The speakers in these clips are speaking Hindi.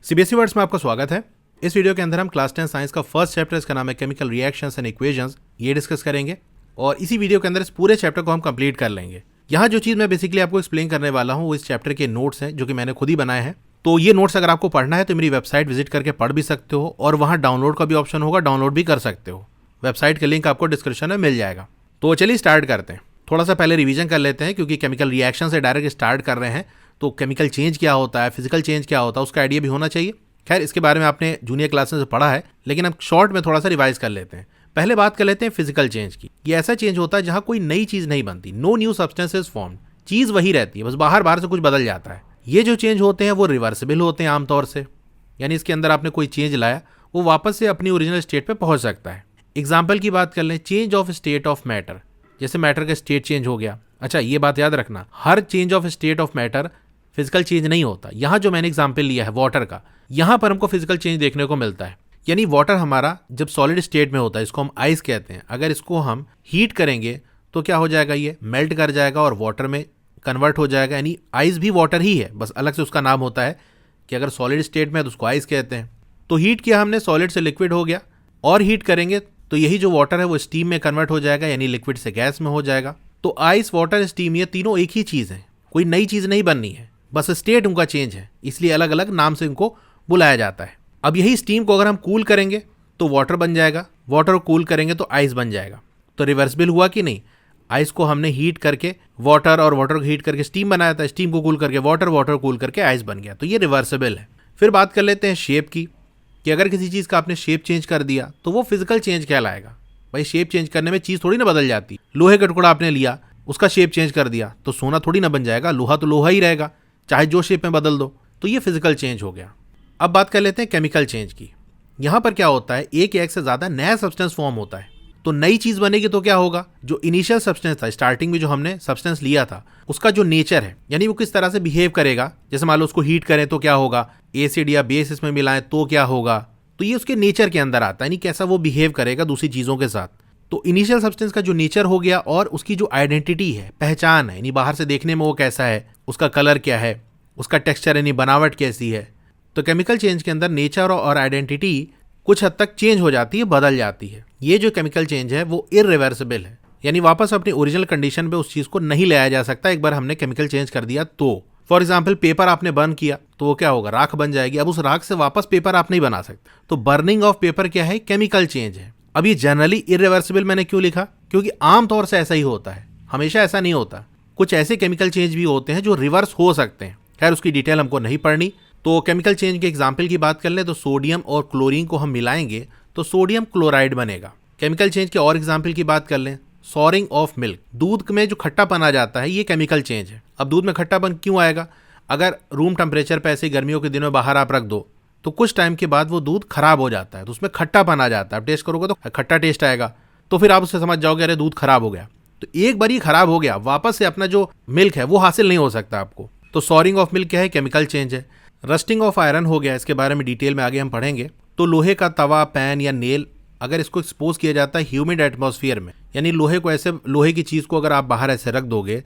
सीबीएसई वर्ड्स में आपका स्वागत है। इस वीडियो के अंदर हम क्लास 10 साइंस का फर्स्ट चैप्टर, इसका नाम है केमिकल रिएक्शंस एंड इक्वेशंस, ये डिस्कस करेंगे और इसी वीडियो के अंदर इस पूरे चैप्टर को हम कंप्लीट कर लेंगे। यहाँ जो चीज़ मैं बेसिकली आपको एक्सप्लेन करने वाला हूँ वो इस चैप्टर के नोट्स हैं जो कि मैंने खुद ही बनाए हैं। तो ये नोट्स अगर आपको पढ़ना है तो मेरी वेबसाइट विजिट करके पढ़ भी सकते हो और वहाँ डाउनलोड का भी ऑप्शन होगा, डाउनलोड भी कर सकते हो। वेबसाइट का लिंक आपको डिस्क्रिप्शन में मिल जाएगा। तो चलिए स्टार्ट करते हैं। थोड़ा सा पहले रिवीजन कर लेते हैं क्योंकि केमिकल रिएक्शन से डायरेक्ट स्टार्ट कर रहे हैं तो केमिकल चेंज क्या होता है, फिजिकल चेंज क्या होता है, उसका आइडिया भी होना चाहिए। खैर, इसके बारे में आपने जूनियर क्लासेस में पढ़ा है, लेकिन अब शॉर्ट में थोड़ा सा रिवाइज कर लेते हैं। पहले बात कर लेते हैं फिजिकल चेंज की। ये ऐसा चेंज होता है जहां कोई नई चीज नहीं बनती, नो न्यू सब्सटेंसेस फॉर्म, चीज वही रहती है, बस बाहर से कुछ बदल जाता है। ये जो चेंज होते हैं वो रिवर्सिबल होते हैं आमतौर से, यानी इसके अंदर आपने कोई चेंज लाया वो वापस से अपनी ओरिजिनल स्टेट पे पहुंच सकता है। एग्जाम्पल की बात कर लें, change of state of matter, जैसे मैटर का स्टेट चेंज हो गया। अच्छा, ये बात याद रखना, हर change of state of matter physical change नहीं होता। यहाँ जो मैंने एग्जाम्पल लिया है वाटर का, यहाँ पर हमको फिजिकल चेंज देखने को मिलता है। यानी वाटर हमारा जब सॉलिड स्टेट में होता है, इसको हम आइस कहते हैं, अगर इसको हम हीट करेंगे तो क्या हो जाएगा, ये मेल्ट कर जाएगा और वाटर में कन्वर्ट हो जाएगा। यानी आइस भी वाटर ही है, बस अलग से उसका नाम होता है कि अगर सॉलिड स्टेट में है तो उसको आइस कहते हैं। तो हीट किया हमने, सॉलिड से लिक्विड हो गया, और हीट करेंगे तो यही जो वाटर है वो स्टीम में कन्वर्ट हो जाएगा, यानी लिक्विड से गैस में हो जाएगा। तो आइस, वाटर, स्टीम, ये तीनों एक ही चीज़ है, कोई नई चीज़ नहीं बननी है, बस स्टेट उनका चेंज है, इसलिए अलग अलग नाम से इनको बुलाया जाता है। अब यही स्टीम को अगर हम कूल करेंगे तो वाटर बन जाएगा, वाटर को कूल करेंगे तो आइस बन जाएगा। तो रिवर्सिबल हुआ कि नहीं? आइस को हमने हीट करके वाटर और वाटर को हीट करके स्टीम बनाया था, स्टीम को कूल करके वाटर, वाटर को कूल करके आइस बन गया, तो ये रिवर्सिबल है। फिर बात कर लेते हैं शेप की, कि अगर किसी चीज़ का आपने शेप चेंज कर दिया तो वो फिजिकल चेंज कहलाएगा। भाई, शेप चेंज करने में चीज़ थोड़ी ना बदल जाती। लोहे का टुकड़ा आपने लिया, उसका शेप चेंज कर दिया तो सोना थोड़ी ना बन जाएगा, लोहा तो लोहा ही रहेगा, चाहे जो शेप में बदल दो। तो ये फिजिकल चेंज हो गया। अब बात कर लेते हैं केमिकल चेंज की। यहाँ पर क्या होता है, एक या एक से ज़्यादा नया सब्सटेंस फॉर्म होता है। तो नई चीज़ बनेगी तो क्या होगा, जो इनिशियल सब्सटेंस था, स्टार्टिंग में जो हमने सब्सटेंस लिया था, उसका जो नेचर है, यानी वो किस तरह से बिहेव करेगा। जैसे मान लो उसको हीट करें तो क्या होगा, एसिड या बेस इसमें मिलाएं तो क्या होगा, तो ये उसके नेचर के अंदर आता है, यानी कैसा वो बिहेव करेगा दूसरी चीज़ों के साथ। तो इनिशियल सब्सटेंस का जो नेचर हो गया और उसकी जो आइडेंटिटी है, पहचान है, यानी बाहर से देखने में वो कैसा है, उसका कलर क्या है, उसका टेक्सचर यानी बनावट कैसी है। तो केमिकल चेंज के अंदर नेचर और आइडेंटिटी कुछ हद तक चेंज हो जाती है, बदल जाती है। ये जो केमिकल चेंज है वो इरिवर्सिबल है, यानी वापस अपनी ओरिजिनल कंडीशन पे उस चीज़ को नहीं लाया जा सकता एक बार हमने केमिकल चेंज कर दिया तो। फॉर एग्जाम्पल, पेपर आपने बर्न किया तो वो क्या होगा, राख बन जाएगी। अब उस राख से वापस पेपर आप नहीं बना सकते। तो बर्निंग ऑफ पेपर क्या है, केमिकल चेंज है। अब ये जनरली इरिवर्सिबल मैंने क्यों लिखा, क्योंकि आमतौर से ऐसा ही होता है, हमेशा ऐसा नहीं होता। कुछ ऐसे केमिकल चेंज भी होते हैं जो रिवर्स हो सकते हैं। खैर, उसकी डिटेल हमको नहीं पढ़नी। तो केमिकल चेंज के एग्जाम्पल की बात कर ले तो सोडियम और क्लोरीन को हम मिलाएंगे तो सोडियम क्लोराइड बनेगा। केमिकल चेंज के और एग्जाम्पल की बात कर लें, सॉरिंग ऑफ मिल्क, दूध में जो खट्टापन आ जाता है ये केमिकल चेंज है। अब दूध में खट्टापन क्यों आएगा, अगर रूम टेम्परेचर पे ऐसे गर्मियों के दिनों में बाहर आप रख दो तो कुछ टाइम के बाद वो दूध खराब हो जाता है, तो उसमें खट्टापन आ जाता है। आप टेस्ट करोगे तो खट्टा टेस्ट आएगा, तो फिर आप उससे समझ जाओगे अरे दूध खराब हो गया। तो एक बार ही खराब हो गया, वापस से अपना जो मिल्क है वो हासिल नहीं हो सकता आपको। तो सॉरिंग ऑफ मिल्क क्या है, केमिकल चेंज है। रस्टिंग ऑफ आयरन हो गया, इसके बारे में डिटेल में आगे हम पढ़ेंगे। तो लोहे का तवा, पैन या नेल, अगर इसको एक्सपोज किया जाता है ह्यूमिड एटमॉस्फेयर में, यानी लोहे को ऐसे, लोहे की चीज़ को अगर आप बाहर ऐसे रख दोगे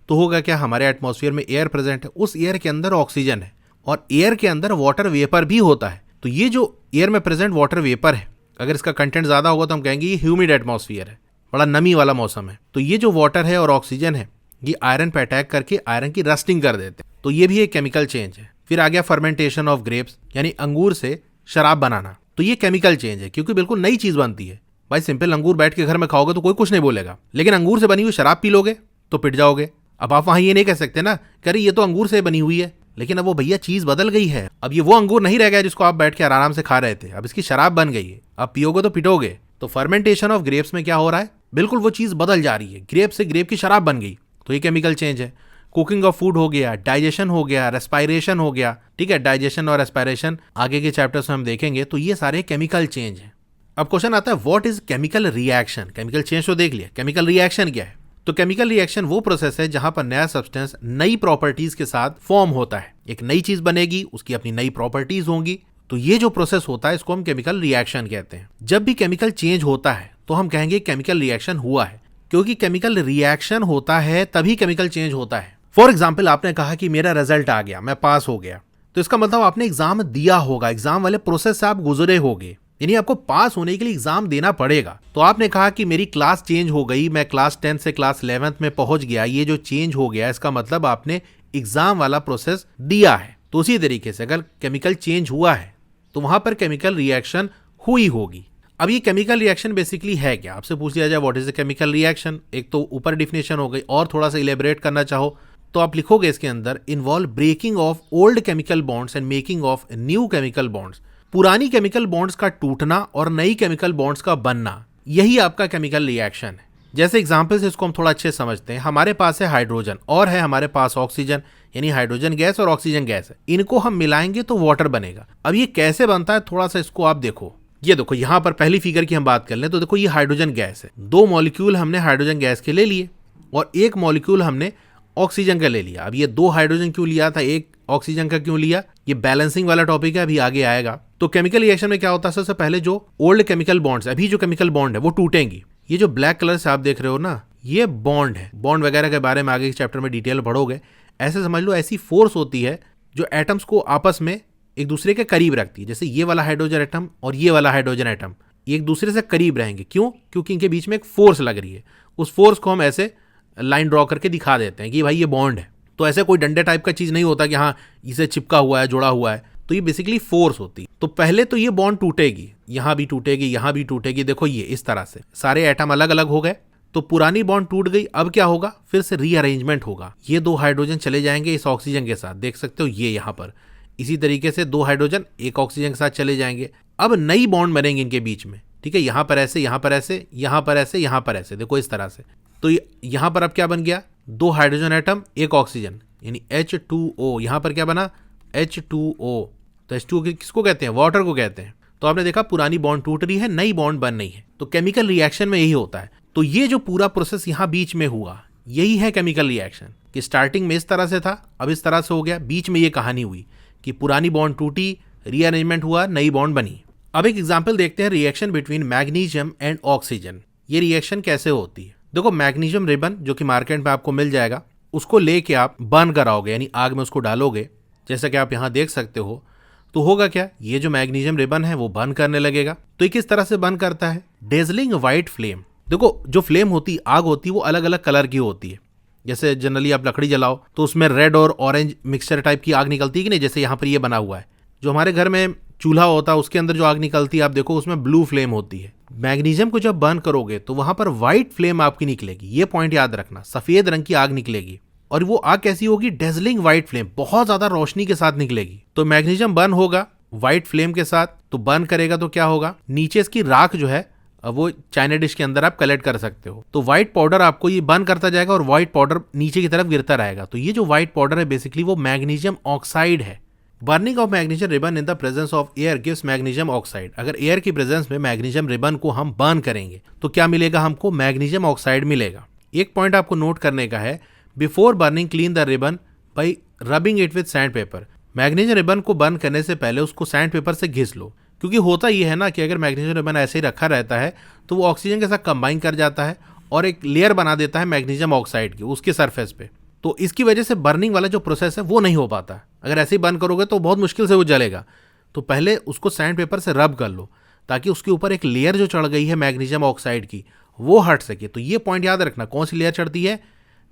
तो होगा क्या, हमारे एटमॉस्फेयर में एयर प्रेजेंट है, उस एयर के अंदर ऑक्सीजन है और एयर के अंदर वाटर वेपर भी होता है। तो ये जो एयर में प्रेजेंट वाटर वेपर है, अगर इसका कंटेंट ज़्यादा होगा तो हम कहेंगे ये ह्यूमिड एटमॉस्फेयर है, बड़ा नमी वाला मौसम है। तो ये जो वाटर है और ऑक्सीजन है ये आयरन पे अटैक करके आयरन की रस्टिंग कर देते हैं, तो ये भी एक केमिकल चेंज है। फिर आ गया फर्मेंटेशन ऑफ ग्रेप्स, यानी अंगूर से शराब बनाना, तो ये केमिकल चेंज है क्योंकि बिल्कुल नई चीज़ बनती है। भाई, सिंपल अंगूर बैठ के घर में खाओगे तो कोई कुछ नहीं बोलेगा, लेकिन अंगूर से बनी हुई शराब पी लोगे तो पिट जाओगे। अब आप वहाँ ये नहीं कह सकते ना कि अरे ये तो अंगूर से बनी हुई है, लेकिन अब वो भैया चीज़ बदल गई है, अब ये वो अंगूर नहीं रह गया जिसको आप बैठ के आराम से खा रहे थे, अब इसकी शराब बन गई है, अब पियोगे तो पिटोगे। तो फर्मेंटेशन ऑफ ग्रेप्स में क्या हो रहा है, बिल्कुल वो चीज़ बदल जा रही है, ग्रेप से ग्रेप की शराब बन गई, तो ये केमिकल चेंज है। कुकिंग ऑफ फूड हो गया, डाइजेशन हो गया, रेस्पायरेशन हो गया। ठीक है, डाइजेशन और रेस्पायरेशन आगे के चैप्टर्स में हम देखेंगे, तो ये सारे केमिकल चेंज हैं। अब क्वेश्चन आता है what is chemical reaction. Chemical change तो देख लिया, केमिकल रिएक्शन क्या है। तो केमिकल रिएक्शन वो प्रोसेस है जहां पर नया सब्सटेंस नई प्रॉपर्टीज के साथ फॉर्म होता है। एक नई चीज बनेगी, उसकी अपनी नई प्रॉपर्टीज होंगी, तो ये जो प्रोसेस होता है इसको हम केमिकल रिएक्शन कहते हैं। जब भी केमिकल चेंज होता है तो हम कहेंगे केमिकल रिएक्शन हुआ है, क्योंकि केमिकल रिएक्शन होता है तभी केमिकल चेंज होता है। फॉर एग्जाम्पल, आपने कहा कि मेरा रिजल्ट आ गया, मैं पास हो गया, तो इसका मतलब आपने एग्जाम दिया होगा, एग्जाम वाले प्रोसेस से आप गुजरे होगे, यानी आपको पास होने के लिए एग्जाम देना पड़ेगा। तो आपने कहा कि मेरी क्लास चेंज हो गई, मैं क्लास 10 से क्लास 11th में पहुंच गया, ये जो चेंज हो गया इसका मतलब आपने एग्जाम वाला प्रोसेस दिया है। तो उसी तरीके से अगर केमिकल चेंज हुआ है तो वहां पर केमिकल रिएक्शन हुई होगी। अब ये केमिकल रिएक्शन बेसिकली है क्या, आपसे पूछ लिया जाए what is the chemical reaction, एक तो ऊपर डिफिनेशन हो गई, और थोड़ा सा इलेबोरेट करना चाहो तो आप लिखोगे इसके अंदर involve breaking of old chemical bonds and making of new chemical bonds. पुरानी केमिकल बॉन्ड्स का टूटना और नई केमिकल बॉन्ड्स का बनना, यही आपका केमिकल रिएक्शन है। जैसे एग्जांपल से इसको हम थोड़ा अच्छे समझते हैं। हमारे पास है हाइड्रोजन और है हमारे पास ऑक्सीजन, यानी हाइड्रोजन गैस और ऑक्सीजन गैस है, इनको हम मिलाएंगे तो वाटर बनेगा। अब ये कैसे बनता है थोड़ा सा इसको आप देखो, ये देखो यहां पर पहली फिगर की हम बात कर लें तो देखो ये हाइड्रोजन गैस है, 2 मॉलिक्यूल हमने हाइड्रोजन गैस के ले लिए और 1 मॉलिक्यूल हमने ऑक्सीजन का ले लिया। अब ये 2 हाइड्रोजन क्यों लिया था, 1 ऑक्सीजन का क्यों लिया, ये बैलेंसिंग वाला टॉपिक है, अभी आगे आएगा। तो केमिकल रिएक्शन में क्या होता है, सबसे पहले जो ओल्ड केमिकल बॉन्ड्स, अभी जो केमिकल बॉन्ड है वो टूटेंगी। ये जो ब्लैक कलर से आप देख रहे हो ना, ये बॉन्ड है। बॉन्ड वगैरह के बारे में आगे के चैप्टर में डिटेल पढ़ोगे। ऐसे समझ लो ऐसी फोर्स होती है जो एटम्स को आपस में एक दूसरे के करीब रखती है। जैसे ये वाला हाइड्रोजन एटम और ये वाला हाइड्रोजन एटम एक दूसरे से करीब रहेंगे, क्यों, क्योंकि इनके बीच में एक फोर्स लग रही है। उस फोर्स को हम ऐसे लाइन ड्रॉ करके दिखा देते हैं कि भाई ये बॉन्ड है। तो ऐसे कोई डंडे टाइप का चीज नहीं होता कि हाँ इसे चिपका हुआ है, जुड़ा हुआ है, तो ये बेसिकली फोर्स होती है। तो पहले तो ये बॉन्ड टूटेगी, यहां भी टूटेगी, यहां भी टूटेगी। देखो ये इस तरह से सारे एटम अलग अलग हो गए, तो पुरानी बॉन्ड टूट गई। अब क्या होगा, फिर से रीअरेंजमेंट होगा। ये 2 हाइड्रोजन चले जाएंगे इस ऑक्सीजन के साथ, देख सकते हो ये यहां पर। इसी तरीके से 2 हाइड्रोजन 1 ऑक्सीजन के साथ चले जाएंगे। अब नई बॉन्ड बनेंगे इनके बीच में, ठीक है, यहां पर ऐसे, यहां पर ऐसे, यहां पर ऐसे, यहां पर ऐसे, देखो इस तरह से। तो यहां पर अब क्या बन गया, 2 हाइड्रोजन एटम 1 ऑक्सीजन, यानी H2O। यहां पर क्या बना, H2O। तो H2O किसको कहते हैं, वाटर को कहते हैं। तो आपने देखा पुरानी बॉन्ड टूट रही है, नई बॉन्ड बन रही है। तो केमिकल रिएक्शन में यही होता है। तो ये जो पूरा प्रोसेस यहां बीच में हुआ, यही है केमिकल रिएक्शन, कि स्टार्टिंग में इस तरह से था, अब इस तरह से हो गया, बीच में ये कहानी हुई कि पुरानी बॉन्ड टूटी, रीअरेंजमेंट हुआ, नई बॉन्ड बनी। अब एक एग्जांपल देखते हैं, reaction between magnesium and oxygen. ये रिएक्शन कैसे होती है। देखो मैग्नीशियम रिबन जो कि मार्केट में आपको मिल जाएगा, उसको लेके आप बर्न कराओगे, यानी आग में उसको डालोगे, जैसा कि आप यहां देख सकते हो। तो होगा क्या, ये जो मैग्नीशियम रिबन है वो बर्न करने लगेगा। तो ये किस तरह से बर्न करता है, डेजलिंग व्हाइट फ्लेम। देखो जो फ्लेम होती, आग होती है, वो अलग अलग कलर की होती है। जैसे जनरली आप लकड़ी जलाओ तो उसमें रेड और ऑरेंज मिक्सचर टाइप की आग निकलती है कि नहीं, जैसे यहाँ पर ये बना हुआ है। जो हमारे घर में चूल्हा होता है उसके अंदर जो आग निकलती है, आप देखो उसमें ब्लू फ्लेम होती है। मैग्नीशियम को जब बर्न करोगे तो वहां पर व्हाइट फ्लेम आपकी निकलेगी। ये पॉइंट याद रखना, सफेद रंग की आग निकलेगी। और वो आग कैसी होगी, डेजलिंग व्हाइट फ्लेम, बहुत ज्यादा रोशनी के साथ निकलेगी। तो मैग्नीशियम बर्न होगा व्हाइट फ्लेम के साथ, तो बर्न करेगा तो क्या होगा, नीचे इसकी राख जो है वो चाइना डिश के अंदर आप कलेक्ट कर सकते हो। तो व्हाइट पाउडर आपको ये बर्न करता जाएगा और व्हाइट पाउडर नीचे की तरफ गिरता रहेगा। तो ये जो व्हाइट पाउडर है बेसिकली वो मैग्नीशियम ऑक्साइड है। Burning of magnesium ribbon in the presence of air gives magnesium oxide. अगर एयर की प्रेजेंस में मैग्नीशियम रिबन को हम बर्न करेंगे तो क्या मिलेगा हमको, मैग्नीशियम ऑक्साइड मिलेगा। एक पॉइंट आपको नोट करने का है, before burning clean the ribbon by rubbing it with sand paper. Magnesium ribbon को बर्न करने से पहले उसको सैंड पेपर से घिस लो, क्योंकि होता यह है ना कि अगर मैग्नीशियम रिबन ऐसे ही रखा रहता है तो वो ऑक्सीजन के साथ कंबाइन कर जाता है और एक लेयर बना देता है मैग्नीशियम ऑक्साइड की उसके सरफेस पे। तो इसकी वजह से बर्निंग वाला जो प्रोसेस है वो नहीं हो पाता। अगर ऐसे ही बर्न करोगे तो बहुत मुश्किल से वो जलेगा। तो पहले उसको सैंड पेपर से रब कर लो ताकि उसके ऊपर एक लेयर जो चढ़ गई है मैग्नीशियम ऑक्साइड की वो हट सके। तो ये पॉइंट याद रखना, कौन सी लेयर चढ़ती है,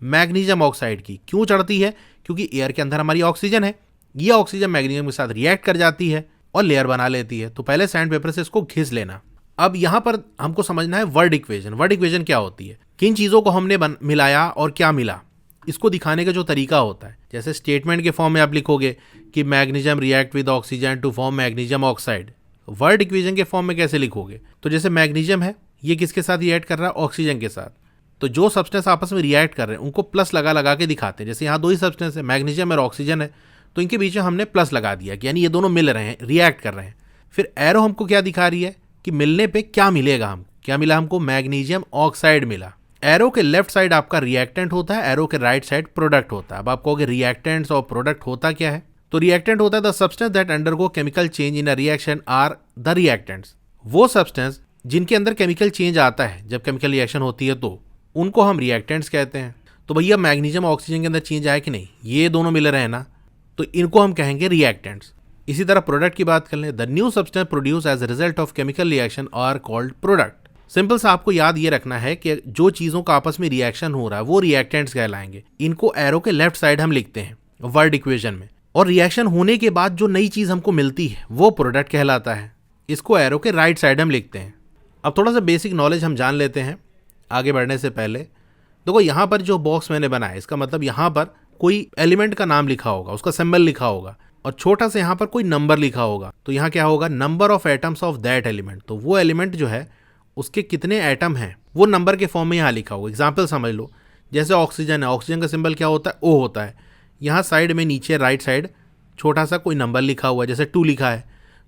मैग्नीशियम ऑक्साइड की। क्यों चढ़ती है, क्योंकि एयर के अंदर हमारी ऑक्सीजन है, ये ऑक्सीजन मैग्नीशियम के साथ रिएक्ट कर जाती है और लेयर बना लेती है। तो पहले सैंड पेपर से इसको घिस लेना। अब यहां पर हमको समझना है वर्ड इक्वेशन। वर्ड इक्वेशन क्या होती है, किन चीजों को हमने मिलाया और क्या मिला, इसको दिखाने का जो तरीका होता है। जैसे स्टेटमेंट के फॉर्म में आप लिखोगे कि magnesium react with oxygen to form magnesium oxide. Word equation के फॉर्म में कैसे लिखोगे, तो जैसे मैग्नीशियम है, ये किसके साथ रिएक्ट कर रहा है, ऑक्सीजन के साथ। तो जो सब्सटेंस आपस में रिएक्ट कर रहे हैं उनको प्लस लगा लगा के दिखाते हैं। जैसे यहाँ 2 ही सब्सटेंस है, मैग्नीशियम और ऑक्सीजन है, तो इनके बीच में हमने प्लस लगा दिया कि यानी ये दोनों मिल रहे हैं, रिएक्ट कर रहे हैं। फिर एरो हमको क्या दिखा रही है कि मिलने पे क्या मिलेगा, हम क्या मिला, हमको मैग्नीशियम ऑक्साइड मिला। एरो के लेफ्ट साइड आपका रिएक्टेंट होता है, एरो के राइट साइड प्रोडक्ट होता है। अब आप कहोगे रिएक्टेंट्स और प्रोडक्ट होता क्या है, तो रिएक्टेंट होता है the substance that undergo chemical change in a reaction are the reactants. वो सब्सटेंस जिनके अंदर केमिकल चेंज आता है जब केमिकल रिएक्शन होती है तो उनको हम रिएक्टेंट्स कहते हैं। तो भैया मैग्नीशियम ऑक्सीजन के अंदर चेंज आया कि नहीं, ये दोनों मिल रहे हैं ना, तो इनको हम कहेंगे रिएक्टेंट्स। इसी तरह प्रोडक्ट की बात कर लें, the new substance produce as a result of chemical reaction are called product. Simple सा आपको याद ये रखना है कि जो चीजों का आपस में रिएक्शन हो रहा है वो रिएक्टेंट्स कहलाएंगे। इनको एरो के लेफ्ट साइड हम लिखते हैं वर्ड इक्वेशन में, और रिएक्शन होने के बाद जो नई चीज हमको मिलती है वो प्रोडक्ट कहलाता है। इसको एरो के राइट साइड हम लिखते हैं। अब थोड़ा सा बेसिक नॉलेज हम जान लेते हैं आगे बढ़ने से पहले। देखो यहाँ पर जो बॉक्स मैंने बनाया, इसका मतलब यहाँ पर कोई एलिमेंट का नाम लिखा होगा, उसका सिंबल लिखा होगा, और छोटा सा यहाँ पर कोई नंबर लिखा होगा। तो यहाँ क्या होगा, number of atoms of that element. तो वो एलिमेंट जो है उसके कितने एटम हैं वो नंबर के फॉर्म में यहाँ लिखा होगा। एग्जाम्पल समझ लो, जैसे ऑक्सीजन है, ऑक्सीजन का सिंबल क्या होता है, ओ होता है। यहाँ साइड में नीचे राइट साइड छोटा सा कोई नंबर लिखा हुआ है, जैसे 2 लिखा है।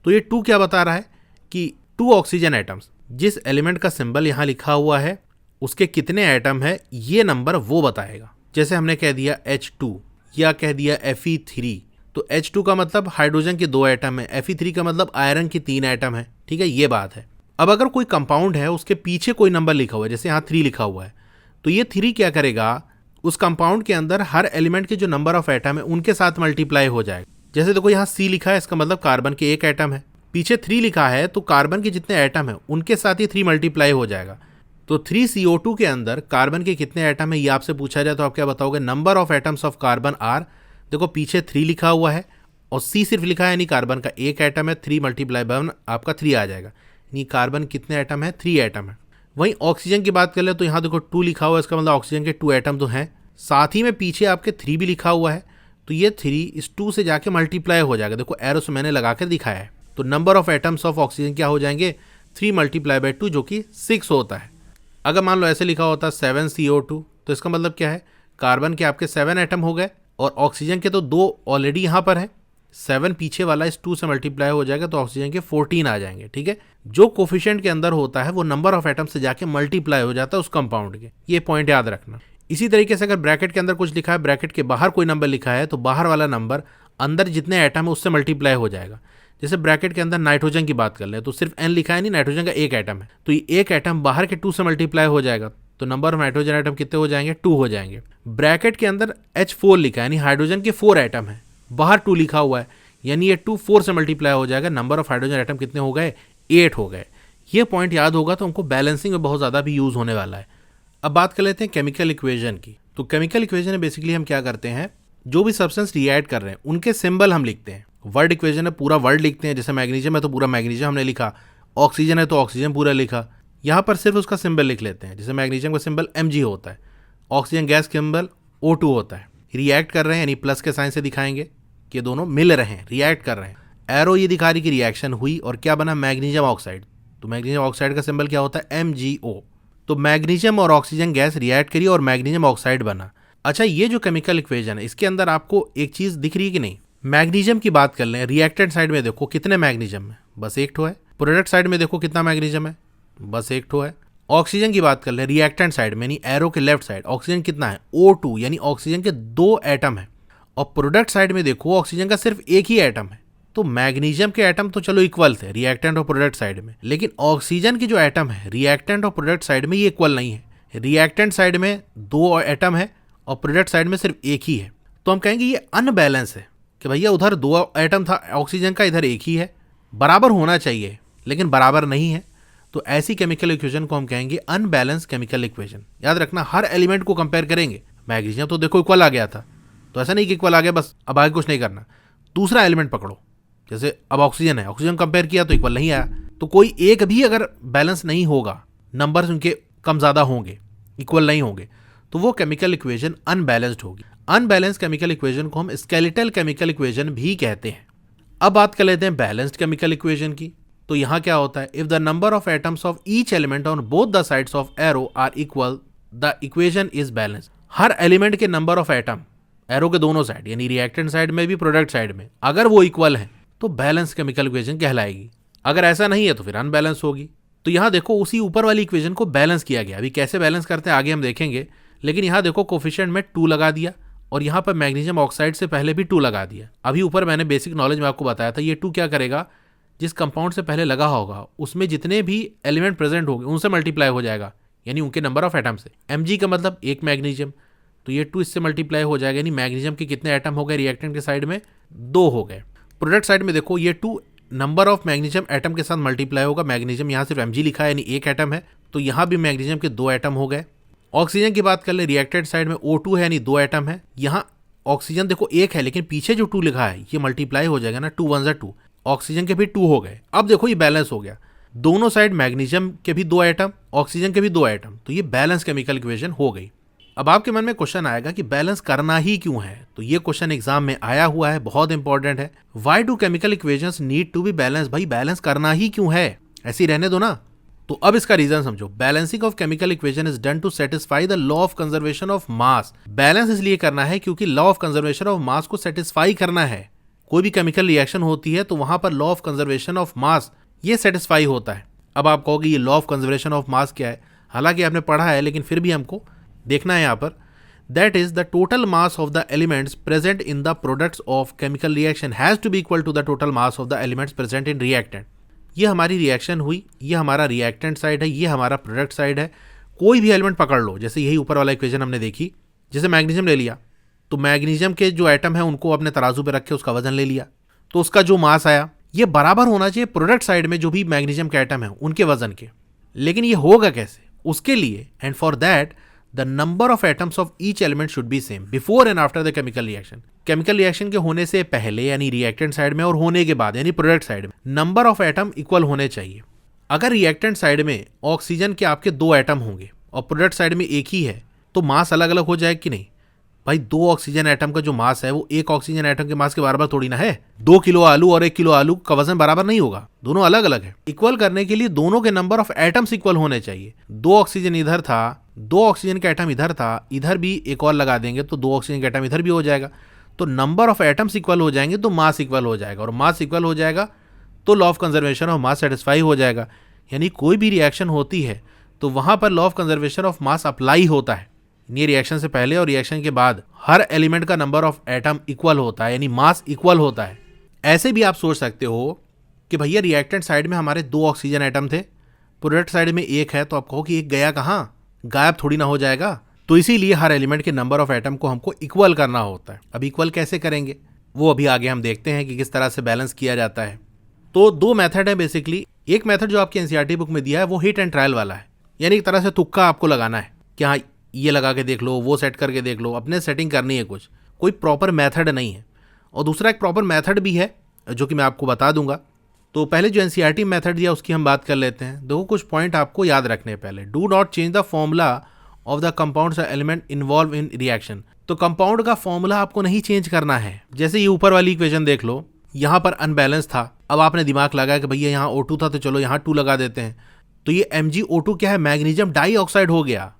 तो ये 2 क्या बता रहा है कि 2 ऑक्सीजन एटम्स। जिस एलिमेंट का सिंबल यहाँ लिखा हुआ है उसके कितने एटम है ये नंबर वो बताएगा। जैसे हमने कह दिया H2 या कह दिया Fe3, तो H2 का मतलब हाइड्रोजन के 2 एटम है, Fe3 का मतलब आयरन के 3 एटम है। ठीक है, ये बात है। अब अगर कोई कंपाउंड है उसके पीछे कोई नंबर लिखा हुआ है, जैसे यहाँ 3 लिखा हुआ है, तो ये 3 क्या करेगा, उस कंपाउंड के अंदर हर एलिमेंट के जो नंबर ऑफ एटम है उनके साथ मल्टीप्लाई हो जाएगा। जैसे देखो यहाँ C लिखा है, इसका मतलब कार्बन के 1 एटम है। पीछे 3 लिखा है तो कार्बन के जितने एटम है उनके साथ ही 3 मल्टीप्लाई हो जाएगा। तो 3CO2 के अंदर कार्बन के कितने एटम है ये आपसे पूछा जाए तो आप क्या बताओगे, number of atoms of carbon are. देखो पीछे 3 लिखा हुआ है और C सिर्फ लिखा है, यानी कार्बन का 1 एटम है, 3 मल्टीप्लाई बाय 1 आपका 3 आ जाएगा। यानी कार्बन कितने एटम है, 3 एटम है। वहीं ऑक्सीजन की बात कर ले तो यहाँ देखो 2 लिखा हुआ है, इसका मतलब ऑक्सीजन के 2 एटम तो हैं, साथ ही में पीछे आपके 3 भी लिखा हुआ है। तो ये 3 इस 2 से जाके मल्टीप्लाई हो जाएगा। देखो एरो से मैंने लगा कर दिखाया है। तो number of atoms of oxygen क्या हो जाएंगे, 3 मल्टीप्लाई बाय 2 जो कि 6 होता है। अगर मान लो ऐसे लिखा होता 7CO2 तो इसका मतलब क्या है, कार्बन के आपके 7 एटम हो गए और ऑक्सीजन के तो 2 ऑलरेडी यहाँ पर है, 7 पीछे वाला इस 2 से मल्टीप्लाई हो जाएगा तो ऑक्सीजन के 14 आ जाएंगे। ठीक है, जो कोफिशिएंट के अंदर होता है वो नंबर ऑफ एटम से जाके मल्टीप्लाई हो जाता है उस कंपाउंड के। ये पॉइंट याद रखना। इसी तरीके से अगर ब्रैकेट के अंदर कुछ लिखा है, ब्रैकेट के बाहर कोई नंबर लिखा है, तो बाहर वाला नंबर अंदर जितने एटम है उससे मल्टीप्लाई हो जाएगा। जैसे ब्रैकेट के अंदर नाइट्रोजन की बात कर ले तो सिर्फ N लिखा है, नहीं, नाइट्रोजन का 1 एटम है, तो ये 1 एटम बाहर के 2 से मल्टीप्लाई हो जाएगा। तो नंबर ऑफ नाइट्रोजन एटम कितने हो जाएंगे, 2 हो जाएंगे। ब्रैकेट के अंदर H4 लिखा है, यानी हाइड्रोजन के 4 एटम है, बाहर 2 लिखा हुआ है, यानी ये 2 4 से मल्टीप्लाई हो जाएगा। नंबर ऑफ हाइड्रोजन एटम कितने हो गए, 8 हो गए। ये पॉइंट याद होगा तो हमको बैलेंसिंग में बहुत ज़्यादा भी यूज़ होने वाला है। अब बात कर लेते हैं केमिकल इक्वेशन की। तो केमिकल इक्वेशन में बेसिकली हम क्या करते हैं, जो भी सब्सटेंस रिएक्ट कर रहे हैं उनके सिंबल हम लिखते हैं। वर्ड इक्वेशन है पूरा वर्ड लिखते हैं, जैसे मैग्नीशियम है तो पूरा मैग्नीशियम हमने लिखा, ऑक्सीजन है तो ऑक्सीजन पूरा लिखा। यहाँ पर सिर्फ उसका सिंबल लिख लेते हैं, जैसे मैग्नीशियम का सिंबल Mg होता है, ऑक्सीजन गैस का सिंबल O2 होता है। रिएक्ट कर रहे हैं यानी प्लस के साइन से दिखाएंगे कि दोनों मिल रहे हैं, रिएक्ट कर रहे हैं। एरो ये दिखा रही कि रिएक्शन हुई और क्या बना, मैग्नीशियम ऑक्साइड। तो मैग्नीशियम ऑक्साइड का सिंबल क्या होता है, MgO। तो मैग्नीशियम और ऑक्सीजन गैस रिएक्ट करी और मैग्नीशियम ऑक्साइड बना। अच्छा, ये जो केमिकल इक्वेशन है इसके अंदर आपको एक चीज दिख रही है कि नहीं, मैग्नीशियम की बात कर लें, रिएक्टेंट साइड में देखो कितने मैग्नीशियम है, बस 1 ठो है। प्रोडक्ट साइड में देखो कितना मैग्नीशियम है, बस 1 ठो है। ऑक्सीजन की बात कर लें, रिएक्टेंट साइड में यानी एरो के लेफ्ट साइड ऑक्सीजन कितना है, O2, यानी ऑक्सीजन के 2 एटम है। और प्रोडक्ट साइड में देखो ऑक्सीजन का सिर्फ 1 ही एटम है। तो मैग्नीशियम के एटम तो चलो इक्वल थे रिएक्टेंट और प्रोडक्ट साइड में, लेकिन ऑक्सीजन की जो एटम है रिएक्टेंट और प्रोडक्ट साइड में ये इक्वल नहीं है। रिएक्टेंट साइड में 2 एटम है और प्रोडक्ट साइड में सिर्फ 1 ही है। तो हम कहेंगे ये अनबैलेंस है कि भैया उधर 2 एटम था ऑक्सीजन का, इधर 1 ही है। बराबर होना चाहिए लेकिन बराबर नहीं है। तो ऐसी केमिकल इक्वेशन को हम कहेंगे अनबैलेंस केमिकल इक्वेशन। याद रखना, हर एलिमेंट को कंपेयर करेंगे। मैग्नीशियम तो देखो इक्वल आ गया था, तो ऐसा नहीं कि इक्वल आ गया बस अब आगे कुछ नहीं करना। दूसरा एलिमेंट पकड़ो, जैसे अब ऑक्सीजन है, ऑक्सीजन कंपेयर किया तो इक्वल नहीं आया। तो कोई एक भी अगर बैलेंस नहीं होगा, नंबर्स उनके कम ज़्यादा होंगे, इक्वल नहीं होंगे, तो वो केमिकल इक्वेशन अनबैलेंस्ड होगी। अनबैलेंस्ड केमिकल इक्वेशन को हम स्केलेटल केमिकल इक्वेशन भी कहते हैं। अब बात कर लेते हैं बैलेंस्ड केमिकल इक्वेशन की। तो यहाँ क्या होता है, if the number of atoms of each element on both the sides of arrow are equal the equation is balanced. हर एलिमेंट के नंबर ऑफ एटम एरो के दोनों साइड यानी रिएक्टेंट साइड में भी प्रोडक्ट साइड में अगर वो इक्वल है तो बैलेंस केमिकल इक्वेशन कहलाएगी। अगर ऐसा नहीं है तो फिर अनबैलेंस होगी। तो यहाँ देखो उसी ऊपर वाली इक्वेशन को बैलेंस किया गया। अभी कैसे बैलेंस करते हैं आगे हम देखेंगे, लेकिन यहाँ देखो कोफिशिएंट में 2 लगा दिया और यहाँ पर मैग्नीशियम ऑक्साइड से पहले भी 2 लगा दिया। अभी ऊपर मैंने बेसिक नॉलेज में आपको बताया था ये 2 क्या करेगा, जिस कंपाउंड से पहले लगा होगा उसमें जितने भी एलिमेंट प्रेजेंट होंगे उनसे मल्टीप्लाई हो जाएगा, यानी उनके नंबर ऑफ एटम से। Mg का मतलब 1 मैग्नीशियम, तो ये 2 इससे मल्टीप्लाई हो जाएगा, यानी मैग्नीशियम के कितने एटम हो गए रिएक्टेंट के साइड में, 2 हो गए। प्रोडक्ट साइड में देखो ये 2 नंबर ऑफ मैग्नीशियम एटम के साथ मल्टीप्लाई होगा। मैग्नीशियम यहाँ सिर्फ Mg लिखा है यानी एक एटम है, तो यहाँ भी मैग्नीशियम के 2 एटम हो गए। ऑक्सीजन की बात कर ले, रिएक्टेड साइड में O2 है यानी 2 एटम है। यहाँ ऑक्सीजन देखो एक है, लेकिन पीछे जो 2 लिखा है ये मल्टीप्लाई हो जाएगा ना, 2 1 2, ऑक्सीजन के भी 2 हो गए। अब देखो ये बैलेंस हो गया, दोनों साइड मैग्नीशियम के भी 2 एटम, ऑक्सीजन के भी 2 एटम, तो ये बैलेंस केमिकल इक्वेशन हो गई। अब आपके मन में क्वेश्चन आएगा कि बैलेंस करना ही क्यों है, तो ये क्वेश्चन एग्जाम में आया हुआ है, बहुत इंपॉर्टेंट है। Why do chemical equations need to be balance, भाई बैलेंस करना ही क्यों है, ऐसे ही रहने दो ना। तो अब इसका रीजन समझो। Balancing of chemical equation is done to satisfy the law of conservation of mass. Balance इसलिए करना है क्योंकि law of conservation of mass को सेटिस्फाई करना है। कोई भी केमिकल रिएक्शन होती है तो वहां पर लॉ ऑफ कंजर्वेशन ऑफ मास ये सेटिस्फाई होता है। अब आप कहोगे ये लॉ ऑफ कंजर्वेशन ऑफ मास क्या है, हालांकि आपने पढ़ा है लेकिन फिर भी हमको देखना है यहाँ पर। That is the total mass of the elements present in the products of chemical reaction has to be equal to the total mass of the elements present in reactant. ये हमारी रिएक्शन हुई, ये हमारा रिएक्टेंट साइड है, ये हमारा प्रोडक्ट साइड है। कोई भी एलिमेंट पकड़ लो, जैसे यही ऊपर वाला इक्वेशन हमने देखी, जैसे मैग्नीशियम ले लिया, तो मैग्नीशियम के जो एटम है उनको अपने तराजू पे रख के उसका वजन ले लिया, तो उसका जो मास आया ये बराबर होना चाहिए प्रोडक्ट साइड में जो भी मैग्नीशियम के एटम है उनके वजन के। लेकिन ये होगा कैसे, उसके लिए and for that the number of atoms of each element should be same before and after the chemical reaction. Chemical reaction के होने से पहले यानी रिएक्टेंट साइड में और होने के बाद यानी प्रोडक्ट साइड में नंबर ऑफ एटम इक्वल होने चाहिए। अगर रिएक्टेंट साइड में ऑक्सीजन के आपके 2 एटम होंगे और प्रोडक्ट साइड में एक ही है तो मास अलग अलग हो जाएगा कि नहीं। भाई 2 ऑक्सीजन एटम का जो मास है वो एक ऑक्सीजन एटम के मास के बराबर थोड़ी ना है। 2 किलो आलू और 1 किलो आलू का वजन बराबर नहीं होगा, दोनों अलग अलग है। इक्वल करने के लिए दोनों के नंबर ऑफ एटम्स इक्वल होने चाहिए। 2 ऑक्सीजन इधर था, 2 ऑक्सीजन का एटम इधर था, इधर भी एक और लगा देंगे तो 2 ऑक्सीजन का एटम इधर भी हो जाएगा। तो नंबर ऑफ एटम्स इक्वल हो जाएंगे तो मास इक्वल हो जाएगा, और मास इक्वल हो जाएगा तो law of conservation of mass satisfy हो जाएगा। यानी कोई भी रिएक्शन होती है तो वहां पर law of conservation of mass apply होता है। ये रिएक्शन से पहले और रिएक्शन के बाद हर एलिमेंट का नंबर ऑफ एटम इक्वल होता है, यानी मास इक्वल होता है। ऐसे भी आप सोच सकते हो कि भैया रिएक्टेंट साइड में हमारे 2 ऑक्सीजन एटम थे, प्रोडक्ट साइड में एक है, तो आप कहो कि एक गया कहाँ, गायब थोड़ी ना हो जाएगा। तो इसीलिए हर एलिमेंट के नंबर ऑफ एटम को हमको इक्वल करना होता है। अब इक्वल कैसे करेंगे वो अभी आगे हम देखते हैं कि किस तरह से बैलेंस किया जाता है। तो 2 मेथड है बेसिकली। एक मेथड जो आपकी एनसीईआरटी बुक में दिया है वो हिट एंड ट्रायल वाला है, यानी एक तरह से तुक्का आपको लगाना है कि हाँ ये लगा के देख लो, वो सेट करके देख लो, अपने सेटिंग करनी है, कुछ कोई प्रॉपर मेथड नहीं है। और दूसरा एक प्रॉपर मेथड भी है जो कि मैं आपको बता दूंगा। तो पहले जो एनसीईआरटी मेथड दिया उसकी हम बात कर लेते हैं। देखो कुछ पॉइंट आपको याद रखने हैं। पहले, do not change the formula of the compounds element involve in reaction. तो कंपाउंड का फॉर्मूला आपको नहीं चेंज करना है। जैसे ये ऊपर वाली इक्वेशन देख लो, यहाँ पर अनबैलेंस था, अब आपने दिमाग लगाया कि भैया यहाँ O2 था तो चलो यहाँ 2 लगा देते हैं, तो ये MgO2 क्या है, मैग्नीशियम डाइऑक्साइड हो गया।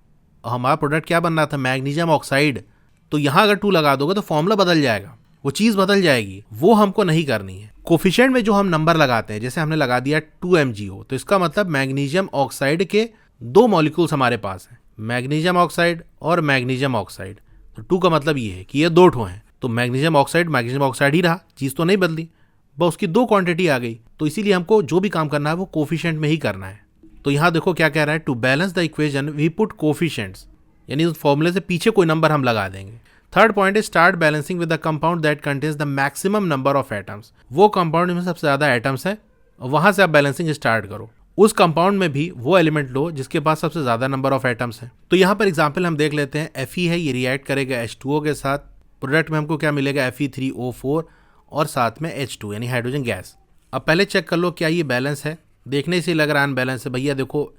हमारा प्रोडक्ट क्या बनना था, मैग्नीशियम ऑक्साइड। तो यहाँ अगर 2 लगा दोगे तो फॉर्मूला बदल जाएगा, वो चीज़ बदल जाएगी, वो हमको नहीं करनी है। कोफिशिएंट में जो हम नंबर लगाते हैं, जैसे हमने लगा दिया 2MgO, तो इसका मतलब मैग्नीशियम ऑक्साइड के 2 मॉलिक्यूल्स हमारे पास हैं, मैग्नीशियम ऑक्साइड और मैग्नीशियम ऑक्साइड। तो 2 का मतलब ये है कि ये 2 ठो हैं, तो मैग्नीशियम ऑक्साइड ही रहा, चीज़ तो नहीं बदली, बस उसकी 2 क्वांटिटी आ गई। तो इसीलिए हमको जो भी काम करना है वो कोफिशिएंट में ही करना है। तो यहाँ देखो क्या कह रहा है, to balance the equation we put coefficients, यानी उस फॉर्मूले से पीछे कोई नंबर हम लगा देंगे। Third point is start balancing with the compound that contains the maximum number of atoms. वो कंपाउंड में सबसे ज्यादा एटम्स हैं, वहां से आप बैलेंसिंग स्टार्ट करो। उस कंपाउंड में भी वो एलिमेंट लो जिसके पास सबसे ज्यादा नंबर ऑफ एटम्स हैं। तो यहाँ पर एग्जाम्पल हम देख लेते हैं। Fe है, ये रिएक्ट करेगा H2O के साथ, प्रोडक्ट में हमको क्या मिलेगा, Fe3O4 और साथ में H2 यानी हाइड्रोजन गैस। अब पहले चेक कर लो क्या ये बैलेंस है। देखने से लग रहा है अनबैलेंस है। भैया देखो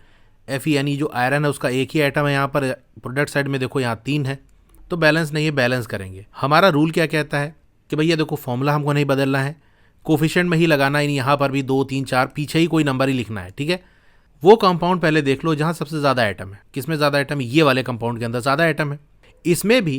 Fe यानी जो आयरन है उसका एक ही एटम है, यहाँ पर प्रोडक्ट साइड में देखो यहाँ 3 है, तो बैलेंस नहीं है, बैलेंस करेंगे। हमारा रूल क्या कहता है कि भैया देखो फॉर्मूला हमको नहीं बदलना है, कोफिशिएंट में ही लगाना है, यहाँ पर भी 2 3 4 पीछे ही कोई नंबर ही लिखना है, ठीक है। वो कंपाउंड पहले देख लो जहाँ सबसे ज़्यादा एटम है। किसमें ज़्यादा एटम है, ये वाले कंपाउंड के अंदर ज़्यादा एटम है। इसमें भी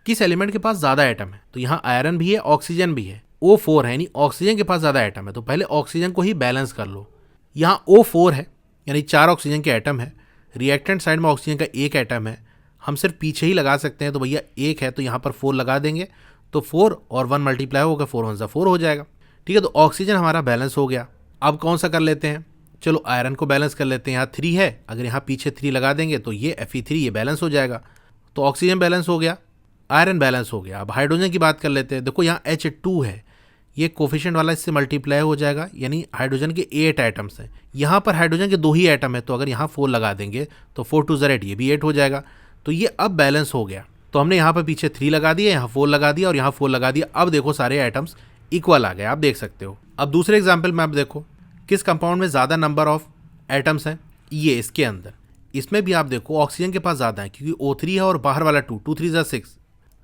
किस एलिमेंट के पास ज़्यादा एटम है, तो यहाँ आयरन भी है, ऑक्सीजन भी है, O4 है, यानी ऑक्सीजन के पास ज़्यादा एटम है, तो पहले ऑक्सीजन को ही बैलेंस कर लो। यहाँ O4 है यानी 4 ऑक्सीजन के एटम है, रिएक्टेंट साइड में ऑक्सीजन का 1 एटम है, हम सिर्फ पीछे ही लगा सकते हैं, तो भैया 1 है तो यहाँ पर 4 लगा देंगे, तो 4 और 1 मल्टीप्लाई होगा, 4 1 4 हो जाएगा, ठीक है। तो ऑक्सीजन हमारा बैलेंस हो गया। अब कौन सा कर लेते हैं, चलो आयरन को बैलेंस कर लेते हैं। यहाँ 3 है, अगर यहाँ पीछे 3 लगा देंगे तो ये Fe3 ये बैलेंस हो जाएगा। तो ऑक्सीजन बैलेंस हो गया, आयरन बैलेंस हो गया। अब हाइड्रोजन की बात कर लेते हैं। देखो यहाँ H2 है, ये कोफिशिएंट वाला इससे मल्टीप्लाई हो जाएगा, यानी हाइड्रोजन के 8 एटम्स हैं। यहाँ पर हाइड्रोजन के 2 ही एटम है, तो अगर यहाँ 4 लगा देंगे तो 4 2 8, ये भी 8 हो जाएगा। तो ये अब बैलेंस हो गया। तो हमने यहाँ पर पीछे 3 लगा दिया, यहाँ 4 लगा दिया और यहाँ 4 लगा दिया। अब देखो सारे आइटम्स इक्वल आ गए, आप देख सकते हो। अब दूसरे एग्जाम्पल में आप देखो किस कंपाउंड में ज़्यादा नंबर ऑफ एटम्स हैं, ये इसके अंदर। इसमें भी आप देखो ऑक्सीजन के पास ज़्यादा है, क्योंकि O3 है और बाहर वाला 2 2 3 6,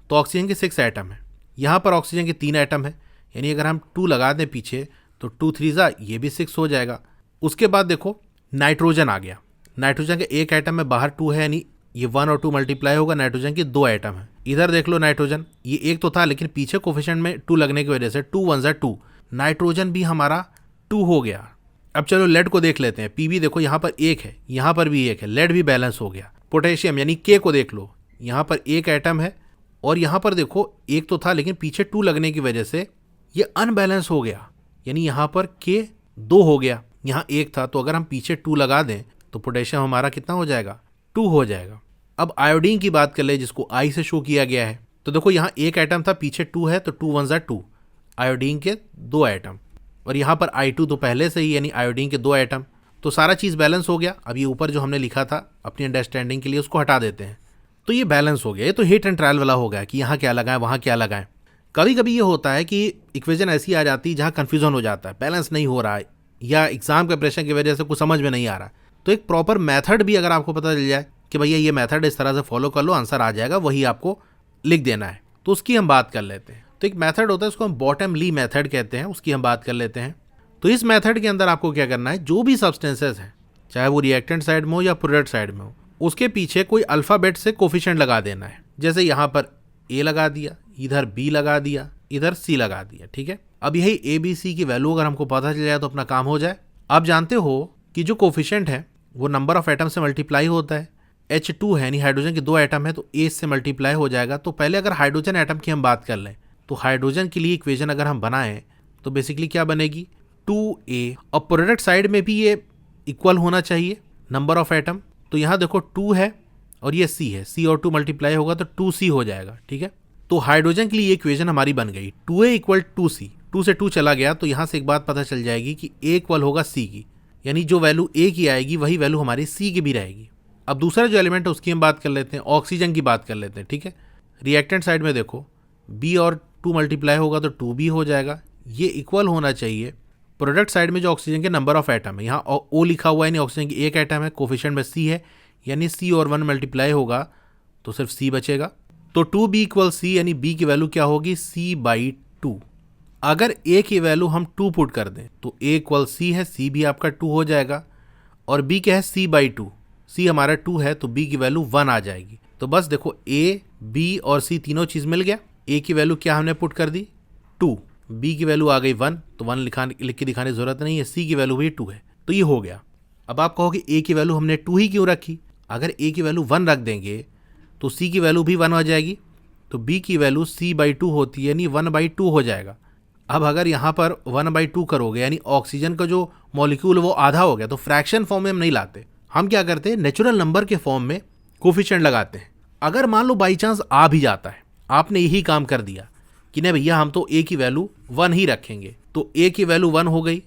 तो ऑक्सीजन के 6 एटम है। यहाँ पर ऑक्सीजन के 3 एटम है, यानी अगर हम 2 लगा दें पीछे तो 2 3 ये भी 6 हो जाएगा। उसके बाद देखो नाइट्रोजन आ गया। नाइट्रोजन के 1 एटम में बाहर 2 है, यानी ये 1 और 2 मल्टीप्लाई होगा। नाइट्रोजन के 2 एटम है। इधर देख लो नाइट्रोजन, ये 1 तो था, लेकिन पीछे कोफिशिएंट में 2 लगने की वजह से 2 1 2, नाइट्रोजन भी हमारा 2 हो गया। अब चलो लेड को देख लेते हैं। Pb देखो यहाँ पर 1 है, यहाँ पर भी 1 है, लेड भी बैलेंस हो गया। पोटेशियम यानी K को देख लो, यहाँ पर 1 एटम है और यहाँ पर देखो 1 तो था, लेकिन पीछे 2 लगने की वजह से ये अनबैलेंस हो गया, यानी यहाँ पर K 2 हो गया, यहाँ 1 था। तो अगर हम पीछे 2 लगा दें तो पोटेशियम हमारा कितना हो जाएगा, 2 हो जाएगा। अब आयोडीन की बात कर ले, जिसको I से शो किया गया है। तो देखो यहाँ 1 एटम था, पीछे 2 है, तो 2 1 2, आयोडीन के 2 एटम, और यहाँ पर I2 तो पहले से ही, यानी आयोडीन के 2 एटम। तो सारा चीज़ बैलेंस हो गया। अब ये ऊपर जो हमने लिखा था अपनी अंडरस्टैंडिंग के लिए, उसको हटा देते हैं, तो ये बैलेंस हो गया। ये तो हिट एंड ट्रायल वाला हो गया कि यहाँ क्या लगाएं वहाँ क्या लगाएं। कभी कभी ये होता है कि इक्वेशन ऐसी आ जाती है जहाँ कन्फ्यूजन हो जाता है, बैलेंस नहीं हो रहा है, या एग्जाम के प्रेशर की वजह से कुछ समझ में नहीं आ रहा। तो एक प्रॉपर मेथड भी अगर आपको पता चल जाए कि भैया ये मेथड इस तरह से फॉलो कर लो, आंसर आ जाएगा, वही आपको लिख देना है, तो उसकी हम बात कर लेते हैं। तो एक मेथड होता है, उसको हम बॉटम ली मेथड कहते हैं, उसकी हम बात कर लेते हैं। तो इस मेथड के अंदर आपको क्या करना है, जो भी सब्सटेंसेस हैं, चाहे वो रिएक्टेंट साइड में हो या प्रोडक्ट साइड में हो, उसके पीछे कोई अल्फ़ाबेट से कोफिशिएंट लगा देना है। जैसे यहाँ पर A लगा दिया, इधर B लगा दिया, इधर C लगा दिया, ठीक है। अब यही ABC की वैल्यू अगर हमको पता चल जाए तो अपना काम हो जाए। आप जानते हो कि जो कोफिशिएंट है वो नंबर ऑफ एटम से मल्टीप्लाई होता है। H2 है, यानी हाइड्रोजन के 2 एटम है, तो A से मल्टीप्लाई हो जाएगा। तो पहले अगर हाइड्रोजन एटम की हम बात कर लें, तो हाइड्रोजन के लिए इक्वेशन अगर हम बनाएं तो बेसिकली क्या बनेगी, 2A। और प्रोडक्ट साइड में भी ये इक्वल होना चाहिए नंबर ऑफ एटम। तो यहाँ देखो 2 है और ये C है, C और 2 मल्टीप्लाई होगा तो 2C हो जाएगा, ठीक है। तो हाइड्रोजन के लिए इक्वेशन हमारी बन गई 2A इक्वल 2C। 2 से 2 चला गया, तो यहाँ से एक बात पता चल जाएगी कि A इक्वल होगा C की, यानी जो वैल्यू A की आएगी वही वैल्यू हमारी C की भी रहेगी। अब दूसरा जो एलिमेंट है उसकी हम बात कर लेते हैं, ऑक्सीजन की बात कर लेते हैं, ठीक है। रिएक्टेंट साइड में देखो B और 2 मल्टीप्लाई होगा तो 2B हो जाएगा, ये इक्वल होना चाहिए प्रोडक्ट साइड में जो ऑक्सीजन के नंबर ऑफ एटम है। यहाँ O लिखा हुआ है, यानी ऑक्सीजन की 1 एटम है, कोफिशिएंट में C है, यानी C और 1 मल्टीप्लाई होगा तो सिर्फ C बचेगा। तो 2B इक्वल C, यानी B की वैल्यू क्या होगी, C/2। अगर A की वैल्यू हम 2 पुट कर दें तो A इक्वल C है, C भी आपका 2 हो जाएगा, और B क्या है, C/2। C हमारा 2 है तो B की वैल्यू 1 आ जाएगी। तो बस देखो A, B और C तीनों चीज़ मिल गया। A की वैल्यू क्या हमने पुट कर दी, 2, B की वैल्यू आ गई 1, तो 1 लिख के दिखाने की जरूरत नहीं है, C की वैल्यू भी 2 है, तो ये हो गया। अब आप कहोगे A की वैल्यू हमने 2 ही क्यों रखी, अगर A की वैल्यू 1 रख देंगे तो C की वैल्यू भी 1 हो जाएगी, तो B की वैल्यू C/2 होती है, यानी 1/2 हो जाएगा। अब अगर यहाँ पर 1/2 करोगे, यानी ऑक्सीजन का जो मॉलिक्यूल वो आधा हो गया, तो फ्रैक्शन फॉर्म में हम नहीं लाते, हम क्या करते हैं, नेचुरल नंबर के फॉर्म में कोफिशिएंट लगाते हैं। अगर मान लो बाई चांस आ भी जाता है, आपने यही काम कर दिया कि नहीं भैया हम तो A की वैल्यू 1 ही रखेंगे, तो A की वैल्यू 1 हो गई,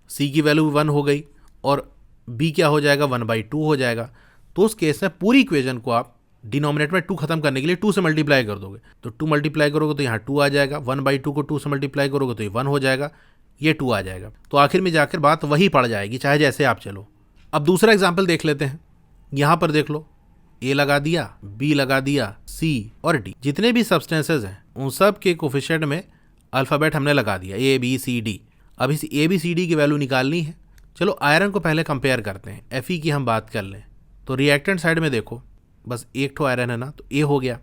C की वैल्यू 1 हो गई, और B क्या हो जाएगा, 1/2 हो जाएगा। तो उस केस में पूरी इक्वेशन को आप डिनोमिनेटर में 2 खत्म करने के लिए 2 से मल्टीप्लाई कर दोगे, तो 2 मल्टीप्लाई करोगे तो यहाँ 2 आ जाएगा, 1/2 को 2 से मल्टीप्लाई करोगे तो ये 1 हो जाएगा, ये 2 आ जाएगा। तो आखिर में जाकर बात वही पड़ जाएगी, चाहे जैसे आप चलो। अब दूसरा एग्जाम्पल देख लेते हैं। यहाँ पर देख लो, A लगा दिया, B लगा दिया, C और D, जितने भी सब्सटेंसेज हैं उन सब के कोफिशिएंट में अल्फ़ाबेट हमने लगा दिया A B C D। अब इस A B C D की वैल्यू निकालनी है। चलो आयरन को पहले कंपेयर करते हैं। Fe की हम बात कर लें तो रिएक्टेंट साइड में देखो बस 1 ठो आयरन है ना, तो A हो गया।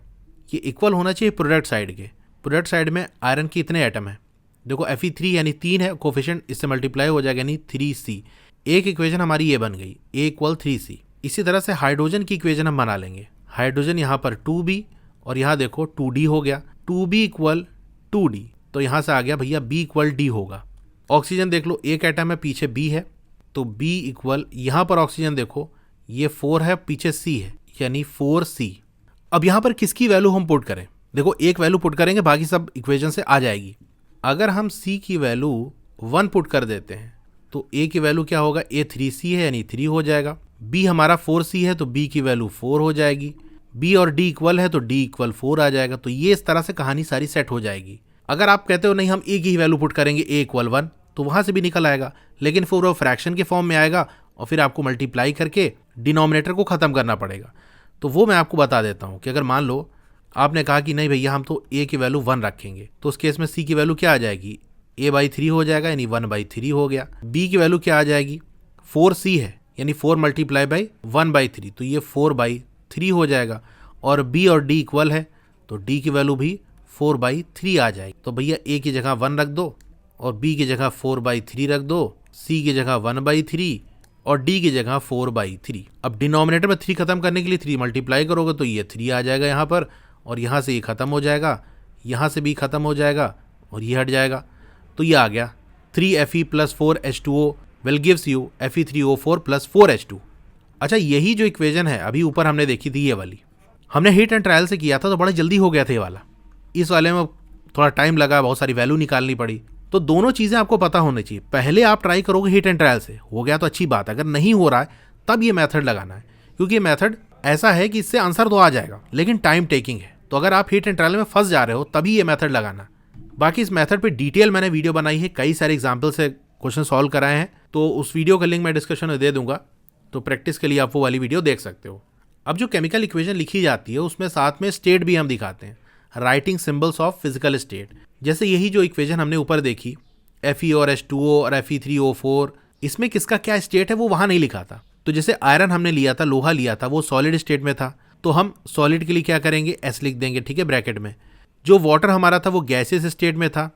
ये इक्वल होना चाहिए प्रोडक्ट साइड के। प्रोडक्ट साइड में आयरन के इतने एटम है, देखो Fe3 यानी 3 है, कोफिशिएंट इससे मल्टीप्लाई हो जाएगा, यानी 3C। एक इक्वेशन हमारी ये बन गई, A इक्वल 3C। इसी तरह से हाइड्रोजन की इक्वेशन हम बना लेंगे। हाइड्रोजन यहाँ पर 2B और यहाँ देखो 2D हो गया, 2B इक्वल 2D, तो यहाँ से आ गया भैया B इक्वल D होगा। ऑक्सीजन देख लो, 1 एटम है, पीछे B है, तो B इक्वल, यहाँ पर ऑक्सीजन देखो ये 4 है, पीछे C है, यानी 4C। अब यहाँ पर किसकी वैल्यू हम पुट करें, देखो एक वैल्यू पुट करेंगे, बाकी सब इक्वेशन से आ जाएगी। अगर हम C की वैल्यू 1 पुट कर देते हैं तो A की वैल्यू क्या होगा, A 3C है यानी 3 हो जाएगा। B हमारा 4C है तो B की वैल्यू 4 हो जाएगी। B और D इक्वल है तो D इक्वल 4 आ जाएगा। तो ये इस तरह से कहानी सारी सेट हो जाएगी। अगर आप कहते हो नहीं हम A की ही वैल्यू पुट करेंगे, A इक्वल 1, तो वहाँ से भी निकल आएगा, लेकिन फिर वो फ्रैक्शन के फॉर्म में आएगा और फिर आपको मल्टीप्लाई करके डिनोमिनेटर को ख़त्म करना पड़ेगा। तो वो मैं आपको बता देता हूँ कि अगर मान लो आपने कहा कि नहीं भैया हम तो A की वैल्यू 1 रखेंगे, तो उस केस में C की वैल्यू क्या आ जाएगी, A/3 हो जाएगा यानी 1/3 हो गया। B की वैल्यू क्या आ जाएगी, 4C है यानी 4 मल्टीप्लाई बाई 1/3, तो ये 4/3 हो जाएगा। और B और D इक्वल है तो D की वैल्यू भी 4/3 आ जाएगी। तो भैया A की जगह 1 रख दो और B की जगह 4/3 रख दो, C की जगह 1/3 और D की जगह 4/3। अब डिनोमिनेटर में 3 खत्म करने के लिए 3 मल्टीप्लाई करोगे तो ये 3 आ जाएगा यहाँ पर, और यहाँ से ये खत्म हो जाएगा, यहाँ से भी खत्म हो जाएगा और ये हट जाएगा। तो ये आ गया 3Fe + 4H2O will gives you Fe3O4 + 4H2। अच्छा, यही जो इक्वेशन है अभी ऊपर हमने देखी थी, ये वाली हमने हीट एंड ट्रायल से किया था तो बड़ा जल्दी हो गया था ये वाला। इस वाले में थोड़ा टाइम लगा, बहुत सारी वैल्यू निकालनी पड़ी। तो दोनों चीज़ें आपको पता होनी चाहिए। पहले आप ट्राई करोगे हीट एंड ट्रायल से, हो गया तो अच्छी बात, अगर नहीं हो रहा है तब ये मेथड लगाना है, क्योंकि ये मेथड ऐसा है कि इससे आंसर तो आ जाएगा लेकिन टाइम टेकिंग है। तो अगर आप हीट एंड ट्रायल में फंस जा रहे हो तभी ये मेथड लगाना। बाकी इस मेथड पे डिटेल मैंने वीडियो बनाई है, कई सारे एग्जाम्पल से क्वेश्चन सॉल्व कराए हैं, तो उस वीडियो का लिंक मैं डिस्क्रिप्शन में दे दूंगा, तो प्रैक्टिस के लिए आप वो वाली वीडियो देख सकते हो। अब जो केमिकल इक्वेशन लिखी जाती है उसमें साथ में स्टेट भी हम दिखाते हैं, writing symbols of physical state. जैसे यही जो इक्वेशन हमने ऊपर देखी Fe और H2O और Fe3O4, इसमें किसका क्या स्टेट है वो वहाँ नहीं लिखा था। तो जैसे आयरन हमने लिया था, लोहा लिया था, वो सॉलिड स्टेट में था, तो हम सॉलिड के लिए क्या करेंगे, S लिख देंगे, ठीक है, ब्रैकेट में। जो वाटर हमारा था वो गैसियस स्टेट में था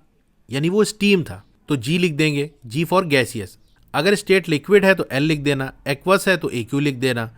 यानी वो स्टीम था, तो G लिख देंगे, G फॉर गैसियस। अगर स्टेट लिक्विड है तो L लिख देना, एक्वस है तो AQ लिख देना।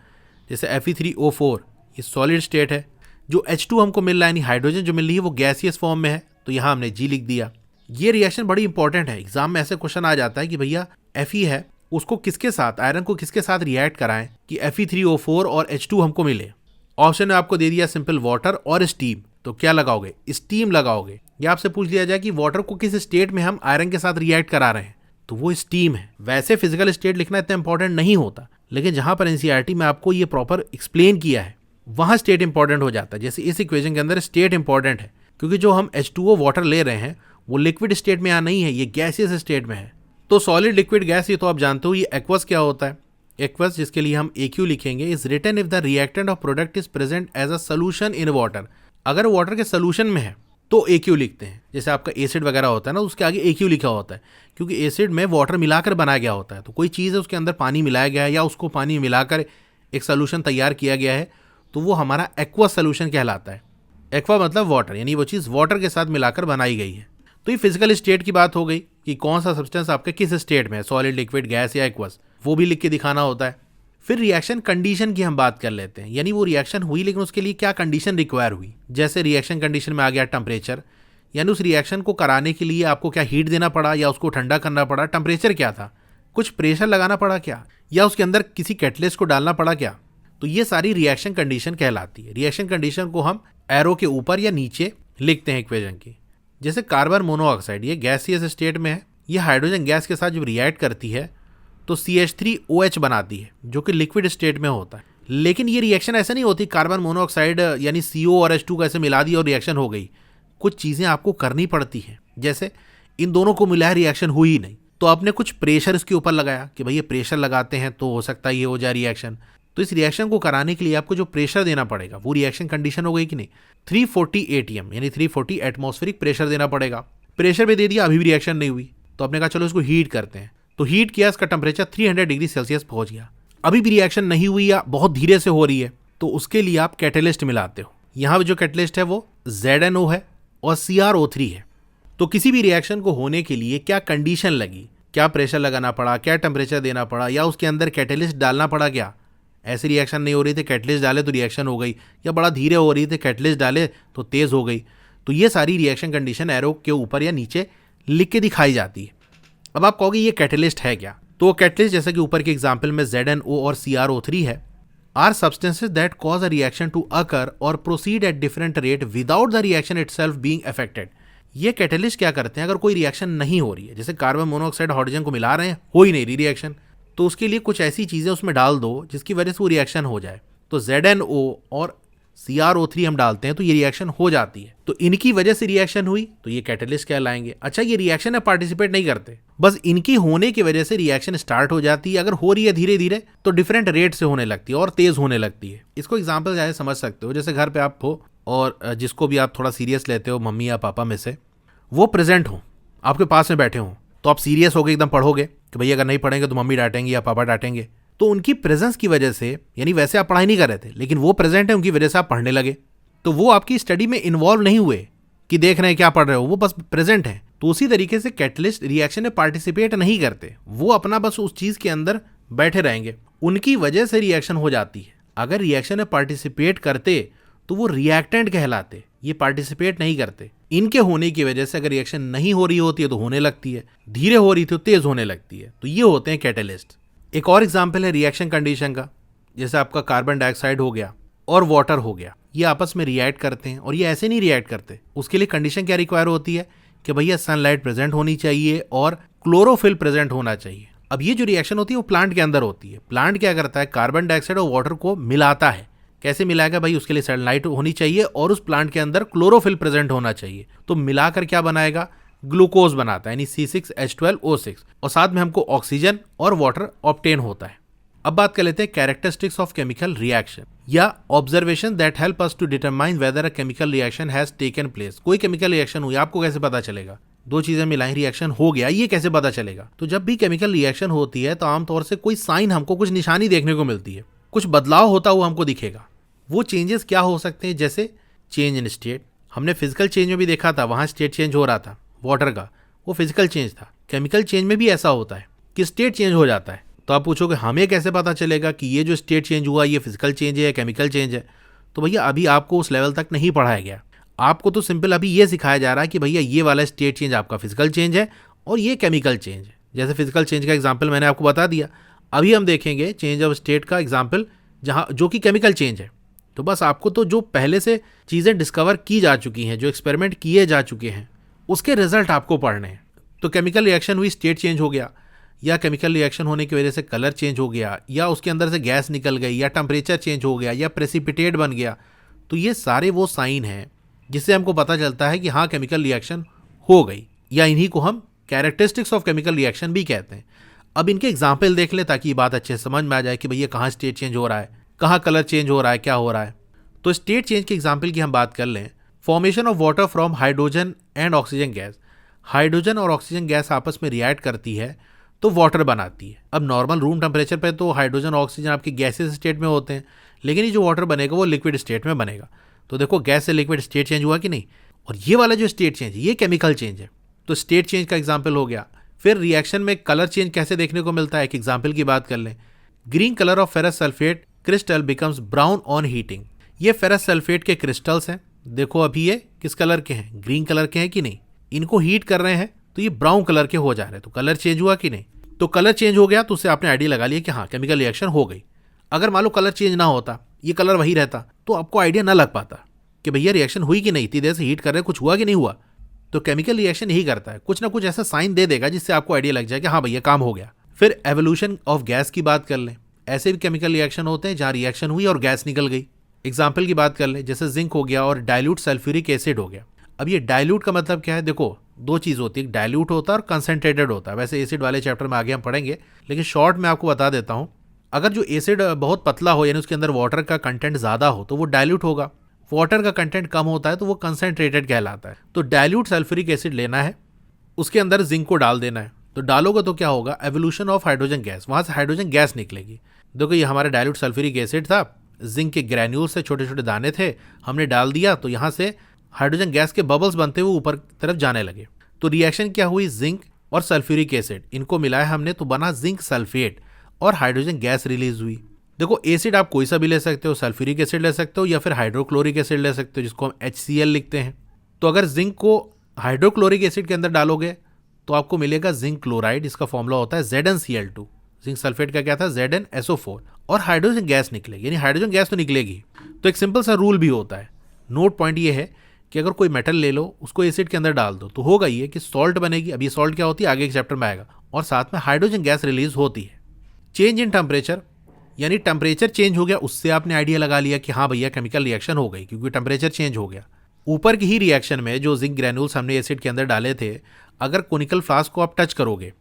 जैसे Fe3O4 ये सॉलिड स्टेट है, जो H2 हमको मिल रहा है यानी हाइड्रोजन जो मिल रही है वो गैसियस फॉर्म में है, तो यहाँ हमने G लिख दिया। ये रिएक्शन बड़ी इंपॉर्टेंट है, एग्जाम में ऐसे क्वेश्चन आ जाता है कि भैया Fe है, उसको किसके साथ, आयरन को किसके साथ रिएक्ट कराएं कि Fe3O4 और H2 हमको मिले। ऑप्शन में आपको दे दिया सिंपल वाटर और स्टीम, तो क्या लगाओगे, स्टीम लगाओगे। या आपसे पूछ लिया जाए कि वाटर को किस स्टेट में हम आयरन के साथ रिएक्ट करा रहे हैं, तो वो स्टीम है। वैसे फिजिकल स्टेट लिखना इतना इंपॉर्टेंट नहीं होता, लेकिन जहां पर एनसीईआरटी में आपको ये प्रॉपर एक्सप्लेन किया है वहां स्टेट इंपॉर्टेंट हो जाता है। जैसे इस इक्वेशन के अंदर स्टेट इंपॉर्टेंट है, क्योंकि जो हम H2O वाटर ले रहे हैं वो लिक्विड स्टेट में यहाँ नहीं है, ये गैसियस स्टेट में है। तो सॉलिड लिक्विड गैस ये तो आप जानते हो। ये एक्वस क्या होता है, एक्वस जिसके लिए हम AQ लिखेंगे, is written if the reactant of product is present as a solution in water. अगर वाटर के सोल्यूशन में है तो AQ लिखते हैं। जैसे आपका एसिड वगैरह होता है ना, उसके आगे AQ लिखा होता है, क्योंकि एसिड में वाटर मिलाकर बनाया गया होता है। तो कोई चीज़ है उसके अंदर पानी मिलाया गया है या उसको पानी मिलाकर एक सोल्यूशन तैयार किया गया है, तो वो हमारा एक्वा सोल्यूशन कहलाता है। एक्वा मतलब वाटर, यानी वो चीज़ वाटर के साथ मिलाकर बनाई गई है। तो ये फिजिकल स्टेट की बात हो गई कि कौन सा सब्सटेंस आपके किस स्टेट में है, सॉलिड, लिक्विड, गैस या एक्वस, वो भी लिख के दिखाना होता है। फिर रिएक्शन कंडीशन की हम बात कर लेते हैं, यानी वो रिएक्शन हुई लेकिन उसके लिए क्या कंडीशन रिक्वायर हुई। जैसे रिएक्शन कंडीशन में आ गया टेम्परेचर, यानी उस रिएक्शन को कराने के लिए आपको क्या हीट देना पड़ा या उसको ठंडा करना पड़ा, टेम्परेचर क्या था, कुछ प्रेशर लगाना पड़ा क्या, या उसके अंदर किसी कैटलिस्ट को डालना पड़ा क्या। तो ये सारी रिएक्शन कंडीशन कहलाती है। रिएक्शन कंडीशन को हम एरो के ऊपर या नीचे लिखते हैं इक्वेशन की। जैसे कार्बन मोनोऑक्साइड, ये गैसियस स्टेट में है, ये हाइड्रोजन गैस के साथ जब रिएक्ट करती है तो CH3OH बनाती है, जो कि लिक्विड स्टेट में होता है। लेकिन ये रिएक्शन ऐसे नहीं होती कार्बन मोनोऑक्साइड यानी CO और H2 को ऐसे मिला दिया और रिएक्शन हो गई। कुछ चीज़ें आपको करनी पड़ती हैं, जैसे इन दोनों को मिलाया रिएक्शन हुई ही नहीं, तो आपने कुछ प्रेशर इसके ऊपर लगाया कि भाई ये प्रेशर लगाते हैं तो हो सकता है ये हो जाए रिएक्शन। तो इस रिएक्शन को कराने के लिए आपको जो प्रेशर देना पड़ेगा वो रिएक्शन कंडीशन हो गई कि नहीं। 340 ATM यानी 340 एटमॉस्फेरिक प्रेशर देना पड़ेगा। प्रेशर भी दे दिया, अभी भी रिएक्शन नहीं हुई, तो आपने कहा चलो इसको हीट करते हैं। तो हीट किया, इसका टेम्परेचर 300 डिग्री सेल्सियस पहुंच गया, अभी भी रिएक्शन नहीं हुई या बहुत धीरे से हो रही है, तो उसके लिए आप कैटेलिस्ट मिलाते हो। यहाँ जो कैटेलिस्ट है वो ZNO है और CrO3 है। तो किसी भी रिएक्शन को होने के लिए क्या कंडीशन लगी, क्या प्रेशर लगाना पड़ा, क्या टेम्परेचर देना पड़ा, या उसके अंदर कैटेलिस्ट डालना पड़ा क्या। ऐसी रिएक्शन नहीं हो रही थी, कैटलिस्ट डाले तो रिएक्शन हो गई, या बड़ा धीरे हो रही थी, कैटलिस्ट डाले तो तेज़ हो गई। तो ये सारी रिएक्शन कंडीशन एरो के ऊपर या नीचे लिख के दिखाई जाती है। अब आप कहोगे ये कैटलिस्ट है क्या, तो कैटलिस्ट जैसे कि ऊपर के एग्जाम्पल में ZNO और CrO3 है, are substances that cause a reaction to occur और proceed at different rate without the reaction itself being affected. ये कैटलिस्ट क्या करते हैं, अगर कोई रिएक्शन नहीं हो रही है, जैसे कार्बन मोनोऑक्साइड हाइड्रोजन को मिला रहे हैं, हो ही नहीं रही रिएक्शन, तो उसके लिए कुछ ऐसी चीजें उसमें डाल दो जिसकी वजह से वो रिएक्शन हो जाए। तो ZnO और CrO3 हम डालते हैं तो ये रिएक्शन हो जाती है, तो इनकी वजह से रिएक्शन हुई तो ये कैटलिस्ट कहलाएंगे। अच्छा, ये रिएक्शन में पार्टिसिपेट नहीं करते, बस इनकी होने की वजह से रिएक्शन स्टार्ट हो जाती है। अगर हो रही है धीरे धीरे तो डिफरेंट रेट से होने लगती है और तेज होने लगती है। इसको एग्जाम्पल चाहे समझ सकते हो, जैसे घर पे आप हो और जिसको भी आप थोड़ा सीरियस लेते हो, मम्मी या पापा में से, वो प्रेजेंट हो, आपके पास में बैठे हो, तो आप सीरियस होकर एकदम पढ़ोगे कि भैया अगर नहीं पढ़ेंगे तो मम्मी डांटेंगे या पापा डांटेंगे। तो उनकी प्रेजेंस की वजह से, यानी वैसे आप पढ़ाई नहीं कर रहे थे लेकिन वो प्रेजेंट है, उनकी वजह से आप पढ़ने लगे, तो वो आपकी स्टडी में इन्वॉल्व नहीं हुए कि देख रहे हैं क्या पढ़ रहे हो, वो बस प्रेजेंट है। तो उसी तरीके से कैटलिस्ट रिएक्शन में पार्टिसिपेट नहीं करते, वो अपना बस उस चीज के अंदर बैठे रहेंगे, उनकी वजह से रिएक्शन हो जाती है। अगर रिएक्शन में पार्टिसिपेट करते तो वो रिएक्टेंट कहलाते, ये पार्टिसिपेट नहीं करते। इनके होने की वजह से अगर रिएक्शन नहीं हो रही होती है तो होने लगती है, धीरे हो रही थी तो तेज होने लगती है, तो ये होते हैं कैटलिस्ट। एक और एग्जाम्पल है रिएक्शन कंडीशन का, जैसे आपका कार्बन डाइऑक्साइड हो गया और वाटर हो गया, ये आपस में रिएक्ट करते हैं, और ये ऐसे नहीं रिएक्ट करते। उसके लिए कंडीशन क्या रिक्वायर होती है कि भैया सनलाइट प्रेजेंट होनी चाहिए और क्लोरोफिल प्रेजेंट होना चाहिए। अब ये जो रिएक्शन होती है वो प्लांट के अंदर होती है। प्लांट क्या करता है, कार्बन डाइऑक्साइड और वाटर को मिलाता है। कैसे मिलाएगा भाई, उसके लिए सनलाइट होनी चाहिए और उस प्लांट के अंदर क्लोरोफिल प्रेजेंट होना चाहिए। तो मिलाकर क्या बनाएगा, ग्लूकोज बनाता है, यानी C6H12O6, और साथ में हमको ऑक्सीजन और वाटर ऑब्टेन होता है। अब बात कर लेते हैं कैरेक्टरिस्टिक्स ऑफ केमिकल रिएक्शन या observation that help us to determine whether a chemical reaction has taken place. कोई केमिकल रिएक्शन हुई, आपको कैसे पता चलेगा, दो चीजें मिलाई रिएक्शन हो गया, ये कैसे पता चलेगा। तो जब भी केमिकल रिएक्शन होती है तो आमतौर से कोई साइन, हमको कुछ निशानी देखने को मिलती है, कुछ बदलाव होता हुआ हमको दिखेगा। वो चेंजेस क्या हो सकते हैं, जैसे चेंज इन स्टेट, हमने फिजिकल चेंज में भी देखा था, वहां स्टेट चेंज हो रहा था वाटर का, वो फिजिकल चेंज था। केमिकल चेंज में भी ऐसा होता है कि स्टेट चेंज हो जाता है। तो आप पूछोगे हमें कैसे पता चलेगा कि ये जो स्टेट चेंज हुआ ये फिजिकल चेंज है या केमिकल चेंज है। तो भैया अभी आपको उस लेवल तक नहीं पढ़ाया गया, आपको तो सिंपल अभी ये सिखाया जा रहा है कि भैया ये वाला स्टेट चेंज आपका फिजिकल चेंज है और ये केमिकल चेंज है। जैसे फिजिकल चेंज का एग्जाम्पल मैंने आपको बता दिया, अभी हम देखेंगे चेंज ऑफ स्टेट का एग्जाम्पल जहाँ जो कि केमिकल चेंज है। तो बस आपको तो जो पहले से चीज़ें डिस्कवर की जा चुकी हैं, जो एक्सपेरिमेंट किए जा चुके हैं, उसके रिजल्ट आपको पढ़ने हैं। तो केमिकल रिएक्शन हुई, स्टेट चेंज हो गया, या केमिकल रिएक्शन होने की वजह से कलर चेंज हो गया, या उसके अंदर से गैस निकल गई, या टेम्परेचर चेंज हो गया, या प्रेसिपिटेट बन गया। तो ये सारे वो साइन हैं जिससे हमको पता चलता है कि हाँ केमिकल रिएक्शन हो गई, या इन्हीं को हम कैरेक्टरिस्टिक्स ऑफ केमिकल रिएक्शन भी कहते हैं। अब इनके एग्जाम्पल देख ले ताकि ये बात अच्छे से समझ में आ जाए कि भैया कहाँ स्टेट चेंज हो रहा है, कहाँ कलर चेंज हो रहा है, क्या हो रहा है। तो स्टेट चेंज के एग्जाम्पल की हम बात कर लें, formation of water from hydrogen and oxygen gas. Hydrogen और ऑक्सीजन गैस आपस में रिएक्ट करती है तो वाटर बनाती है। अब नॉर्मल रूम टेम्परेचर पे तो हाइड्रोजन और ऑक्सीजन आपके गैसेस स्टेट में होते हैं, लेकिन ये जो वाटर बनेगा वो लिक्विड स्टेट में बनेगा। तो देखो गैस से लिक्विड स्टेट चेंज हुआ कि नहीं, और ये वाला जो स्टेट चेंज है ये केमिकल चेंज है। तो स्टेट चेंज का एग्जाम्पल हो गया। फिर रिएक्शन में कलर चेंज कैसे देखने को मिलता है, एक एग्जाम्पल की बात कर लें। Green colour of ferrous sulphate crystal becomes brown on heating. ये फेरस सल्फेट के क्रिस्टल्स हैं, देखो अभी ये किस कलर के हैं, ग्रीन कलर के हैं कि नहीं, इनको हीट कर रहे हैं तो ये ब्राउन कलर के हो जा रहे हैं। तो कलर चेंज हुआ कि नहीं, तो कलर चेंज हो गया तो उससे आपने आइडिया लगा लिया कि हाँ केमिकल रिएक्शन हो गई। अगर मान लो कलर चेंज ना होता, ये कलर वही रहता, तो आपको आइडिया ना लग पाता कि भैया रिएक्शन हुई कि नहीं, इतनी देर से हीट कर रहे हैं, कुछ हुआ कि नहीं हुआ। तो केमिकल रिएक्शन यही करता है, कुछ ना कुछ ऐसा साइन दे देगा जिससे आपको आइडिया लग जाए कि हाँ भैया काम हो गया। फिर एवोल्यूशन ऑफ गैस की बात कर लें, ऐसे भी केमिकल रिएक्शन होते हैं जहाँ रिएक्शन हुई और गैस निकल गई। एग्जाम्पल की बात कर लें, जैसे जिंक हो गया और डाइल्यूट सल्फ्यूरिक एसिड हो गया। अब ये डाइल्यूट का मतलब क्या है, देखो दो चीज़ होती है, डाइल्यूट होता है और कंसनट्रेटेड होता है। वैसे एसिड वाले चैप्टर में आगे हम पढ़ेंगे, लेकिन शॉर्ट में आपको बता देता हूँ। अगर जो एसिड बहुत पतला हो यानी उसके अंदर वाटर का कंटेंट ज़्यादा हो तो वो डाइल्यूट होगा, वाटर का कंटेंट कम होता है तो वो कंसनट्रेटेड कहलाता है। तो डाइल्यूट सल्फ्यूरिक एसिड लेना है, उसके अंदर जिंक को डाल देना है। तो डालोगे तो क्या होगा, एवोल्यूशन ऑफ हाइड्रोजन गैस, वहाँ से हाइड्रोजन गैस निकलेगी। देखो ये हमारा डाइल्यूट सल्फ्यूरिक एसिड था, जिंक के ग्रैन्यूल से छोटे छोटे दाने थे, हमने डाल दिया तो यहाँ से हाइड्रोजन गैस के बबल्स बनते हुए ऊपर तरफ जाने लगे। तो रिएक्शन क्या हुई, जिंक और सल्फ्यूरिक एसिड इनको मिलाया हमने तो बना जिंक सल्फेट और हाइड्रोजन गैस रिलीज हुई। देखो एसिड आप कोई सा भी ले सकते हो, सल्फ्यूरिक एसिड ले सकते हो या फिर हाइड्रोक्लोरिक एसिड ले सकते हो जिसको हम HCl लिखते हैं। तो अगर जिंक को हाइड्रोक्लोरिक एसिड के अंदर डालोगे तो आपको मिलेगा जिंक क्लोराइड, इसका फॉर्मूला होता है ZnCl2। जिंक सल्फेट का क्या था ZnSO4 और हाइड्रोजन गैस निकलेगी, यानी हाइड्रोजन गैस तो निकलेगी। तो एक सिंपल सा रूल भी होता है। नोट पॉइंट ये है कि अगर कोई मेटल ले लो, उसको एसिड के अंदर डाल दो, तो होगा ये कि सॉल्ट बनेगी। अब ये सॉल्ट क्या होती है आगे एक चैप्टर में आएगा, और साथ में हाइड्रोजन गैस रिलीज होती है। चेंज इन टेम्परेचर, यानी टेम्परेचर चेंज हो गया, उससे आपने आइडिया लगा लिया कि हाँ भैया केमिकल रिएक्शन हो गई, क्योंकि टेम्परेचर चेंज हो गया। ऊपर की ही रिएक्शन में जो जिंक ग्रैन्यूल्स हमने एसिड के अंदर डाले थे, अगर कोनिकल फ्लास्क को आप टच करोगे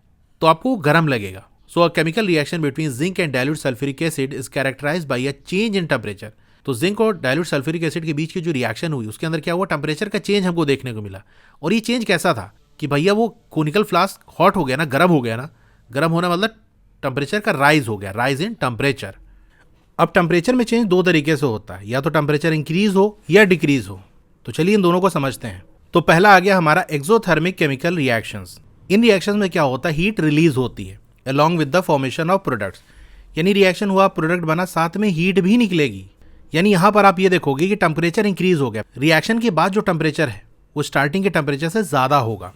तो आपको गर्म लगेगा। So a chemical reaction between zinc and dilute sulphuric acid is characterised by a change in temperature. तो जिंक और डाइल्यूट सल्फ्यूरिक एसिड के बीच की जो रिएक्शन हुई, उसके अंदर क्या हुआ, टेम्परेचर का चेंज हमको देखने को मिला। और ये चेंज कैसा था कि भैया वो कोनिकल फ्लास्क हॉट हो गया ना, गर्म हो गया ना। गर्म होना मतलब टेम्परेचर का राइज हो गया, राइज इन टेम्परेचर। अब टेम्परेचर में चेंज दो तरीके से होता है, या तो टेम्परेचर इंक्रीज हो या डिक्रीज हो। तो चलिए इन दोनों को समझते हैं। तो पहला आ गया हमारा एक्सोथर्मिक केमिकल रिएक्शंस। इन रिएक्शंस में क्या होता है, हीट रिलीज होती है along with the formation of products. यानी रिएक्शन हुआ, प्रोडक्ट बना, साथ में हीट भी निकलेगी। यानी यहां पर आप ये देखोगे कि टेम्परेचर इंक्रीज हो गया। रिएक्शन के बाद जो टेम्परेचर है वो स्टार्टिंग के टेम्परेचर से ज्यादा होगा।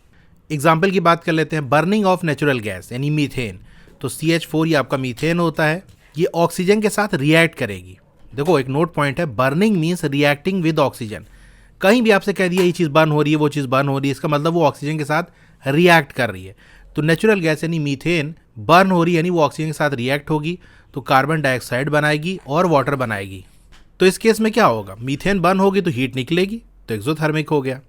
एग्जाम्पल की बात कर लेते हैं, बर्निंग ऑफ नेचुरल गैस यानी मीथेन। तो CH4 ये आपका मीथेन होता है, ये ऑक्सीजन के साथ रिएक्ट करेगी। देखो एक नोट पॉइंट है, burning means reacting with oxygen. कहीं भी आपसे कह दिया ये चीज़ बर्न हो रही है, वो चीज़ बर्न हो रही है, इसका मतलब वो ऑक्सीजन के साथ रिएक्ट कर रही है। तो नेचुरल गैस यानी मीथेन बर्न हो रही है, यानी वो ऑक्सीजन के साथ रिएक्ट होगी, तो कार्बन डाइऑक्साइड बनाएगी और वाटर बनाएगी। तो इस केस में क्या होगा, मीथेन बर्न होगी तो हीट निकलेगी, तो एक्सोथर्मिक हो गया।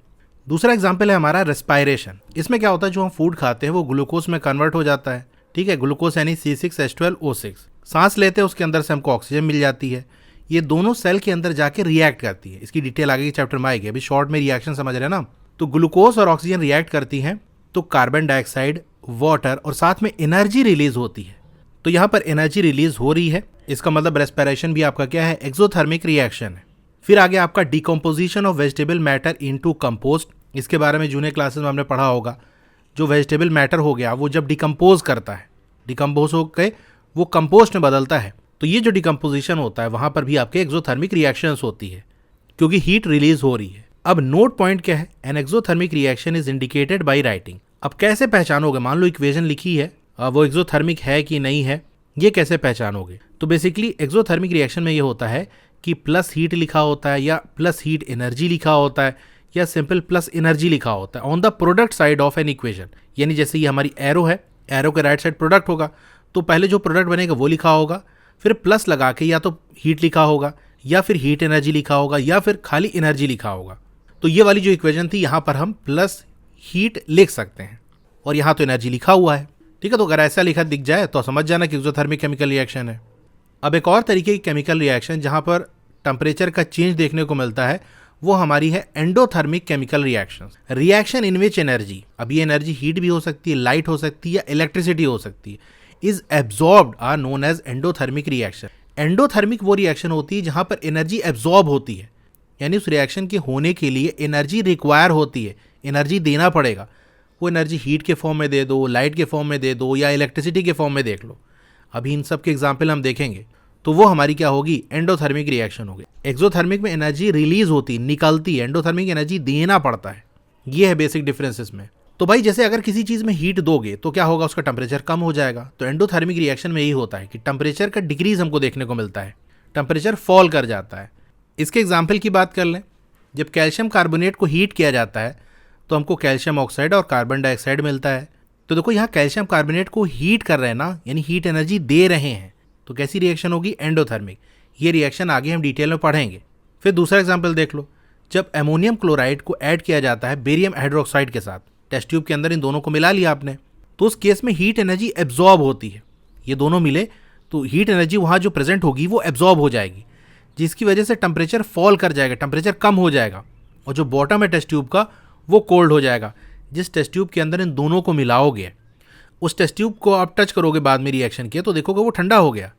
दूसरा एग्जाम्पल है हमारा रेस्पायरेशन। इसमें क्या होता है, जो हम फूड खाते हैं वो ग्लूकोज में कन्वर्ट हो जाता है। ठीक है, ग्लूकोज यानी C6H12O6। सांस लेते हैं, उसके अंदर से हमको ऑक्सीजन मिल जाती है। ये दोनों सेल के अंदर जाके रिएक्ट करती है। इसकी डिटेल आगे के चैप्टर में आएगी, अभी शॉर्ट में रिएक्शन समझ रहे हैं ना। तो ग्लूकोज और ऑक्सीजन रिएक्ट करती हैं, तो कार्बन डाइऑक्साइड, वाटर और साथ में एनर्जी रिलीज होती है। तो यहाँ पर एनर्जी रिलीज हो रही है, इसका मतलब रेस्पिरेशन भी आपका क्या है, एक्सोथर्मिक रिएक्शन है। फिर आगे आपका decomposition of vegetable matter into compost. इसके बारे में जूनियर क्लासेस में हमने पढ़ा होगा। जो वेजिटेबल मैटर हो गया वो जब डिकम्पोज करता है, डिकम्पोज हो गए वो कंपोस्ट में बदलता है, तो ये जो डिकम्पोजिशन होता है वहां पर भी आपके एक्सोथर्मिक रिएक्शंस होती है, क्योंकि हीट रिलीज हो रही है। अब नोट पॉइंट क्या है, an exothermic reaction is indicated by writing. अब कैसे पहचानोगे, मान लो इक्वेशन लिखी है, वो एक्सोथर्मिक है कि नहीं है, ये कैसे पहचानोगे। तो बेसिकली एक्सोथर्मिक रिएक्शन में ये होता है कि प्लस हीट लिखा होता है, या प्लस हीट एनर्जी लिखा होता है, या सिंपल प्लस एनर्जी लिखा होता है on the product side of an equation. यानी जैसे ये हमारी एरो है, एरो के राइट साइड प्रोडक्ट होगा, तो पहले जो प्रोडक्ट बनेगा वो लिखा होगा, फिर प्लस लगा के या तो हीट लिखा होगा, या फिर हीट एनर्जी लिखा होगा, या फिर खाली एनर्जी लिखा होगा। तो ये वाली जो इक्वेशन थी, यहाँ पर हम प्लस हीट लिख सकते हैं, और यहाँ तो एनर्जी लिखा हुआ है। ठीक है, तो अगर ऐसा लिखा दिख जाए तो समझ जाना कि एक्सोथर्मिक केमिकल रिएक्शन है। अब एक और तरीके की केमिकल रिएक्शन जहाँ पर टेम्परेचर का चेंज देखने को मिलता है, वो हमारी है endothermic chemical reactions. Reaction in which energy, अब ये एनर्जी हीट भी हो सकती है, लाइट हो सकती है, या इलेक्ट्रिसिटी हो सकती है, is absorbed are known as endothermic reaction. Endothermic वो रिएक्शन होती है जहां पर एनर्जी एब्जॉर्ब होती है, यानी उस रिएक्शन के होने के लिए एनर्जी रिक्वायर होती है, एनर्जी देना पड़ेगा। वो एनर्जी हीट के फॉर्म में दे दो, लाइट के फॉर्म में दे दो, या इलेक्ट्रिसिटी के फॉर्म में देख लो। अभी इन सब के एग्जाम्पल हम देखेंगे, तो वो हमारी क्या होगी, एंडोथर्मिक रिएक्शन होगी। एक्सोथर्मिक में एनर्जी रिलीज होती, निकलती है, एंडोथर्मिक एनर्जी देना पड़ता है। ये है बेसिक डिफरेंस इसमें। तो भाई जैसे अगर किसी चीज में हीट दोगे तो क्या होगा, उसका टेम्परेचर कम हो जाएगा। तो एंडोथर्मिक रिएक्शन में यही होता है कि टेम्परेचर का डिक्रीज हमको देखने को मिलता है, टेम्परेचर फॉल कर जाता है। इसके एग्जाम्पल की बात कर लें, जब कैल्शियम कार्बोनेट को हीट किया जाता है तो हमको कैल्शियम ऑक्साइड और कार्बन डाइऑक्साइड मिलता है। तो देखो यहाँ कैल्शियम कार्बोनेट को हीट कर रहे हैं ना, यानी हीट एनर्जी दे रहे हैं, तो कैसी रिएक्शन होगी, एंडोथर्मिक। ये रिएक्शन आगे हम डिटेल में पढ़ेंगे। फिर दूसरा एग्जाम्पल देख लो, जब अमोनियम क्लोराइड को ऐड किया जाता है बेरियम हाइड्रोक्साइड के साथ, टेस्ट ट्यूब के अंदर इन दोनों को मिला लिया आपने, तो उस केस में हीट एनर्जी एब्जॉर्ब होती है। ये दोनों मिले तो हीट एनर्जी वहाँ जो प्रेजेंट होगी वो एब्जॉर्ब हो जाएगी, जिसकी वजह से टेम्परेचर फॉल कर जाएगा, टेम्परेचर कम हो जाएगा, और जो बॉटम है टेस्ट ट्यूब का वो कोल्ड हो जाएगा। जिस टेस्ट ट्यूब के अंदर इन दोनों को मिलाओगे, उस टेस्ट ट्यूब को आप टच करोगे बाद में रिएक्शन के, तो देखोगे वो ठंडा हो गया,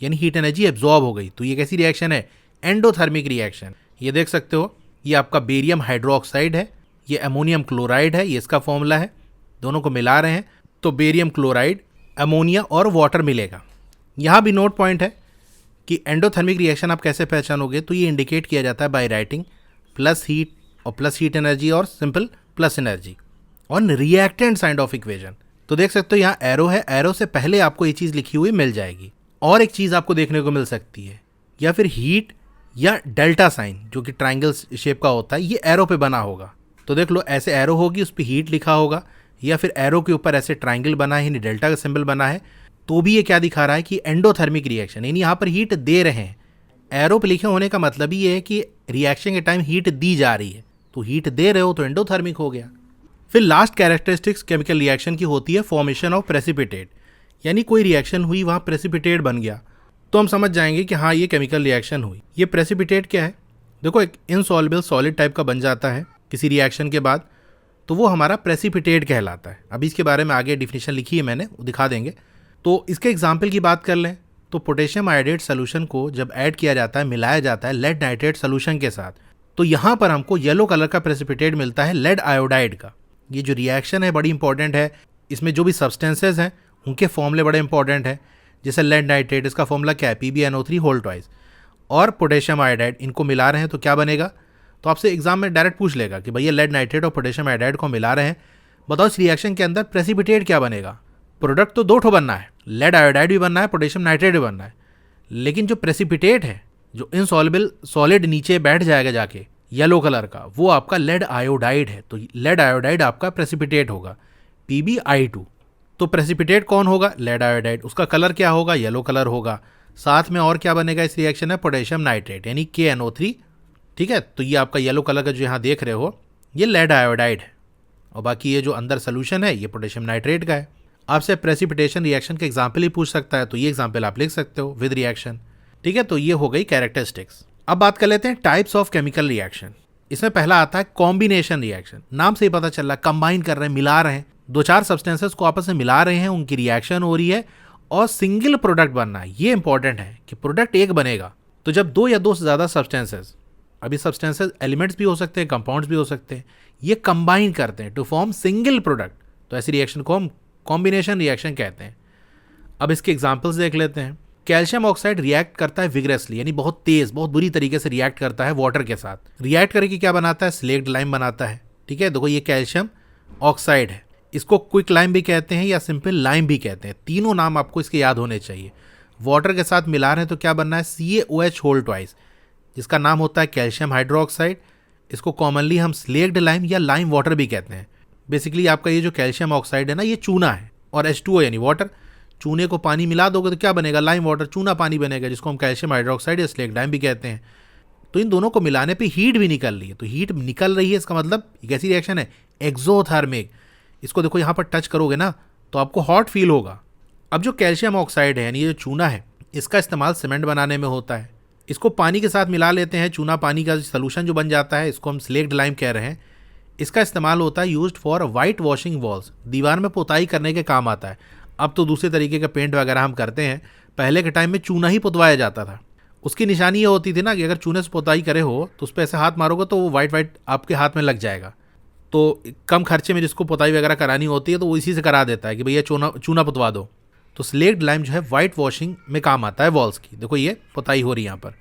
यानी हीट एनर्जी एब्जॉर्ब हो गई। तो ये कैसी रिएक्शन है, एंडोथर्मिक रिएक्शन। ये देख सकते हो, ये आपका बेरियम हाइड्रोक्साइड है, ये अमोनियम क्लोराइड है, ये इसका फॉर्मूला है, दोनों को मिला रहे हैं तो बेरियम क्लोराइड, अमोनिया और वाटर मिलेगा। यहाँ भी नोट पॉइंट है कि एंडोथर्मिक रिएक्शन आप कैसे पहचानोगे, तो ये इंडिकेट किया जाता है बाय राइटिंग प्लस हीट और प्लस हीट एनर्जी और simple plus energy on reactant side of equation. तो देख सकते हो यहाँ एरो है, एरो से पहले आपको ये चीज़ लिखी हुई मिल जाएगी। और एक चीज़ आपको देखने को मिल सकती है, या फिर हीट या डेल्टा साइन जो कि ट्राइंगल शेप का होता है, ये एरो पे बना होगा। तो देख लो ऐसे एरो होगी, उस पर हीट लिखा होगा, या फिर एरो के ऊपर ऐसे ट्राइंगल बना है यानी डेल्टा का सिंबल बना है, तो भी ये क्या दिखा रहा है कि एंडोथर्मिक रिएक्शन, यानी यहाँ पर हीट दे रहे हैं। एरो पे लिखे होने का मतलब ही ये है कि रिएक्शन के टाइम हीट दी जा रही है, तो हीट दे रहे हो तो एंडोथर्मिक हो गया। फिर लास्ट कैरेक्टरिस्टिक्स केमिकल रिएक्शन की होती है फॉर्मेशन ऑफ प्रेसिपिटेट, यानी कोई रिएक्शन हुई वहाँ प्रेसिपिटेट बन गया, तो हम समझ जाएंगे कि हाँ ये केमिकल रिएक्शन हुई। ये प्रेसिपिटेट क्या है, देखो एक इनसॉल्युबल सॉलिड टाइप का बन जाता है किसी रिएक्शन के बाद, तो वो हमारा प्रेसिपिटेट कहलाता है। अभी इसके बारे में आगे डिफिनेशन लिखी है मैंने, वो दिखा देंगे। तो इसके एग्जाम्पल की बात कर लें तो पोटेशियम आयोडाइड सोल्यूशन को जब ऐड किया जाता है, मिलाया जाता है लेड नाइट्रेट सोल्यूशन के साथ, तो यहाँ पर हमको येलो कलर का प्रेसिपिटेट मिलता है लेड आयोडाइड का। ये जो रिएक्शन है बड़ी इंपॉर्टेंट है, इसमें जो भी सब्सटेंसेज हैं उनके फॉर्मूले बड़े इंपॉर्टेंट है। जैसे लेड नाइट्रेट, इसका फॉर्मूला क्या है, PbNO3 होल ट्वाइस, और पोटेशियम आयोडाइड, इनको मिला रहे हैं तो क्या बनेगा। तो आपसे एग्जाम में डायरेक्ट पूछ लेगा कि भैया लेड नाइट्रेट और पोटेशियम आयोडाइड को मिला रहे हैं, बताओ इस रिएक्शन के अंदर प्रेसिपिटेट क्या बनेगा। प्रोडक्ट तो दो ठो बनना है, लेड आयोडाइड भी बनना है, पोटेशियम नाइट्रेट भी बनना है, लेकिन जो प्रेसिपिटेट है, जो इनसॉल्युबल सॉलिड नीचे बैठ जाएगा जाके येलो कलर का, वो आपका लेड आयोडाइड है। तो लेड आयोडाइड आपका प्रेसिपिटेट होगा, PbI2। तो प्रेसिपिटेट कौन होगा, लेड आयोडाइड, उसका कलर क्या होगा, येलो कलर होगा। साथ में और क्या बनेगा इस रिएक्शन में, पोटेशियम नाइट्रेट यानी KNO3, ठीक है। तो ये आपका येलो कलर का जो यहाँ देख रहे हो ये लेड आयोडाइड है, और बाकी ये जो अंदर सोल्यूशन है ये पोटेशियम नाइट्रेट का है। आपसे प्रेसिपिटेशन रिएक्शन के एग्जाम्पल ही पूछ सकता है, तो ये एग्जाम्पल आप लिख सकते हो विद रिएक्शन, ठीक है। तो ये हो गई कैरेक्टरिस्टिक्स। अब बात कर लेते हैं टाइप्स ऑफ केमिकल रिएक्शन। इसमें पहला आता है कॉम्बिनेशन रिएक्शन। नाम से ही पता चल रहा है कंबाइन कर रहे हैं, मिला रहे हैं, दो चार सब्सटेंसेस को आपस में मिला रहे हैं, उनकी रिएक्शन हो रही है और सिंगल प्रोडक्ट बनना है। ये इंपॉर्टेंट है कि प्रोडक्ट एक बनेगा। तो जब दो या दो से ज़्यादा सब्सटेंसेस, अभी सब्सटेंसेस एलिमेंट्स भी हो सकते हैं, कंपाउंड्स भी हो सकते हैं, ये कंबाइन करते हैं टू फॉर्म सिंगल प्रोडक्ट, तो ऐसी रिएक्शन को हम कॉम्बिनेशन रिएक्शन कहते हैं। अब इसके एग्जांपल्स देख लेते हैं। कैल्शियम ऑक्साइड रिएक्ट करता है विग्रेसली, यानी बहुत तेज, बहुत बुरी तरीके से रिएक्ट करता है वाटर के साथ। रिएक्ट करके क्या बनाता है, स्लेक्ड लाइम बनाता है, ठीक है। देखो ये कैल्शियम ऑक्साइड है, इसको क्विक लाइम भी कहते हैं या सिंपल लाइम भी कहते हैं, तीनों नाम आपको इसके याद होने चाहिए। वाटर के साथ मिला रहे हैं तो क्या बनना है, CaOH होल ट्वाइस, जिसका नाम होता है कैल्शियम हाइड्रोक्साइड। इसको कॉमनली हम स्लेक्ड लाइम या लाइम वाटर भी कहते हैं। बेसिकली आपका ये जो कैल्शियम ऑक्साइड है ना, ये चूना है, और H2O यानी वाटर, चूने को पानी मिला दोगे तो क्या बनेगा, लाइम वाटर, चूना पानी बनेगा, जिसको हम कैल्शियम हाइड्रोक्साइड या स्लेक्ड लाइम भी कहते हैं। तो इन दोनों को मिलाने पे हीट भी निकल रही है, तो हीट निकल रही है इसका मतलब एक ऐसी रिएक्शन है एक्सोथर्मिक। इसको देखो यहाँ पर टच करोगे ना तो आपको हॉट फील होगा। अब जो कैल्शियम ऑक्साइड है यानी ये जो चूना है, इसका इस्तेमाल सीमेंट बनाने में होता है। इसको पानी के साथ मिला लेते हैं, चूना पानी का सोल्यूशन जो बन जाता है, इसको हम स्लेक्ड लाइम कह रहे हैं। इसका इस्तेमाल होता है used for white washing walls, दीवार में पुताई करने के काम आता है। अब तो दूसरे तरीके का पेंट वगैरह हम करते हैं, पहले के टाइम में चूना ही पुतवाया जाता था। उसकी निशानी ये होती थी ना कि अगर चूने से पुताई करे हो तो उस पर ऐसे हाथ मारोगे तो वो वाइट वाइट आपके हाथ में लग जाएगा। तो कम खर्चे में जिसको पुताई वगैरह करानी होती है तो वो इसी से करा देता है कि भैया चूना पुतवा दो। तो स्लेक्ड लाइम जो है वाइट वॉशिंग में काम आता है वॉल्स की। देखो ये पुताई हो रही है यहाँ पर।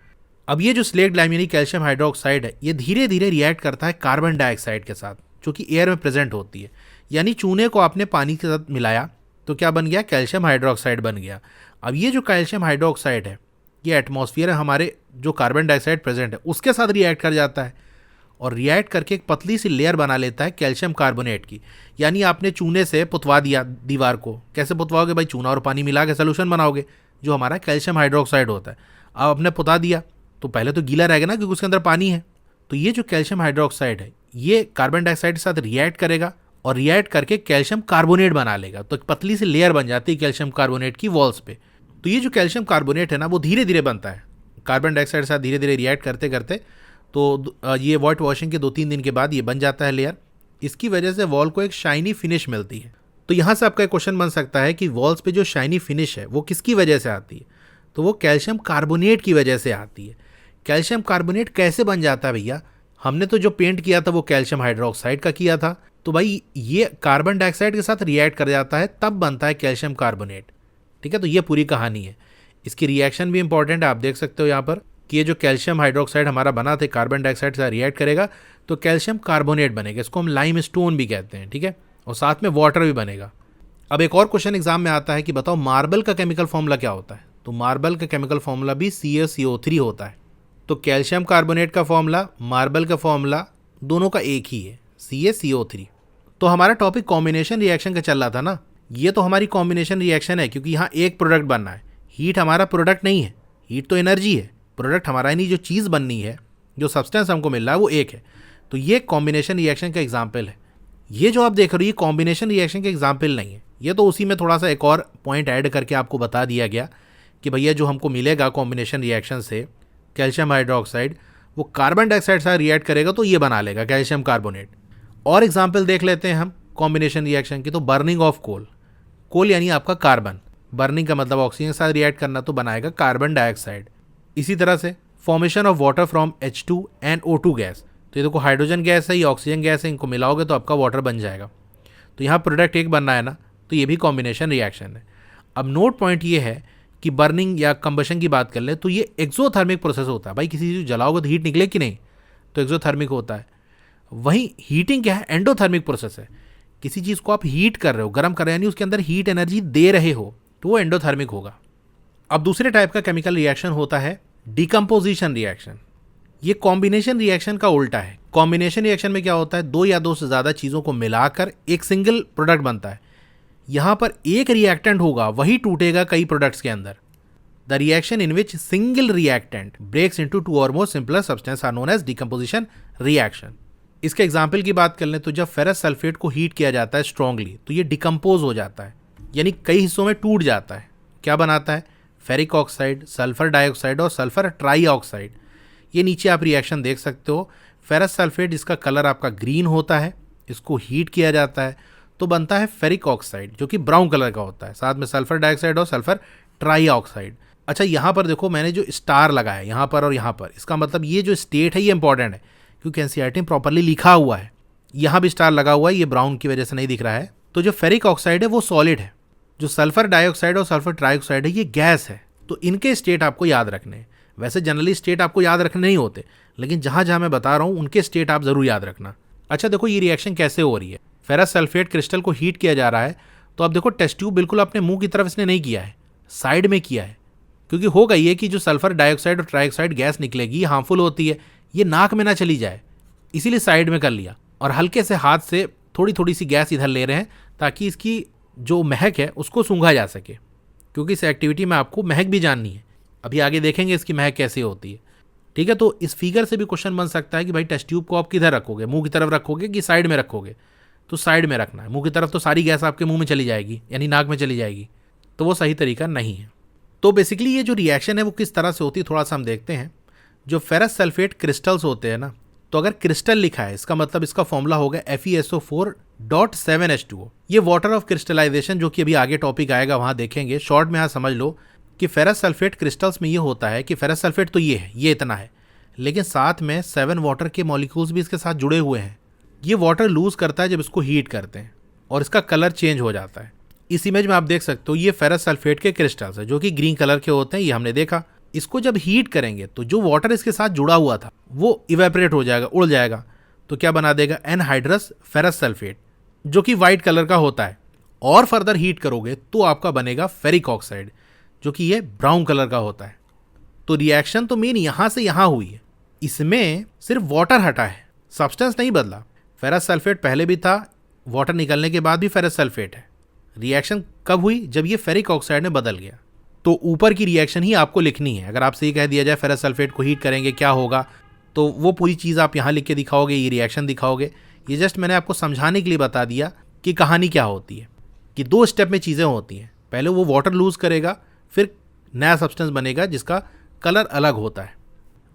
अब ये जो स्लेक्ड लाइम यानी कैल्शियम हाइड्रोक्साइड है, ये धीरे धीरे रिएक्ट करता है कार्बन डाइऑक्साइड के साथ, जो कि एयर में प्रेजेंट होती है। यानी चूने को आपने पानी के साथ मिलाया तो क्या बन गया, कैल्शियम हाइड्रोक्साइड बन गया। अब ये जो कैल्शियम हाइड्रोक्साइड है, ये एटमॉस्फेयर है हमारे, जो कार्बन डाइऑक्साइड प्रेजेंट है उसके साथ रिएक्ट कर जाता है, और रिएक्ट करके एक पतली सी लेयर बना लेता है कैल्शियम कार्बोनेट की। यानी आपने चूने से पुतवा दिया दीवार को, कैसे पुतवाओगे भाई, चूना और पानी मिला के सोल्यूशन बनाओगे जो हमारा कैल्शियम हाइड्रोक्साइड होता है। अब आपने पुता दिया तो पहले तो गीला रहेगा ना क्योंकि उसके अंदर पानी है। तो ये जो कैल्शियम हाइड्रोक्साइड है ये कार्बन डाइऑक्साइड के साथ रिएक्ट करेगा और रिएक्ट करके कैल्शियम कार्बोनेट बना लेगा। तो एक पतली सी लेयर बन जाती है कैल्शियम कार्बोनेट की वॉल्स पे। तो ये जो कैल्शियम कार्बोनेट है ना, वो धीरे धीरे बनता है कार्बन डाइऑक्साइड के साथ, धीरे धीरे रिएक्ट करते करते। तो ये वाइट वॉशिंग के 2-3 दिन के बाद ये बन जाता है लेयर। इसकी वजह से वॉल को एक शाइनी फिनिश मिलती है। तो यहाँ से आपका एक क्वेश्चन बन सकता है कि वॉल्स पे जो शाइनी फिनिश है वो किसकी वजह से आती है, तो वो कैल्शियम कार्बोनेट की वजह से आती है। कैल्शियम कार्बोनेट कैसे बन जाता है भैया, हमने तो जो पेंट किया था वो कैल्शियम हाइड्रोक्साइड का किया था, तो भाई ये कार्बन डाइऑक्साइड के साथ रिएक्ट कर जाता है तब बनता है कैल्शियम कार्बोनेट, ठीक है। तो ये पूरी कहानी है। इसकी रिएक्शन भी इंपॉर्टेंट है, आप देख सकते हो यहाँ पर कि ये जो कैल्शियम हाइड्रोक्साइड हमारा बना था कार्बन डाइऑक्साइड से रिएक्ट करेगा तो कैल्शियम कार्बोनेट बनेगा, इसको हम लाइम स्टोन भी कहते हैं, ठीक है। और साथ में वाटर भी बनेगा। अब एक और क्वेश्चन एग्जाम में आता है कि बताओ मार्बल का केमिकल फॉर्मूला क्या होता है। तो मार्बल का केमिकल फॉर्मूला भी CaCO3 होता है। तो कैल्शियम कार्बोनेट का फॉर्मूला, मार्बल का फॉर्मूला दोनों का एक ही है, CaCO3। तो हमारा टॉपिक कॉम्बिनेशन रिएक्शन का चल रहा था ना, ये तो हमारी कॉम्बिनेशन रिएक्शन है क्योंकि यहाँ एक प्रोडक्ट बनना है। हीट हमारा प्रोडक्ट नहीं है, हीट तो एनर्जी है। प्रोडक्ट हमारा यानी जो चीज़ बननी है, जो सब्सटेंस हमको मिल रहा है वो एक है। तो ये कॉम्बिनेशन रिएक्शन का एग्जाम्पल है। ये जो आप देख रहे हो ये कॉम्बिनेशन रिएक्शन के एग्जाम्पल नहीं है, ये तो उसी में थोड़ा सा एक और पॉइंट ऐड करके आपको बता दिया गया कि भैया जो हमको मिलेगा कॉम्बिनेशन रिएक्शन से कैल्शियम हाइड्रोक्साइड, वो कार्बन डाइऑक्साइड से रिएक्ट करेगा तो ये बना लेगा कैल्शियम कार्बोनेट। और एग्जाम्पल देख लेते हैं हम कॉम्बिनेशन रिएक्शन की। तो बर्निंग ऑफ कोल, कोल यानी आपका कार्बन, बर्निंग का मतलब ऑक्सीजन के साथ रिएक्ट करना, तो बनाएगा कार्बन डाइऑक्साइड। इसी तरह से formation of water from H2 and O2 gas, तो ये देखो हाइड्रोजन गैस है, ये ऑक्सीजन गैस है, इनको मिलाओगे तो आपका वाटर बन जाएगा। तो यहाँ प्रोडक्ट एक बनना है ना, तो ये भी कॉम्बिनेशन रिएक्शन है। अब नोट पॉइंट ये है कि बर्निंग या कंबशन की बात कर ले तो ये एक्सोथर्मिक प्रोसेस होता है। भाई किसी चीज़ जलाओगे तो हीट निकले कि नहीं, तो एक्सोथर्मिक होता है। वहीं हीटिंग क्या है, एंडोथर्मिक प्रोसेस है। किसी चीज़ को आप हीट कर रहे हो, गर्म कर रहे हो, यानी उसके अंदर हीट एनर्जी दे रहे हो, तो वो एंडोथर्मिक होगा। अब दूसरे टाइप का केमिकल रिएक्शन होता है डिकम्पोजिशन रिएक्शन। ये कॉम्बिनेशन रिएक्शन का उल्टा है। कॉम्बिनेशन रिएक्शन में क्या होता है, दो या दो से ज़्यादा चीज़ों को मिलाकर एक सिंगल प्रोडक्ट बनता है। यहाँ पर एक रिएक्टेंट होगा, वही टूटेगा कई प्रोडक्ट्स के अंदर। The reaction in which single reactant breaks into two और more simpler substance are known as decomposition reaction. इसके एग्जाम्पल की बात कर लें तो जब फेरस सल्फेट को हीट किया जाता है स्ट्रांगली, तो ये डिकम्पोज हो जाता है, यानी कई हिस्सों में टूट जाता है। क्या बनाता है, फेरिक ऑक्साइड, सल्फर डाइऑक्साइड और सल्फर ट्राई ऑक्साइड। ये नीचे आप रिएक्शन देख सकते हो। फेरस सल्फेट जिसका कलर आपका ग्रीन होता है, इसको हीट किया जाता है तो बनता है फेरिक ऑक्साइड जो कि ब्राउन कलर का होता है, साथ में सल्फर डाइऑक्साइड और सल्फर ट्राई ऑक्साइड। अच्छा, यहाँ पर देखो मैंने जो स्टार लगाया है यहाँ पर और यहाँ पर, इसका मतलब ये जो स्टेट है ये इंपॉर्टेंट है क्योंकि एनसीईआरटी में प्रॉपरली लिखा हुआ है। यहाँ भी स्टार लगा हुआ है, ये ब्राउन की वजह से नहीं दिख रहा है। तो जो फेरिक ऑक्साइड है वो सॉलिड है, जो सल्फर डाइऑक्साइड और सल्फर ट्राइऑक्साइड है ये गैस है। तो इनके स्टेट आपको याद रखने हैं। वैसे जनरली स्टेट आपको याद रखने नहीं होते, लेकिन जहाँ जहाँ मैं बता रहा हूँ उनके स्टेट आप जरूर याद रखना। अच्छा देखो ये रिएक्शन कैसे हो रही है। फेरस सल्फेट क्रिस्टल को हीट किया जा रहा है, तो अब देखो टेस्ट ट्यूब बिल्कुल अपने मुंह की तरफ इसने नहीं किया है, साइड में किया है, क्योंकि होगा ये कि जो सल्फर डाइऑक्साइड और ट्राइऑक्साइड गैस निकलेगी हार्मफुल होती है, ये नाक में ना चली जाए, इसीलिए साइड में कर लिया। और हल्के से हाथ से थोड़ी थोड़ी सी गैस इधर ले रहे हैं ताकि इसकी जो महक है उसको सूंघा जा सके, क्योंकि इस एक्टिविटी में आपको महक भी जाननी है। अभी आगे देखेंगे इसकी महक कैसे होती है, ठीक है। तो इस फिगर से भी क्वेश्चन बन सकता है कि भाई टेस्ट ट्यूब को आप किधर रखोगे, मुंह की तरफ रखोगे कि साइड में रखोगे। तो साइड में रखना है, मुंह की तरफ तो सारी गैस आपके मुंह में चली जाएगी, यानी नाक में चली जाएगी, तो वो सही तरीका नहीं है। तो बेसिकली ये जो रिएक्शन है वो किस तरह से होती है थोड़ा सा हम देखते हैं। जो फेरस सल्फेट क्रिस्टल्स होते हैं ना, तो अगर क्रिस्टल लिखा है इसका मतलब इसका फॉर्मूला होगा FeSO4.7H2O। ये वाटर ऑफ क्रिस्टलाइजेशन जो कि अभी आगे टॉपिक आएगा वहाँ देखेंगे। शॉर्ट में यहाँ समझ लो कि फेरस सल्फेट क्रिस्टल्स में ये होता है कि फेरस सल्फेट तो ये है, ये इतना है, लेकिन साथ में 7 वाटर के मॉलिक्यूल्स भी इसके साथ जुड़े हुए हैं। ये वाटर लूज करता है जब इसको हीट करते हैं और इसका कलर चेंज हो जाता है। इस इमेज में आप देख सकते हो ये फेरस सल्फेट के क्रिस्टल्स है जो कि ग्रीन कलर के होते हैं, ये हमने देखा। इसको जब हीट करेंगे तो जो वाटर इसके साथ जुड़ा हुआ था वो इवेपोरेट हो जाएगा, उड़ जाएगा। तो क्या बना देगा, एनहाइड्रस फेरस सल्फेट जो कि वाइट कलर का होता है। और फर्दर हीट करोगे तो आपका बनेगा फेरिक ऑक्साइड जो कि ये ब्राउन कलर का होता है। तो रिएक्शन तो मेन यहाँ से यहाँ हुई है, इसमें सिर्फ वाटर हटा है, सब्सटेंस नहीं बदला। फेरस सल्फेट पहले भी था, वाटर निकलने के बाद भी फेरस सल्फेट है। रिएक्शन कब हुई, जब ये फेरिक ऑक्साइड में बदल गया। तो ऊपर की रिएक्शन ही आपको लिखनी है। अगर आपसे ये कह दिया जाए फेरस सल्फेट को हीट करेंगे क्या होगा, तो वो पूरी चीज़ आप यहाँ लिख के दिखाओगे, ये रिएक्शन दिखाओगे। ये जस्ट मैंने आपको समझाने के लिए बता दिया कि कहानी क्या होती है, कि 2 स्टेप में चीज़ें होती हैं। पहले वो वाटर लूज करेगा, फिर नया सब्सटेंस बनेगा जिसका कलर अलग होता है।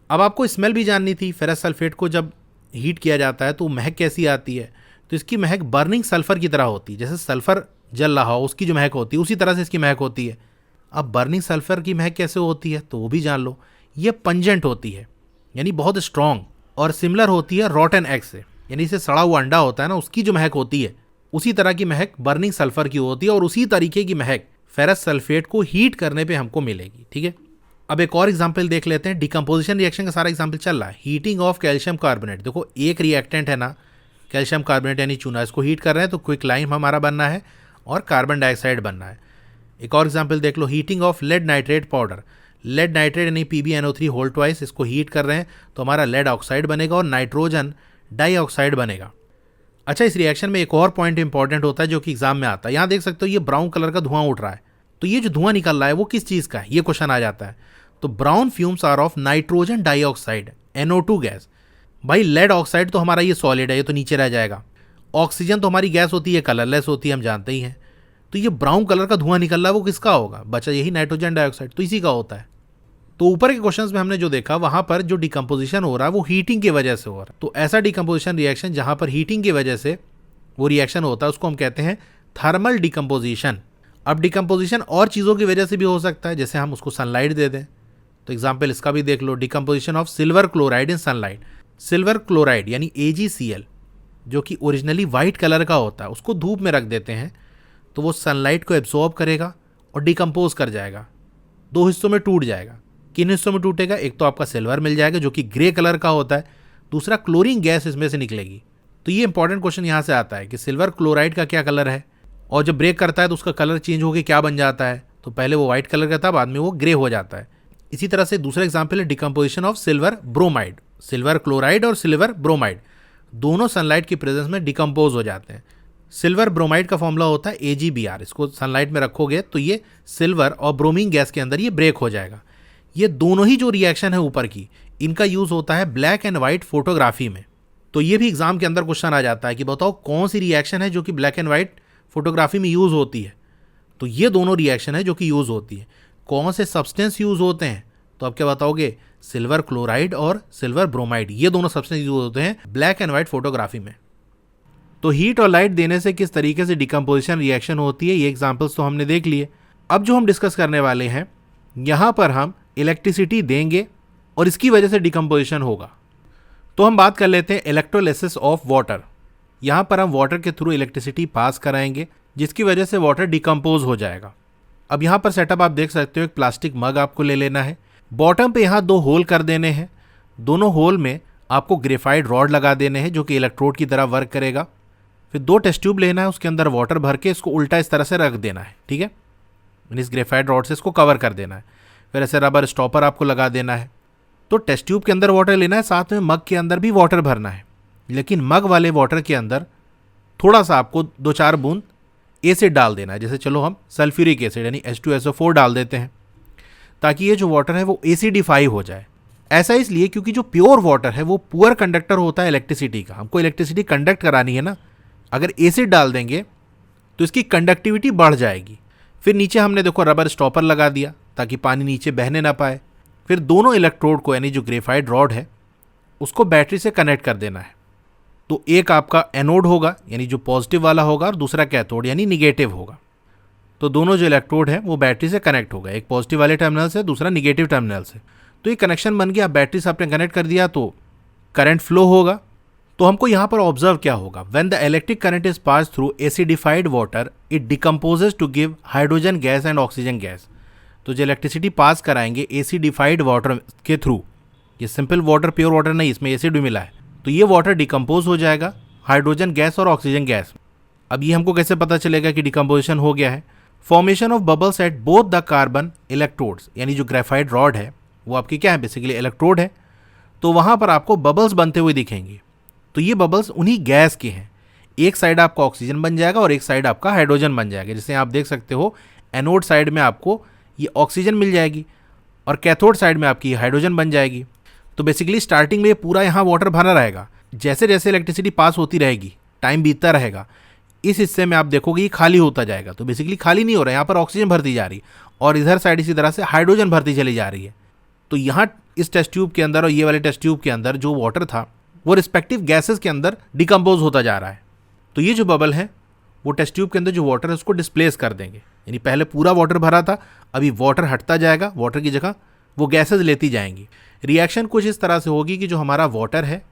अब आपको स्मेल भी जाननी थी। फेरस सल्फेट को जब हीट किया जाता है तो महक कैसी आती है, तो इसकी महक बर्निंग सल्फर की तरह होती है। जैसे सल्फर जल रहा हो उसकी जो महक होती है उसी तरह से इसकी महक होती है। अब बर्निंग सल्फर की महक कैसे होती है तो वो भी जान लो। ये पंजेंट होती है, यानी बहुत स्ट्रॉन्ग, और सिमिलर होती है रॉटन एग से, यानी इसे सड़ा हुआ अंडा होता है ना, उसकी जो महक होती है उसी तरह की महक बर्निंग सल्फर की होती है। और उसी तरीके की महक फेरस सल्फेट को हीट करने पे हमको मिलेगी, ठीक है। अब एक और एग्जांपल देख लेते हैं। डिकम्पोजिशन रिएक्शन का सारा एग्जांपल चल रहा है। हीटिंग ऑफ कैल्शियम कार्बोनेट, देखो एक रिएक्टेंट है ना कैल्शियम कार्बोनेट यानी चूना, इसको हीट कर रहे हैं तो क्विक लाइम हमारा बनना है और कार्बन डाइऑक्साइड बनना है। एक और एग्जाम्पल देख लो, heating of lead nitrate powder. Lead nitrate यानी PbNO3 होल ट्वाइस, इसको हीट कर रहे हैं तो हमारा लेड ऑक्साइड बनेगा और नाइट्रोजन डाइऑक्साइड बनेगा। अच्छा, इस रिएक्शन में एक और पॉइंट इंपॉर्टेंट होता है जो कि एग्जाम में आता है। यहाँ देख सकते हो ये ब्राउन कलर का धुआं उठ रहा है, तो ये जो धुआं निकल रहा है वो किस चीज़ का है, ये क्वेश्चन आ जाता है। तो brown fumes are of nitrogen dioxide, NO2 gas. भाई लेड ऑक्साइड तो हमारा ये सॉलिड है, ये तो नीचे रह जाएगा। ऑक्सीजन तो हमारी गैस होती है, कलरलेस होती है, हम जानते ही हैं। तो ये ब्राउन कलर का धुआं निकल रहा है वो किसका होगा, बचा यही नाइट्रोजन डाइऑक्साइड, तो इसी का होता है। तो ऊपर के क्वेश्चंस में हमने जो देखा वहां पर जो डिकम्पोजिशन हो रहा है वो हीटिंग की वजह से हो रहा है। तो ऐसा डिकम्पोजिशन रिएक्शन जहां पर हीटिंग की वजह से वो रिएक्शन होता है उसको हम कहते हैं थर्मल डिकम्पोजिशन। अब डिकम्पोजिशन और चीज़ों की वजह से भी हो सकता है, जैसे हम उसको सनलाइट दे दें। तो एग्जाम्पल इसका भी देख लो, decomposition of silver chloride in sunlight. Silver chloride यानी AgCl जो कि ओरिजिनली वाइट कलर का होता है, उसको धूप में रख देते हैं तो वो सनलाइट को एब्जॉर्ब करेगा और डिकम्पोज कर जाएगा, दो हिस्सों में टूट जाएगा। किन हिस्सों में टूटेगा, एक तो आपका सिल्वर मिल जाएगा जो कि ग्रे कलर का होता है, दूसरा क्लोरीन गैस इसमें से निकलेगी। तो ये इंपॉर्टेंट क्वेश्चन यहाँ से आता है कि सिल्वर क्लोराइड का क्या कलर है, और जब ब्रेक करता है तो उसका कलर चेंज होकर क्या बन जाता है, तो पहले वो व्हाइट कलर का था, बाद में वो ग्रे हो जाता है। इसी तरह से दूसरा एग्जाम्पल है decomposition of silver bromide. Silver chloride और सिल्वर ब्रोमाइड दोनों सनलाइट की प्रेजेंस में डिकम्पोज हो जाते हैं। सिल्वर ब्रोमाइड का फॉर्मूला होता है AgBr। इसको सनलाइट में रखोगे तो ये सिल्वर और ब्रोमीन गैस के अंदर ये ब्रेक हो जाएगा। ये दोनों ही जो रिएक्शन है ऊपर की, इनका यूज होता है ब्लैक एंड व्हाइट फोटोग्राफी में। तो ये भी एग्जाम के अंदर क्वेश्चन आ जाता है कि बताओ कौन सी रिएक्शन है जो कि ब्लैक एंड व्हाइट फोटोग्राफी में यूज होती है। तो ये दोनों रिएक्शन है जो कि यूज होती है। कौन से सब्सटेंस यूज होते हैं, तो आप क्या बताओगे, सिल्वर क्लोराइड और सिल्वर ब्रोमाइड, ये दोनों सब्सटेंस यूज होते हैं ब्लैक एंड व्हाइट फोटोग्राफी में। तो हीट और लाइट देने से किस तरीके से डिकम्पोजिशन रिएक्शन होती है, ये एग्जांपल्स तो हमने देख लिए। अब जो हम डिस्कस करने वाले हैं, यहाँ पर हम इलेक्ट्रिसिटी देंगे और इसकी वजह से डिकम्पोजिशन होगा। तो हम बात कर लेते हैं इलेक्ट्रोलिसिस ऑफ वाटर। यहाँ पर हम वाटर के थ्रू इलेक्ट्रिसिटी पास कराएंगे जिसकी वजह से वाटर डिकम्पोज हो जाएगा। अब यहाँ पर सेटअप आप देख सकते हो, एक प्लास्टिक मग आपको ले लेना है, बॉटम पे यहाँ 2 होल कर देने हैं, दोनों होल में आपको ग्रेफाइट रॉड लगा देने हैं जो कि इलेक्ट्रोड की तरह वर्क करेगा। फिर 2 टेस्ट ट्यूब लेना है, उसके अंदर वाटर भर के इसको उल्टा इस तरह से रख देना है, ठीक है, इस ग्रेफाइट रॉड से इसको कवर कर देना है। फिर ऐसे रबर स्टॉपर आपको लगा देना है। तो टेस्ट ट्यूब के अंदर वाटर लेना है, साथ में मग के अंदर भी वाटर भरना है, लेकिन मग वाले वाटर के अंदर थोड़ा सा आपको 2-4 बूंद एसिड डाल देना है। जैसे चलो हम सल्फ्यूरिक एसिड यानी H2SO4 डाल देते हैं, ताकि ये जो वाटर है वो एसिडिफाई हो जाए। ऐसा इसलिए क्योंकि जो प्योर वाटर है वो पुअर कंडक्टर होता है इलेक्ट्रिसिटी का, हमको इलेक्ट्रिसिटी कंडक्ट करानी है ना। अगर एसिड डाल देंगे तो इसकी कंडक्टिविटी बढ़ जाएगी। फिर नीचे हमने देखो रबर स्टॉपर लगा दिया ताकि पानी नीचे बहने ना पाए। फिर दोनों इलेक्ट्रोड को यानी जो ग्रेफाइट रॉड है उसको बैटरी से कनेक्ट कर देना है। तो एक आपका एनोड होगा यानी जो पॉजिटिव वाला होगा और दूसरा कैथोड यानी निगेटिव होगा। तो दोनों जो इलेक्ट्रोड है वो बैटरी से कनेक्ट होगा, एक पॉजिटिव वाले टर्मिनल से, दूसरा निगेटिव टर्मिनल से। तो ये कनेक्शन बन गया, बैटरी से आपने कनेक्ट कर दिया तो करंट फ्लो होगा। तो हमको यहाँ पर ऑब्जर्व क्या होगा, when the electric current is pass through acidified water it decomposes to give hydrogen gas and oxygen gas. तो जो इलेक्ट्रिसिटी पास कराएंगे एसिडिफाइड वाटर के थ्रू, ये सिंपल वाटर प्योर वाटर नहीं, इसमें एसिड भी मिला है, तो ये वाटर डिकम्पोज हो जाएगा हाइड्रोजन गैस और ऑक्सीजन गैस। अब ये हमको कैसे पता चलेगा कि डिकम्पोजिशन हो गया है, formation of bubbles at both the carbon electrodes, यानी जो ग्रेफाइट रॉड है वो आपकी क्या है, बेसिकली इलेक्ट्रोड है, तो वहाँ पर आपको बबल्स बनते हुए दिखेंगे। तो ये बबल्स उन्हीं गैस के हैं, एक साइड आपका ऑक्सीजन बन जाएगा और एक साइड आपका हाइड्रोजन बन जाएगा। जैसे आप देख सकते हो एनोड साइड में आपको ये ऑक्सीजन मिल जाएगी और कैथोड साइड में आपकी हाइड्रोजन बन जाएगी। तो बेसिकली स्टार्टिंग में ये पूरा यहाँ वाटर भरा रहेगा, जैसे जैसे इलेक्ट्रिसिटी पास होती रहेगी, टाइम बीतता रहेगा, इस हिस्से में आप देखोगे ये खाली होता जाएगा। तो बेसिकली खाली नहीं हो रहा है, यहाँ पर ऑक्सीजन भरती जा रही है और इधर साइड इसी तरह से हाइड्रोजन भरती चली जा रही है। तो यहाँ इस टेस्ट ट्यूब के अंदर और ये वाले टेस्ट ट्यूब के अंदर जो वाटर था वो रिस्पेक्टिव गैसेस के अंदर डिकम्पोज होता जा रहा है। तो ये जो बबल है वो टेस्ट ट्यूब के अंदर जो वाटर है उसको डिस्प्लेस कर देंगे, यानी पहले पूरा वाटर भरा था, अभी वाटर हटता जाएगा, वाटर की जगह वो गैसेस लेती जाएंगी। रिएक्शन कुछ इस तरह से होगी कि जो हमारा वाटर है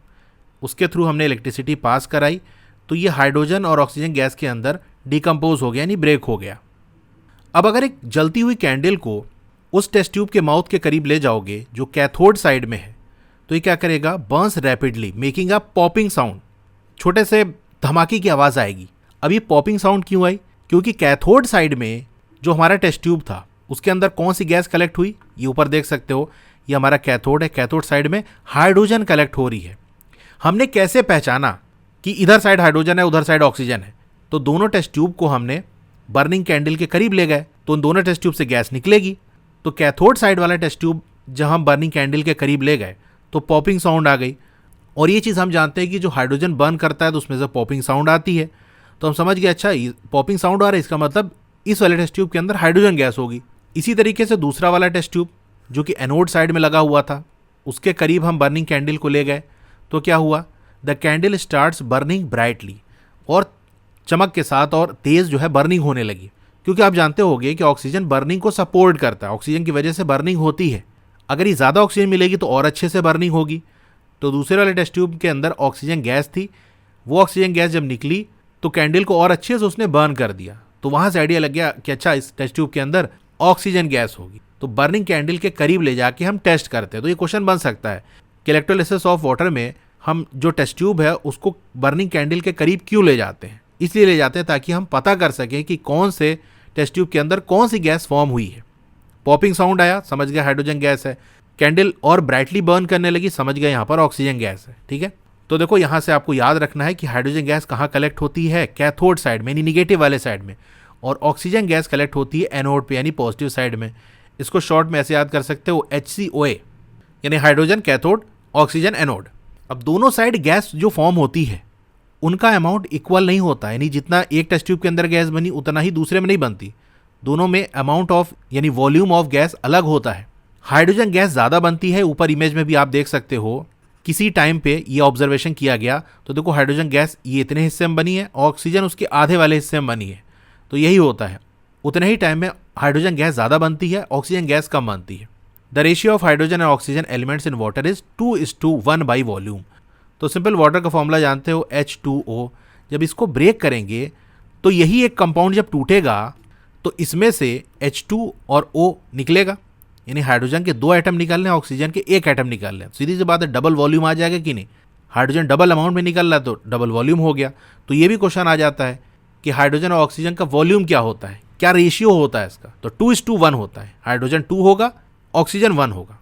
उसके थ्रू हमने इलेक्ट्रिसिटी पास कराई, तो ये हाइड्रोजन और ऑक्सीजन गैस के अंदर डिकम्पोज हो गया यानी ब्रेक हो गया। अब अगर एक जलती हुई कैंडल को उस टेस्ट ट्यूब के माउथ के करीब ले जाओगे जो कैथोड साइड में है, तो ये क्या करेगा, Burns rapidly making a popping sound, छोटे से धमाके की आवाज़ आएगी। अब ये पॉपिंग साउंड क्यों आई, क्योंकि कैथोड साइड में जो हमारा टेस्ट ट्यूब था उसके अंदर कौन सी गैस कलेक्ट हुई, ये ऊपर देख सकते हो, ये हमारा कैथोड है। कैथोड साइड में हाइड्रोजन कलेक्ट हो रही है। हमने कैसे पहचाना कि इधर साइड हाइड्रोजन है उधर साइड ऑक्सीजन है? तो दोनों टेस्ट ट्यूब को हमने बर्निंग कैंडल के करीब ले गए तो उन दोनों टेस्ट ट्यूब से गैस निकलेगी। तो कैथोड साइड वाला टेस्ट ट्यूब जब हम बर्निंग कैंडल के करीब ले गए तो पॉपिंग साउंड आ गई। और ये चीज़ हम जानते हैं कि जो हाइड्रोजन बर्न करता है तो उसमें से पॉपिंग साउंड आती है। तो हम समझ गए अच्छा पॉपिंग साउंड आ रहा है, इसका मतलब इस वाले टेस्ट ट्यूब के अंदर हाइड्रोजन गैस होगी। इसी तरीके से दूसरा वाला टेस्ट ट्यूब जो कि एनोड साइड में लगा हुआ था उसके करीब हम बर्निंग कैंडल को ले गए तो क्या हुआ, the candle starts burning brightly, और चमक के साथ और तेज़ जो है बर्निंग होने लगी। क्योंकि आप जानते होंगे कि ऑक्सीजन बर्निंग को सपोर्ट करता है, ऑक्सीजन की वजह से बर्निंग होती है। अगर ये ज़्यादा ऑक्सीजन मिलेगी तो और अच्छे से बर्निंग होगी। तो दूसरे वाले टेस्ट ट्यूब के अंदर ऑक्सीजन गैस थी, वो ऑक्सीजन गैस जब निकली तो कैंडल को और अच्छे से उसने बर्न कर दिया। तो वहाँ से आइडिया लग गया कि अच्छा इस टेस्ट ट्यूब के अंदर ऑक्सीजन गैस होगी। तो बर्निंग कैंडल के करीब ले जाके हम टेस्ट करते हैं। तो ये क्वेश्चन बन सकता है कि इलेक्ट्रोलिसिस ऑफ वाटर में हम जो टेस्ट ट्यूब है उसको बर्निंग कैंडल के करीब क्यों ले जाते हैं? इसलिए ले जाते हैं ताकि हम पता कर सकें कि कौन से टेस्ट ट्यूब के अंदर कौन सी गैस फॉर्म हुई है। पॉपिंग साउंड आया, समझ गए हाइड्रोजन गैस है। कैंडल और ब्राइटली बर्न करने लगी, समझ गए यहाँ पर ऑक्सीजन गैस है। ठीक है, तो देखो यहाँ से आपको याद रखना है कि हाइड्रोजन गैस कहाँ कलेक्ट होती है, कैथोड साइड में यानी निगेटिव वाले साइड में, और ऑक्सीजन गैस कलेक्ट होती है एनोड पे यानी पॉजिटिव साइड में। इसको शॉर्ट में ऐसे याद कर सकते हो HCOA, यानी हाइड्रोजन कैथोड ऑक्सीजन एनोड। अब दोनों साइड गैस जो फॉर्म होती है उनका अमाउंट इक्वल नहीं होता, यानी जितना एक टेस्ट ट्यूब के अंदर गैस बनी उतना ही दूसरे में नहीं बनती। दोनों में अमाउंट ऑफ यानी वॉल्यूम ऑफ गैस अलग होता है। हाइड्रोजन गैस ज़्यादा बनती है, ऊपर इमेज में भी आप देख सकते हो। किसी टाइम पे ये ऑब्जर्वेशन किया गया तो देखो हाइड्रोजन गैस ये इतने हिस्से में बनी है, ऑक्सीजन उसके आधे वाले हिस्से में बनी है। तो यही होता है, उतने ही टाइम में हाइड्रोजन गैस ज़्यादा बनती है, ऑक्सीजन गैस कम बनती है। The ratio of hydrogen and oxygen elements in water is 2:1 by volume. तो सिंपल वाटर का फॉर्मूला जानते हो H2O। जब इसको ब्रेक करेंगे तो यही एक कंपाउंड जब टूटेगा तो इसमें से H2 और O निकलेगा, यानी हाइड्रोजन के 2 एटम निकालने, ऑक्सीजन के 1 एटम निकालने। सीधी सी बात है, डबल वॉल्यूम आ जाएगा कि नहीं? हाइड्रोजन डबल अमाउंट में निकल रहा है तो डबल वॉल्यूम हो गया। तो ये भी क्वेश्चन आ जाता है कि हाइड्रोजन और ऑक्सीजन का वॉल्यूम क्या होता है, क्या रेशियो होता है इसका? तो 2:1 होता है। हाइड्रोजन 2 होगा, ऑक्सीजन 1 होगा।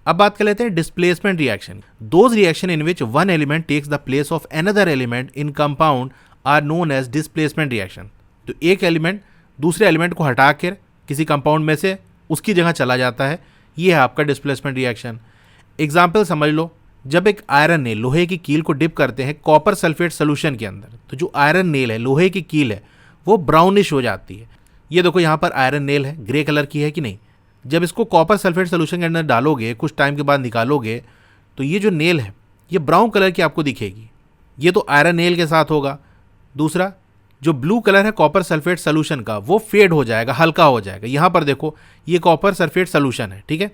अब बात कर लेते हैं displacement reaction. Those reaction in which one element takes the place of another element in compound are known as displacement reaction. तो एक एलिमेंट दूसरे एलिमेंट को हटा कर किसी कंपाउंड में से उसकी जगह चला जाता है, ये है आपका डिस्प्लेसमेंट रिएक्शन। एग्जाम्पल समझ लो, जब एक आयरन नेल लोहे की कील को डिप करते हैं कॉपर सल्फेट सोल्यूशन के अंदर, तो जो आयरन नेल है, लोहे की कील है, वो ब्राउनिश हो जाती है। ये देखो यहाँ पर आयरन नेल है, ग्रे कलर की है कि नहीं? जब इसको कॉपर सल्फेट सोल्यूशन के अंदर डालोगे, कुछ टाइम के बाद निकालोगे, तो ये जो नेल है ये ब्राउन कलर की आपको दिखेगी। ये तो आयरन नेल के साथ होगा। दूसरा जो ब्लू कलर है कॉपर सल्फेट सोल्यूशन का, वो फेड हो जाएगा, हल्का हो जाएगा। यहाँ पर देखो ये कॉपर सल्फेट सोल्यूशन है, ठीक है।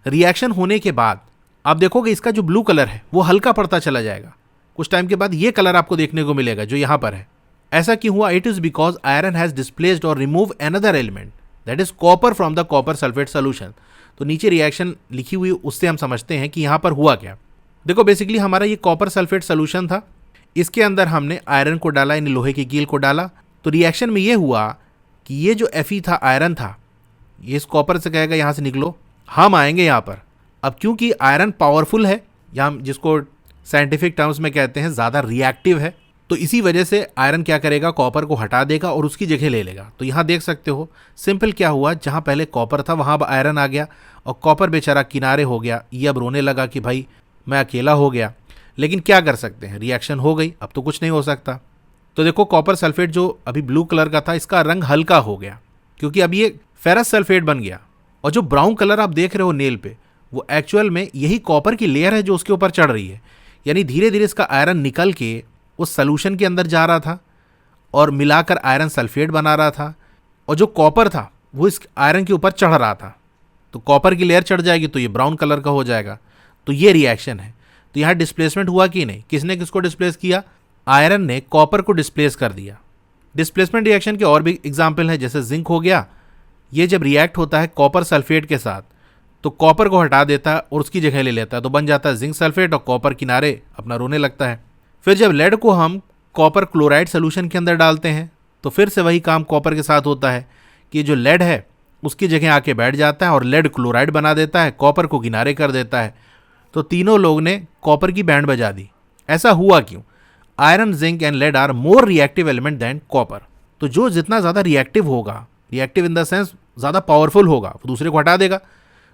रिएक्शन होने के बाद आप देखोगे इसका जो ब्लू कलर है वो हल्का पड़ता चला जाएगा। कुछ टाइम के बाद ये कलर आपको देखने को मिलेगा जो यहाँ पर है। ऐसा क्यों हुआ? It is because iron has displaced और remove another element that is copper from the copper sulphate solution. तो नीचे रिएक्शन लिखी हुई, उससे हम समझते हैं कि यहाँ पर हुआ क्या। देखो बेसिकली हमारा ये कॉपर सल्फेट सोल्यूशन था, इसके अंदर हमने आयरन को डाला, यानी लोहे की कील को डाला। तो रिएक्शन में ये हुआ कि ये जो Fe था, आयरन था, ये इस कॉपर से कहेगा यहाँ से निकलो, हम आएंगे यहाँ पर। अब क्योंकि आयरन पावरफुल है, या हम जिसको साइंटिफिक टर्म्स में कहते हैं ज़्यादा रिएक्टिव है, तो इसी वजह से आयरन क्या करेगा, कॉपर को हटा देगा और उसकी जगह ले लेगा। तो यहाँ देख सकते हो सिंपल क्या हुआ, जहाँ पहले कॉपर था वहाँ आयरन आ गया और कॉपर बेचारा किनारे हो गया। ये अब रोने लगा कि भाई मैं अकेला हो गया। लेकिन क्या कर सकते हैं, रिएक्शन हो गई, अब तो कुछ नहीं हो सकता। तो देखो कॉपर सल्फेट जो अभी ब्लू कलर का था, इसका रंग हल्का हो गया क्योंकि अब ये फेरस सल्फेट बन गया। और जो ब्राउन कलर आप देख रहे हो नेल पे, वो एक्चुअल में यही कॉपर की लेयर है जो उसके ऊपर चढ़ रही है। यानी धीरे धीरे इसका आयरन निकल के उस सॉल्यूशन के अंदर जा रहा था और मिलाकर आयरन सल्फेट बना रहा था, और जो कॉपर था वो इस आयरन के ऊपर चढ़ रहा था। तो कॉपर की लेयर चढ़ जाएगी तो ये ब्राउन कलर का हो जाएगा। तो ये रिएक्शन है। तो यहाँ डिस्प्लेसमेंट हुआ कि नहीं? किसने किसको डिस्प्लेस किया? आयरन ने कॉपर को डिस्प्लेस कर दिया। डिस्प्लेसमेंट रिएक्शन के और भी एग्जाम्पल है, जैसे जिंक हो गया। ये जब रिएक्ट होता है कॉपर सल्फेट के साथ तो कॉपर को हटा देता है और उसकी जगह ले लेता है, तो बन जाता है जिंक सल्फेट और कॉपर किनारे अपना रोने लगता है। फिर जब लेड को हम कॉपर क्लोराइड सोल्यूशन के अंदर डालते हैं तो फिर से वही काम कॉपर के साथ होता है कि जो लेड है उसकी जगह आके बैठ जाता है और लेड क्लोराइड बना देता है, कॉपर को किनारे कर देता है। तो तीनों लोग ने कॉपर की बैंड बजा दी। ऐसा हुआ क्यों? Iron, zinc and lead are more reactive element than copper. तो जो जितना ज़्यादा रिएक्टिव होगा, रिएक्टिव इन द सेंस ज़्यादा पावरफुल होगा, वो दूसरे को हटा देगा।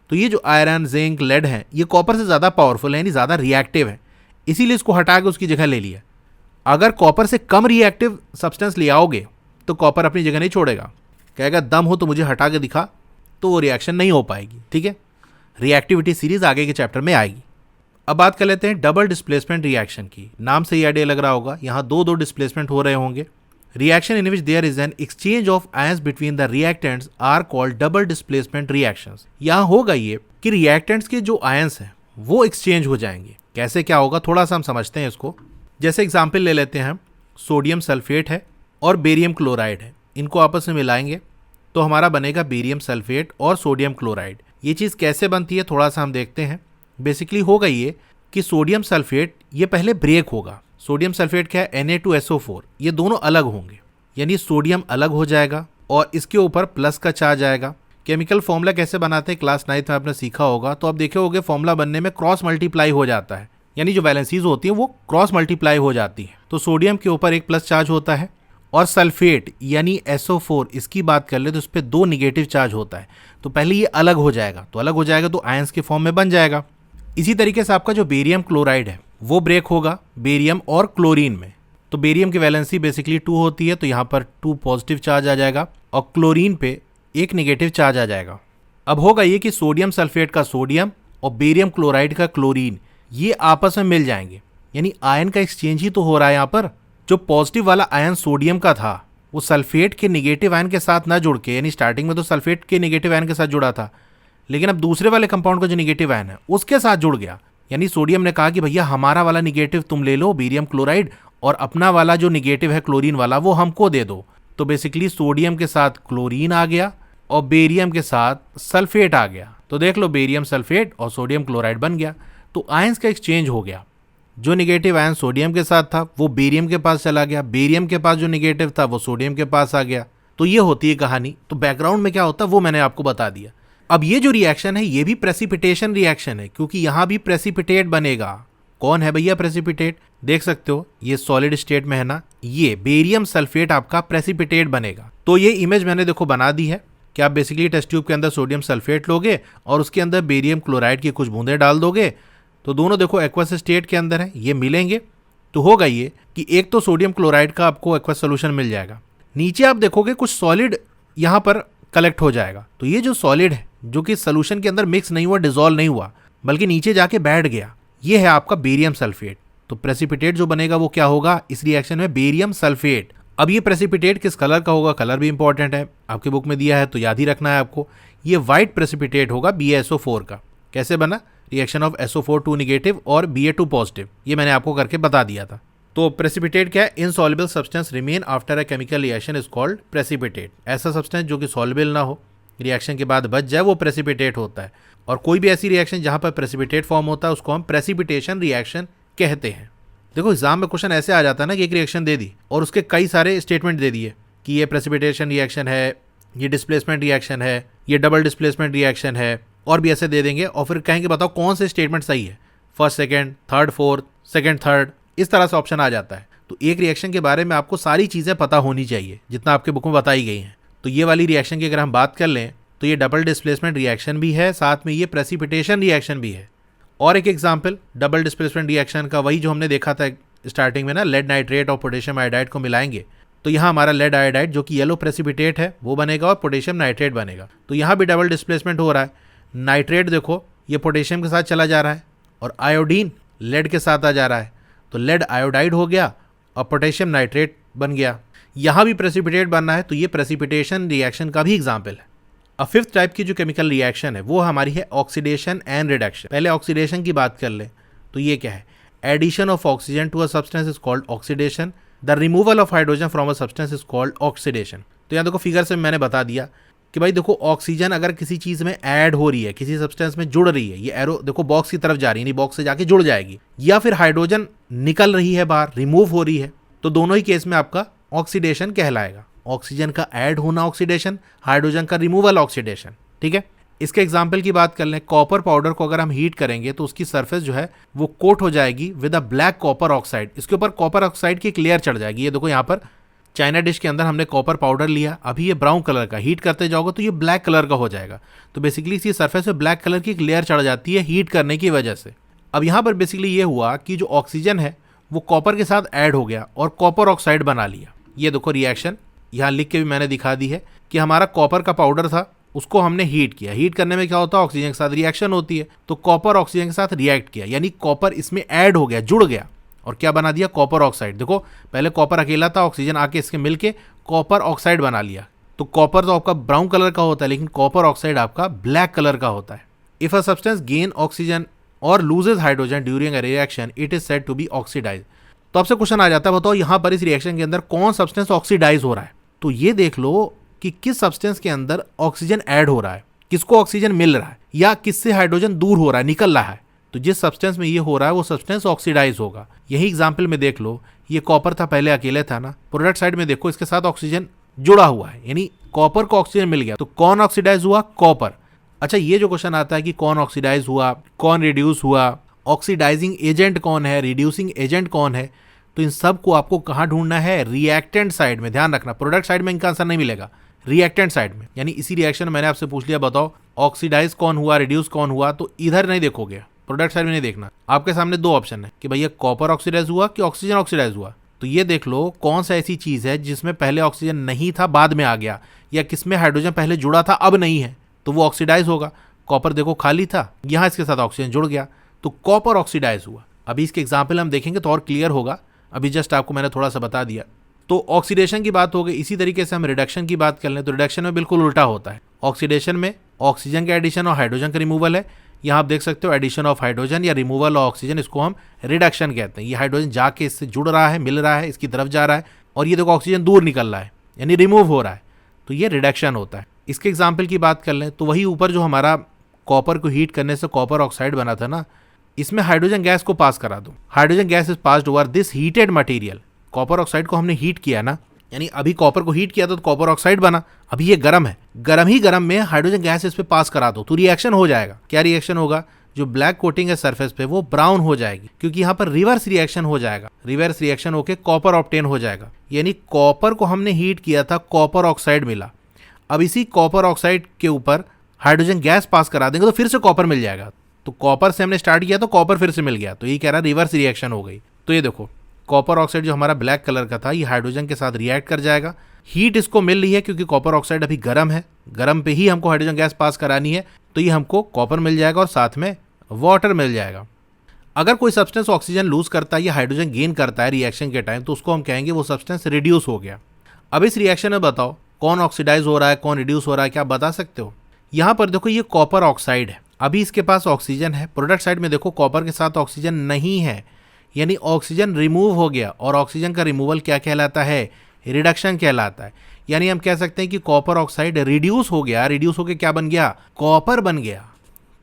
तो ये जो आयरन, जिंक, लेड है ये कॉपर से ज़्यादा पावरफुल है, यानी ज़्यादा रिएक्टिव है, इसीलिए इसको हटा के उसकी जगह ले लिया। अगर कॉपर से कम रिएक्टिव सब्सटेंस ले आओगे तो कॉपर अपनी जगह नहीं छोड़ेगा, कहेगा दम हो तो मुझे हटा के दिखा, तो वो रिएक्शन नहीं हो पाएगी। ठीक है, रिएक्टिविटी सीरीज आगे के चैप्टर में आएगी। अब बात कर लेते हैं डबल डिस्प्लेसमेंट रिएक्शन की। नाम से ही आइडिया लग रहा होगा, यहाँ दो डिस्प्लेसमेंट हो रहे होंगे। Reaction in which there is an exchange of ions between the reactants are called double displacement reactions. यहाँ होगा ये कि रिएक्टेंट्स के जो आयंस हैं वो एक्सचेंज हो जाएंगे। कैसे क्या होगा थोड़ा सा हम समझते हैं इसको। जैसे एग्जाम्पल ले लेते हैं हम, सोडियम सल्फेट है और बेरियम क्लोराइड है, इनको आपस में मिलाएंगे तो हमारा बनेगा बेरियम सल्फेट और सोडियम क्लोराइड। ये चीज़ कैसे बनती है थोड़ा सा हम देखते हैं। बेसिकली होगा ये कि सोडियम सल्फेट ये पहले ब्रेक होगा। सोडियम सल्फेट क्या है? Na2SO4, ये दोनों अलग होंगे, यानी सोडियम अलग हो जाएगा और इसके ऊपर प्लस का चार्ज आएगा। केमिकल फॉर्मूला कैसे बनाते हैं क्लास 9th में आपने सीखा होगा, तो आप देखे होंगे फॉर्मूला बनने में क्रॉस मल्टीप्लाई हो जाता है, यानी जो वैलेंसीज होती हैं वो क्रॉस मल्टीप्लाई हो जाती हैं। तो सोडियम के ऊपर एक प्लस चार्ज होता है और सल्फेट यानी SO4 इसकी बात कर ले तो उस पर 2 निगेटिव चार्ज होता है। तो पहले ये अलग हो जाएगा, तो अलग हो जाएगा तो आयंस के फॉर्म में बन जाएगा। इसी तरीके से आपका जो बेरियम क्लोराइड है वो ब्रेक होगा बेरियम और क्लोरीन में। तो बेरियम की वैलेंसी बेसिकली 2 होती है, तो यहाँ पर 2 पॉजिटिव चार्ज आ जाएगा और क्लोरीन पे 1 निगेटिव चार्ज आ जाएगा। अब होगा ये कि सोडियम सल्फेट का सोडियम और बेरियम क्लोराइड का क्लोरीन ये आपस में मिल जाएंगे, यानी आयन का एक्सचेंज ही तो हो रहा है। यहाँ पर जो पॉजिटिव वाला आयन सोडियम का था वो सल्फेट के निगेटिव आयन के साथ ना जुड़ के, यानी स्टार्टिंग में तो सल्फेट के निगेटिव आयन के साथ जुड़ा था, लेकिन अब दूसरे वाले कंपाउंड का जो निगेटिव आयन है उसके साथ जुड़ गया। यानी सोडियम ने कहा कि भैया हमारा वाला निगेटिव तुम ले लो बेरियम क्लोराइड, और अपना वाला जो निगेटिव है क्लोरीन वाला वो हमको दे दो। तो बेसिकली सोडियम के साथ क्लोरीन आ गया और बेरियम के साथ सल्फेट आ गया। तो देख लो बेरियम सल्फेट और सोडियम क्लोराइड बन गया। तो आयंस का एक्सचेंज हो गया। जो निगेटिव आयन सोडियम के साथ था वो बेरियम के पास चला गया, बेरियम के पास जो निगेटिव था वो सोडियम के पास आ गया। तो ये होती है कहानी। तो बैकग्राउंड में क्या होता है वो मैंने आपको बता दिया। अब ये जो रिएक्शन है ये भी प्रेसिपिटेशन रिएक्शन है, क्योंकि यहां भी प्रेसिपिटेट बनेगा। कौन है भैया प्रेसिपिटेट? देख सकते हो ये सॉलिड स्टेट में है ना, ये बेरियम सल्फेट आपका प्रेसिपिटेट बनेगा। तो ये इमेज मैंने देखो बना दी है कि आप बेसिकली टेस्ट ट्यूब के अंदर सोडियम सल्फेट लोगे और उसके अंदर बेरियम क्लोराइड की कुछ बूंदें डाल दोगे, तो दोनों देखो एक्वस स्टेट के अंदर है, ये मिलेंगे। तो होगा ये कि एक तो सोडियम क्लोराइड का आपको एक्वस सोल्यूशन मिल जाएगा, नीचे आप देखोगे कुछ सॉलिड यहाँ पर कलेक्ट हो जाएगा। तो ये जो सॉलिड है जो कि सोल्यूशन के अंदर मिक्स नहीं हुआ, डिसॉल्व नहीं हुआ, बल्कि नीचे जाके बैठ गया, ये है आपका बेरियम सल्फेट। तो प्रेसिपिटेट जो बनेगा वो क्या होगा इस रिएक्शन में? Barium sulphate. अब ये प्रेसिपिटेट किस कलर का होगा? कलर भी इंपॉर्टेंट है, आपके बुक में दिया है तो याद ही रखना है आपको। ये व्हाइट प्रेसिपिटेट होगा BaSO4 का। कैसे बना? रिएक्शन ऑफ SO4 2 निगेटिव और Ba2 पॉजिटिव, ये मैंने आपको करके बता दिया था। तो प्रेसिपिटेट क्या है? Insoluble substance remain after a chemical reaction is called precipitate. ऐसा सब्सटेंस जो कि सॉल्युबल ना हो, रिएक्शन के बाद बच जाए, वो प्रेसिपिटेट होता है। और कोई भी ऐसी रिएक्शन जहां पर प्रेसिपिटेट फॉर्म होता है उसको हम प्रेसिपिटेशन रिएक्शन कहते हैं। देखो एग्जाम में क्वेश्चन ऐसे आ जाता है ना कि एक रिएक्शन दे दी और उसके कई सारे स्टेटमेंट दे दिए कि ये प्रेसिपिटेशन रिएक्शन है, ये डिस्प्लेसमेंट रिएक्शन है, ये डबल डिस्प्लेसमेंट रिएक्शन है, और भी ऐसे दे देंगे और फिर कहेंगे बताओ कौन से स्टेटमेंट सही है, first second, third fourth, second third, इस तरह से ऑप्शन आ जाता है। तो एक रिएक्शन के बारे में आपको सारी चीज़ें पता होनी चाहिए जितना आपके बुक में बताई गई हैं। तो ये वाली रिएक्शन की अगर हम बात कर लें तो ये डबल डिस्प्लेसमेंट रिएक्शन भी है, साथ में ये प्रेसिपिटेशन रिएक्शन भी है। और एक एग्जाम्पल डबल डिस्प्लेसमेंट रिएक्शन का वही जो हमने देखा था स्टार्टिंग में ना, लेड नाइट्रेट और पोटेशियम आयोडाइड को मिलाएंगे तो यहाँ हमारा लेड आयोडाइड जो कि येलो प्रेसिपिटेट है वो बनेगा और पोटेशियम नाइट्रेट बनेगा। तो यहाँ भी डबल डिस्प्लेसमेंट हो रहा है। नाइट्रेट देखो ये पोटेशियम के साथ चला जा रहा है और आयोडीन लेड के साथ आ जा रहा है, तो लेड आयोडाइड हो गया और पोटेशियम नाइट्रेट बन गया। यहाँ भी प्रेसिपिटेट बनना है, तो ये प्रेसिपिटेशन रिएक्शन का भी एग्जाम्पल है। अब फिफ्थ टाइप की जो केमिकल रिएक्शन है वो हमारी है ऑक्सीडेशन एंड रिडक्शन। पहले ऑक्सीडेशन की बात कर ले तो ये क्या है? Addition of oxygen to a substance is called oxidation. The removal of hydrogen from a substance is called oxidation. तो यहाँ देखो फिगर से मैंने बता दिया कि भाई देखो ऑक्सीजन अगर किसी चीज़ में ऐड हो रही है, किसी सब्सटेंस में जुड़ रही है, ये एरो देखो बॉक्स की तरफ जा रही है, नहीं बॉक्स से जाके जुड़ जाएगी, या फिर हाइड्रोजन निकल रही है बाहर, रिमूव हो रही है, तो दोनों ही केस में आपका ऑक्सीडेशन कहलाएगा। ऑक्सीजन का ऐड होना ऑक्सीडेशन, हाइड्रोजन का रिमूवल ऑक्सीडेशन। ठीक है, इसके एग्जाम्पल की बात कर लें, कॉपर पाउडर को अगर हम हीट करेंगे तो उसकी सरफेस जो है वो कोट हो जाएगी with a black copper oxide. इसके ऊपर कॉपर ऑक्साइड की एक लेयर चढ़ जाएगी। ये देखो यहाँ पर चाइना डिश के अंदर हमने कॉपर पाउडर लिया, अभी ये ब्राउन कलर का, हीट करते जाओगे तो ये ब्लैक कलर का हो जाएगा। तो बेसिकली इसी सरफेस पे ब्लैक कलर की एक लेयर चढ़ जाती है हीट करने की वजह से। अब यहाँ पर बेसिकली ये हुआ कि जो ऑक्सीजन है वो कॉपर के साथ ऐड हो गया और कॉपर ऑक्साइड बना लिया। ये देखो रिएक्शन यहाँ लिख के भी मैंने दिखा दी है कि हमारा कॉपर का पाउडर था, उसको हमने हीट किया। हीट करने में क्या होता है, ऑक्सीजन के साथ रिएक्शन होती है, तो कॉपर ऑक्सीजन के साथ रिएक्ट किया, यानी कॉपर इसमें ऐड हो गया, जुड़ गया और क्या बना दिया, कॉपर ऑक्साइड। देखो पहले कॉपर अकेला था, ऑक्सीजन आके इसके मिलके कॉपर ऑक्साइड बना लिया। तो कॉपर तो आपका ब्राउन कलर का होता है, लेकिन कॉपर ऑक्साइड आपका ब्लैक कलर का होता है। If a substance gain oxygen और loses hydrogen during a reaction, it is said to be oxidise. तो आपसे क्वेश्चन आ जाता है, बताओ यहाँ पर इस रिएक्शन के अंदर कौन सब्सटेंस ऑक्सीडाइज हो रहा है। तो ये देख लो कि किस सब्सटेंस के अंदर ऑक्सीजन ऐड हो रहा है, किसको ऑक्सीजन मिल रहा है, या किससे हाइड्रोजन दूर हो रहा है, निकल रहा है। तो जिस सब्सटेंस में ये हो रहा है वो सब्सटेंस ऑक्सीडाइज होगा। यही एग्जाम्पल में देख लो, ये कॉपर था, पहले अकेले था ना, प्रोडक्ट साइड में देखो इसके साथ ऑक्सीजन जुड़ा हुआ है, यानी कॉपर को ऑक्सीजन मिल गया। तो कौन ऑक्सीडाइज हुआ, कॉपर। अच्छा, ये जो क्वेश्चन आता है कि कौन ऑक्सीडाइज हुआ, कौन रिड्यूस हुआ, ऑक्सीडाइजिंग एजेंट कौन है, रिड्यूसिंग एजेंट कौन है, तो इन सब को आपको कहाँ ढूंढना है, रिएक्टेंट साइड में। ध्यान रखना, प्रोडक्ट साइड में इनका आंसर नहीं मिलेगा, रिएक्टेंट साइड में। यानी इसी रिएक्शन में मैंने आपसे पूछ लिया, बताओ ऑक्सीडाइज कौन हुआ, रिड्यूस कौन हुआ, तो इधर नहीं देखोगे, प्रोडक्ट साइड में नहीं देखना। आपके सामने दो ऑप्शन है कि भैया कॉपर ऑक्सीडाइज हुआ कि ऑक्सीजन ऑक्सीडाइज हुआ। तो ये देख लो कौन सा ऐसी चीज है जिसमें पहले ऑक्सीजन नहीं था बाद में आ गया, या किसमें हाइड्रोजन पहले जुड़ा था अब नहीं है, तो वो ऑक्सीडाइज होगा। कॉपर देखो खाली था, यहाँ इसके साथ ऑक्सीजन जुड़ गया, तो कॉपर ऑक्सीडाइज हुआ। अभी इसके एग्जाम्पल हम देखेंगे तो और क्लियर होगा, अभी जस्ट आपको मैंने थोड़ा सा बता दिया। तो ऑक्सीडेशन की बात हो गई। इसी तरीके से हम रिडक्शन की बात कर लें तो रिडक्शन में बिल्कुल उल्टा होता है। ऑक्सीडेशन में ऑक्सीजन का एडिशन और हाइड्रोजन का रिमूवल है। यहाँ आप देख सकते हो एडिशन ऑफ हाइड्रोजन या रिमूवल ऑफ ऑक्सीजन, इसको हम रिडक्शन कहते हैं। ये हाइड्रोजन जाके इससे जुड़ रहा है, मिल रहा है, इसकी तरफ जा रहा है, और ये देखो ऑक्सीजन दूर निकल रहा है, यानी रिमूव हो रहा है, तो ये रिडक्शन होता है। इसके एग्जाम्पल की बात कर लें तो वही ऊपर जो हमारा कॉपर को हीट करने से कॉपर ऑक्साइड बना था ना, इसमें हाइड्रोजन गैस को पास करा दो। Hydrogen gas is passed over this heated material. Copper oxide को हमने हीट किया ना, यानी अभी कॉपर को हीट किया तो कॉपर ऑक्साइड बना, अभी ये गर्म है, गर्म ही गर्म में हाइड्रोजन गैस इस पे पास करा दो तो रिएक्शन हो जाएगा। क्या रिएक्शन होगा, जो ब्लैक कोटिंग है सरफेस पे वो ब्राउन हो जाएगी, क्योंकि यहाँ पर रिवर्स रिएक्शन हो जाएगा। रिवर्स रिएक्शन होकर कॉपर ऑब्टेन हो जाएगा, यानी कॉपर को हमने हीट किया था, कॉपर ऑक्साइड मिला। अब इसी कॉपर ऑक्साइड के ऊपर हाइड्रोजन गैस पास करा देंगे तो फिर से कॉपर मिल जाएगा। तो कॉपर से हमने स्टार्ट किया तो कॉपर फिर से मिल गया, तो ये कह रहा है रिवर्स रिएक्शन हो गई। तो ये देखो कॉपर ऑक्साइड जो हमारा ब्लैक कलर का था, ये हाइड्रोजन के साथ रिएक्ट कर जाएगा। हीट इसको मिल रही है क्योंकि कॉपर ऑक्साइड अभी गर्म है, गर्म पे ही हमको हाइड्रोजन गैस पास करानी है, तो ये हमको कॉपर मिल जाएगा और साथ में वाटर मिल जाएगा। अगर कोई सब्सटेंस ऑक्सीजन लूज करता है या हाइड्रोजन गेन करता है रिएक्शन के टाइम, तो उसको हम कहेंगे वो सब्सटेंस रिड्यूस हो गया। अब इस रिएक्शन में बताओ कौन ऑक्सीडाइज हो रहा है, कौन रिड्यूस हो रहा है, क्या आप बता सकते हो। यहाँ पर देखो ये कॉपर ऑक्साइड है, अभी इसके पास ऑक्सीजन है, प्रोडक्ट साइड में देखो कॉपर के साथ ऑक्सीजन नहीं है, यानी ऑक्सीजन रिमूव हो गया। और ऑक्सीजन का रिमूवल क्या कहलाता है, रिडक्शन कहलाता है। यानी हम कह सकते हैं कि कॉपर ऑक्साइड रिड्यूस हो गया, रिड्यूस होकर क्या बन गया, कॉपर बन गया।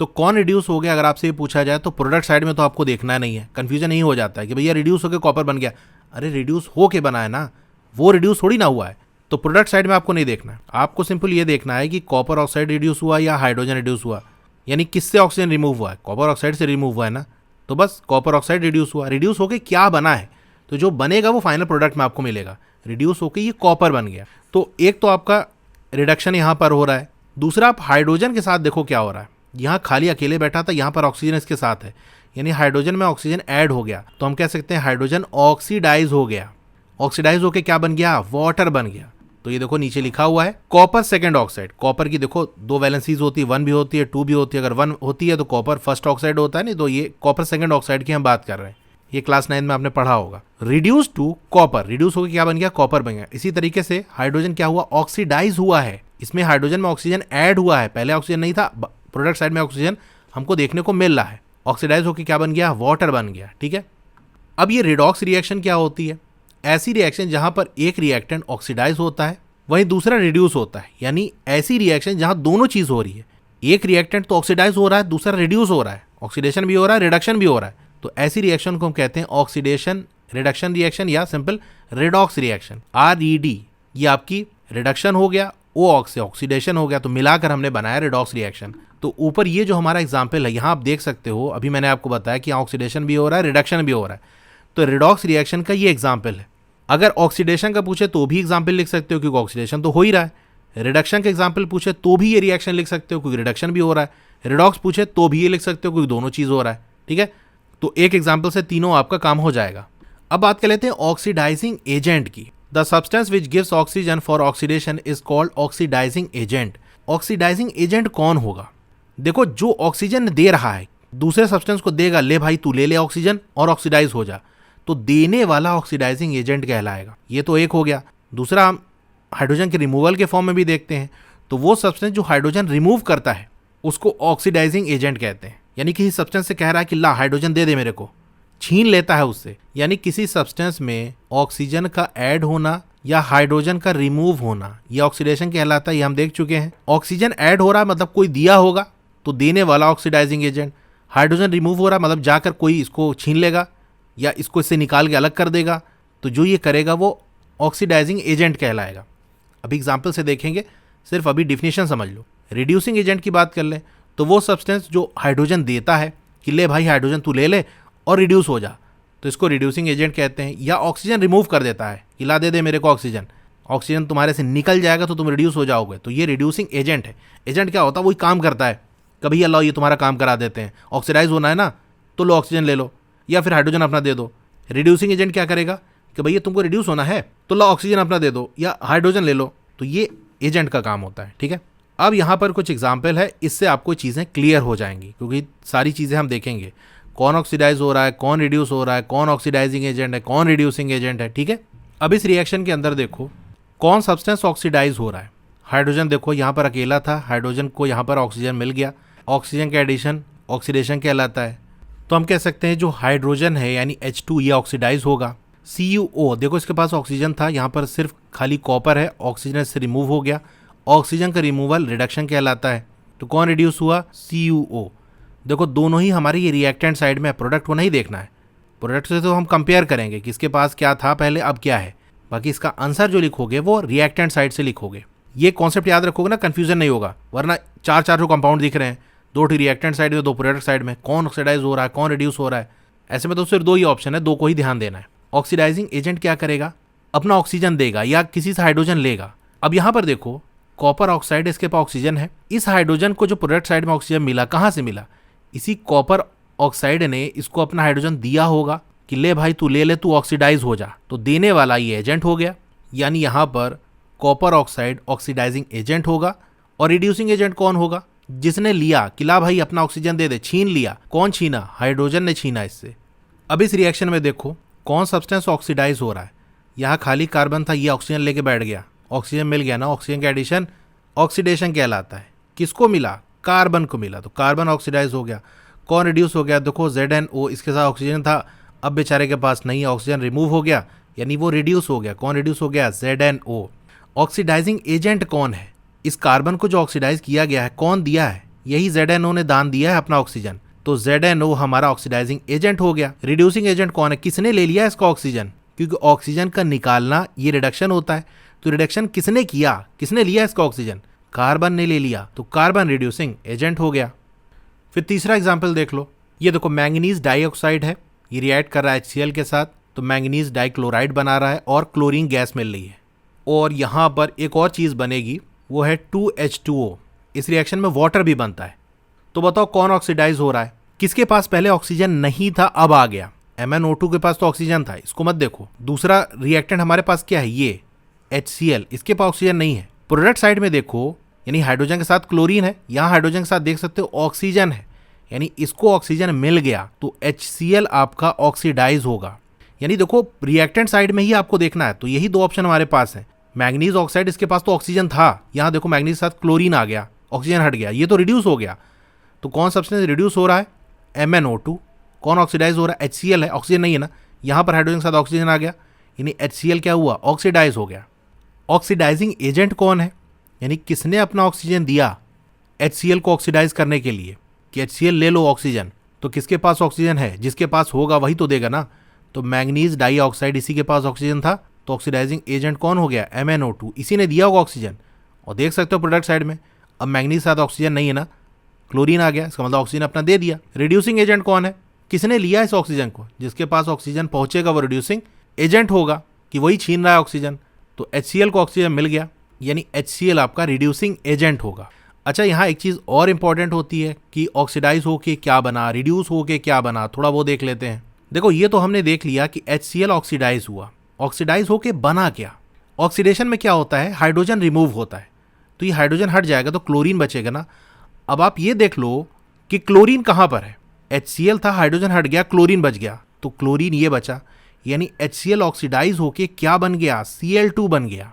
तो कौन रिड्यूस हो गया अगर आपसे ये पूछा जाए तो प्रोडक्ट साइड में तो आपको देखना नहीं है, कंफ्यूजन नहीं हो जाता है कि भैया रिड्यूस होकर कॉपर बन गया। अरे रिड्यूस हो के बना है ना, वो रिड्यूस थोड़ी ना हुआ है। तो प्रोडक्ट साइड में आपको नहीं देखना है, आपको सिंपल ये देखना है कि कॉपर ऑक्साइड रिड्यूस हुआ या हाइड्रोजन रिड्यूस हुआ, यानी किससे ऑक्सीजन रिमूव हुआ है, कॉपर ऑक्साइड से रिमूव हुआ है ना, तो बस कॉपर ऑक्साइड रिड्यूस हुआ। रिड्यूस होकर क्या बना है, तो जो बनेगा वो फाइनल प्रोडक्ट में आपको मिलेगा। रिड्यूस होकर ये कॉपर बन गया। तो एक तो आपका रिडक्शन यहाँ पर हो रहा है, दूसरा आप हाइड्रोजन के साथ देखो क्या हो रहा है। यहाँ खाली अकेले बैठा था, यहाँ पर ऑक्सीजन इसके साथ है, यानी हाइड्रोजन में ऑक्सीजन ऐड हो गया, तो हम कह सकते हैं हाइड्रोजन ऑक्सीडाइज हो गया। ऑक्सीडाइज होकर क्या बन गया, वाटर बन गया। तो ये देखो नीचे लिखा हुआ है कॉपर सेकंड ऑक्साइड। कॉपर की देखो दो वैलेंसीज होती है, 1 भी होती है 2 भी होती है। अगर 1 होती है तो कॉपर फर्स्ट ऑक्साइड होता है, नहीं तो ये कॉपर सेकंड ऑक्साइड की हम बात कर रहे हैं, ये क्लास 9 में आपने पढ़ा होगा। रिड्यूस टू कॉपर, रिड्यूस होकर क्या बन गया, कॉपर बन गया। इसी तरीके से हाइड्रोजन क्या हुआ, ऑक्सीडाइज हुआ है, इसमें हाइड्रोजन में ऑक्सीजन ऐड हुआ है, पहले ऑक्सीजन नहीं था, प्रोडक्ट साइड में ऑक्सीजन हमको देखने को मिल रहा है। ऑक्सीडाइज होकर क्या बन गया, वाटर बन गया। ठीक है, अब ये रिडॉक्स रिएक्शन क्या होती है, ऐसी रिएक्शन जहां पर एक रिएक्टेंट ऑक्सीडाइज होता है वहीं दूसरा रिड्यूस होता है, यानी ऐसी रिएक्शन जहां दोनों चीज हो रही है, एक रिएक्टेंट तो ऑक्सीडाइज हो रहा है, दूसरा रिड्यूस हो रहा है, ऑक्सीडेशन भी हो रहा है, रिडक्शन भी हो रहा है। तो ऐसी रिएक्शन को हम कहते हैं ऑक्सीडेशन रिडक्शन रिएक्शन या सिंपल रिडॉक्स रिएक्शन, RED। ये आपकी रिडक्शन हो गया, O से ऑक्सीडेशन हो गया, तो मिलाकर हमने बनाया रिडॉक्स रिएक्शन। तो ऊपर ये जो हमारा एग्जाम्पल है यहाँ आप देख सकते हो, अभी मैंने आपको बताया कि ऑक्सीडेशन भी हो रहा है, रिडक्शन भी हो रहा है। तो रिडॉक्स रिएक्शन का ये एग्जाम्पल है। अगर ऑक्सीडेशन का पूछे तो भी एग्जाम्पल लिख सकते हो क्योंकि ऑक्सीडेशन तो हो ही रहा है। रिडक्शन का एग्जाम्पल पूछे तो भी ये रिएक्शन लिख सकते हो क्योंकि रिडक्शन भी हो रहा है। रिडॉक्स पूछे तो भी ये लिख सकते हो क्योंकि दोनों चीज़ हो रहा है। ठीक है, तो एक एग्जाम्पल से तीनों आपका काम हो जाएगा। अब बात कर लेते हैं ऑक्सीडाइजिंग एजेंट की। The substance which gives oxygen for oxidation is called oxidising agent. Oxidising agent कौन होगा? देखो, जो ऑक्सीजन दे रहा है दूसरे सब्सटेंस को देगा, ले भाई तू ले ले ऑक्सीजन और ऑक्सीडाइज हो जा, तो देने वाला ऑक्सीडाइजिंग एजेंट कहलाएगा। ये तो एक हो गया। दूसरा हम हाइड्रोजन के रिमूवल के फॉर्म में भी देखते हैं, तो वो सब्सटेंस जो हाइड्रोजन रिमूव करता है उसको ऑक्सीडाइजिंग एजेंट कहते हैं। यानी किसी सब्सटेंस से कह रहा है कि ला हाइड्रोजन दे दे मेरे को, छीन लेता है उससे। यानी किसी सब्सटेंस में ऑक्सीजन का ऐड होना या हाइड्रोजन का रिमूव होना, ये ऑक्सीडेशन कहलाता है। ये हम देख चुके हैं। ऑक्सीजन ऐड हो रहा है मतलब कोई दिया होगा तो देने वाला ऑक्सीडाइजिंग एजेंट। हाइड्रोजन रिमूव हो रहा है मतलब जाकर कोई इसको छीन लेगा या इसको इससे निकाल के अलग कर देगा, तो जो ये करेगा वो ऑक्सीडाइजिंग एजेंट कहलाएगा। अभी एग्जाम्पल से देखेंगे, सिर्फ अभी डिफिनेशन समझ लो। रिड्यूसिंग एजेंट की बात कर लें तो वो सब्सटेंस जो हाइड्रोजन देता है कि ले भाई हाइड्रोजन तू ले ले और रिड्यूस हो जा, तो इसको रिड्यूसिंग एजेंट कहते हैं। या ऑक्सीजन रिमूव कर देता है कि ला दे दे मेरे को ऑक्सीजन, ऑक्सीजन तुम्हारे से निकल जाएगा तो तुम रिड्यूस हो जाओगे, तो ये रिड्यूसिंग एजेंट है। एजेंट क्या होता है? वही काम करता है। कभी अल्लाह ये तुम्हारा काम करा देते हैं, ऑक्सीडाइज होना है ना तो लो ऑक्सीजन ले लो या फिर हाइड्रोजन अपना दे दो। रिड्यूसिंग एजेंट क्या करेगा कि भैया तुमको रिड्यूस होना है तो लो ऑक्सीजन अपना दे दो या हाइड्रोजन ले लो, तो ये एजेंट का काम होता है। ठीक है, अब यहाँ पर कुछ एग्जाम्पल है, इससे आपको चीज़ें क्लियर हो जाएंगी क्योंकि सारी चीज़ें हम देखेंगे, कौन ऑक्सीडाइज हो रहा है, कौन रिड्यूस हो रहा है, कौन ऑक्सीडाइजिंग एजेंट है, कौन रिड्यूसिंग एजेंट है। ठीक है, अब इस रिएक्शन के अंदर देखो कौन सब्सटेंस ऑक्सीडाइज हो रहा है। हाइड्रोजन देखो यहाँ पर अकेला था, हाइड्रोजन को यहाँ पर ऑक्सीजन मिल गया, ऑक्सीजन का एडिशन ऑक्सीडेशन कहलाता है। तो हम कह सकते हैं जो हाइड्रोजन है यानी H2 ये ऑक्सीडाइज होगा। CuO देखो इसके पास ऑक्सीजन था, यहाँ पर सिर्फ खाली कॉपर है, ऑक्सीजन से रिमूव हो गया। ऑक्सीजन का रिमूवल रिडक्शन कहलाता है। तो कौन रिड्यूस हुआ? CuO। देखो दोनों ही हमारे ये रिएक्टेंट साइड में है, प्रोडक्ट को नहीं देखना है। प्रोडक्ट से तो हम कंपेयर करेंगे कि इसके पास क्या था पहले अब क्या है, बाकी इसका आंसर जो लिखोगे वो रिएक्टेंट साइड से लिखोगे। ये कॉन्सेप्ट याद रखोगे ना, कंफ्यूजन नहीं होगा, वरना चार चार जो कंपाउंड दिख रहे हैं, दो रिएक्टेंट साइड में दो प्रोडक्ट साइड में, कौन ऑक्सीडाइज हो रहा है कौन रिड्यूस हो रहा है, ऐसे में तो सिर्फ दो ही ऑप्शन है, दो को ही ध्यान देना है। ऑक्सीडाइजिंग एजेंट क्या करेगा? अपना ऑक्सीजन देगा या किसी से हाइड्रोजन लेगा। अब यहाँ पर देखो कॉपर ऑक्साइड, इसके पास ऑक्सीजन है, इस हाइड्रोजन को जो प्रोडक्ट साइड में ऑक्सीजन मिला कहाँ से मिला? इसी कॉपर ऑक्साइड ने इसको अपना हाइड्रोजन दिया होगा कि ले भाई तू ले ले, तू ऑक्सीडाइज हो जा, तो देने वाला ये एजेंट हो गया। यानी यहाँ पर कॉपर ऑक्साइड ऑक्सीडाइजिंग एजेंट होगा। और रिड्यूसिंग एजेंट कौन होगा? जिसने लिया कि ला भाई अपना ऑक्सीजन दे दे, छीन लिया। कौन छीना? हाइड्रोजन ने छीना इससे। अब इस रिएक्शन में देखो कौन सब्सटेंस ऑक्सीडाइज हो रहा है। यहाँ खाली कार्बन था, ये ऑक्सीजन लेके बैठ गया, ऑक्सीजन मिल गया ना, ऑक्सीजन का एडिशन ऑक्सीडेशन कहलाता है। किसको मिला? कार्बन को मिला, तो कार्बन ऑक्सीडाइज हो गया। कौन रिड्यूस हो गया? देखो ZnO, इसके साथ ऑक्सीजन था, अब बेचारे के पास नहीं है, ऑक्सीजन रिमूव हो गया यानी वो रिड्यूस हो गया। कौन रिड्यूस हो गया? ZnO। ऑक्सीडाइजिंग एजेंट कौन है? इस कार्बन को जो ऑक्सीडाइज किया गया है कौन दिया है? यही ZnO ने दान दिया है अपना ऑक्सीजन, तो ZnO हमारा ऑक्सीडाइजिंग एजेंट हो गया। रिड्यूसिंग एजेंट कौन है? किसने ले लिया इसका ऑक्सीजन? क्योंकि ऑक्सीजन का निकालना ये रिडक्शन होता है, तो रिडक्शन किसने किया, किसने लिया इसका ऑक्सीजन? कार्बन ने ले लिया, तो कार्बन रिड्यूसिंग एजेंट हो गया। फिर तीसरा एग्जाम्पल देख लो, ये देखो मैंगनीज डाइऑक्साइड है, ये रिएक्ट कर रहा है HCl के साथ, तो मैंगनीज डाइक्लोराइड बना रहा है और क्लोरीन गैस मिल रही है। और यहाँ पर एक और चीज़ बनेगी, वो है 2H2O। इस रिएक्शन में वाटर भी बनता है। तो बताओ कौन ऑक्सीडाइज हो रहा है? किसके पास पहले ऑक्सीजन नहीं था अब आ गया? MnO2 के पास तो ऑक्सीजन था, इसको मत देखो। दूसरा रिएक्टेंट हमारे पास क्या है? ये HCl, इसके पास ऑक्सीजन नहीं है। प्रोडक्ट साइड में देखो, यानी हाइड्रोजन के साथ क्लोरीन है, यहाँ हाइड्रोजन के साथ देख सकते हो ऑक्सीजन है, यानी इसको ऑक्सीजन मिल गया, तो HCl आपका ऑक्सीडाइज होगा। यानी देखो रिएक्टेंट साइड में ही आपको देखना है, तो यही दो ऑप्शन हमारे पास है। मैंगनीज ऑक्साइड, इसके पास तो ऑक्सीजन था, यहाँ देखो मैंगनीज के साथ क्लोरीन आ गया, ऑक्सीजन हट गया, ये तो रिड्यूस हो गया। तो कौन सब्सटेंस रिड्यूस हो रहा है? MnO2। कौन ऑक्सीडाइज हो रहा है? HCl है, ऑक्सीजन नहीं है ना, यहाँ पर हाइड्रोजन के साथ ऑक्सीजन आ गया, यानी HCl क्या हुआ? ऑक्सीडाइज हो गया। ऑक्सीडाइजिंग एजेंट कौन है? यानी किसने अपना ऑक्सीजन दिया HCl को ऑक्सीडाइज करने के लिए कि HCl ले लो ऑक्सीजन, तो किसके पास ऑक्सीजन है? जिसके पास होगा वही तो देगा ना। तो मैंगनीज डाइऑक्साइड, इसी के पास ऑक्सीजन था, तो ऑक्सीडाइजिंग एजेंट कौन हो गया, MnO2, इसी ने दिया होगा ऑक्सीजन। और देख सकते हो प्रोडक्ट साइड में अब मैंगनीज के साथ ऑक्सीजन नहीं है ना, क्लोरीन आ गया, इसका मतलब ऑक्सीजन अपना दे दिया। रिड्यूसिंग एजेंट कौन है, किसने लिया इस ऑक्सीजन को, जिसके पास ऑक्सीजन पहुंचेगा वो रिड्यूसिंग एजेंट होगा, कि वही छीन रहा है ऑक्सीजन। तो HCl को ऑक्सीजन मिल गया, यानी HCl आपका रिड्यूसिंग एजेंट होगा। अच्छा, यहाँ एक चीज़ और इंपॉर्टेंट होती है कि ऑक्सीडाइज होके क्या बना, रिड्यूस होके क्या बना, थोड़ा वो देख लेते हैं। देखो, ये तो हमने देख लिया कि HCl ऑक्सीडाइज हुआ, ऑक्सीडाइज होके बना क्या। ऑक्सीडेशन में क्या होता है, हाइड्रोजन रिमूव होता है, तो ये हाइड्रोजन हट जाएगा तो क्लोरीन बचेगा ना। अब आप ये देख लो कि क्लोरीन कहाँ पर है, HCl था, हाइड्रोजन हट गया, क्लोरीन बच गया, तो क्लोरीन ये बचा, यानी HCl ऑक्सीडाइज होके क्या बन गया, Cl2 बन गया।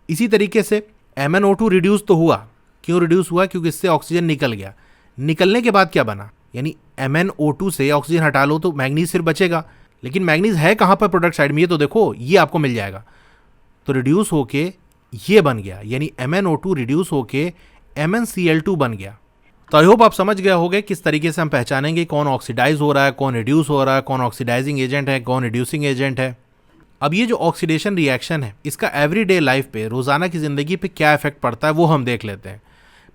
इसी तरीके से MnO2 रिड्यूस तो हुआ, क्यों रिड्यूस हुआ, क्योंकि इससे ऑक्सीजन निकल गया। निकलने के बाद क्या बना, यानी MnO2 से ऑक्सीजन हटा लो तो मैंगनीज फिर बचेगा, लेकिन मैंगनीज है कहाँ पर प्रोडक्ट साइड में, ये तो देखो, ये आपको मिल जाएगा। तो रिड्यूस होके ये बन गया, यानी MnO2 रिड्यूस होके MnCl2 बन गया। तो आई होप आप समझ गए होंगे किस तरीके से हम पहचानेंगे कौन ऑक्सीडाइज हो रहा है, कौन रिड्यूस हो रहा है, कौन ऑक्सीडाइजिंग एजेंट है, कौन रिड्यूसिंग एजेंट है। अब ये जो ऑक्सीडेशन रिएक्शन है, इसका एवरीडे लाइफ पे, रोजाना की जिंदगी पे क्या इफेक्ट पड़ता है वो हम देख लेते हैं।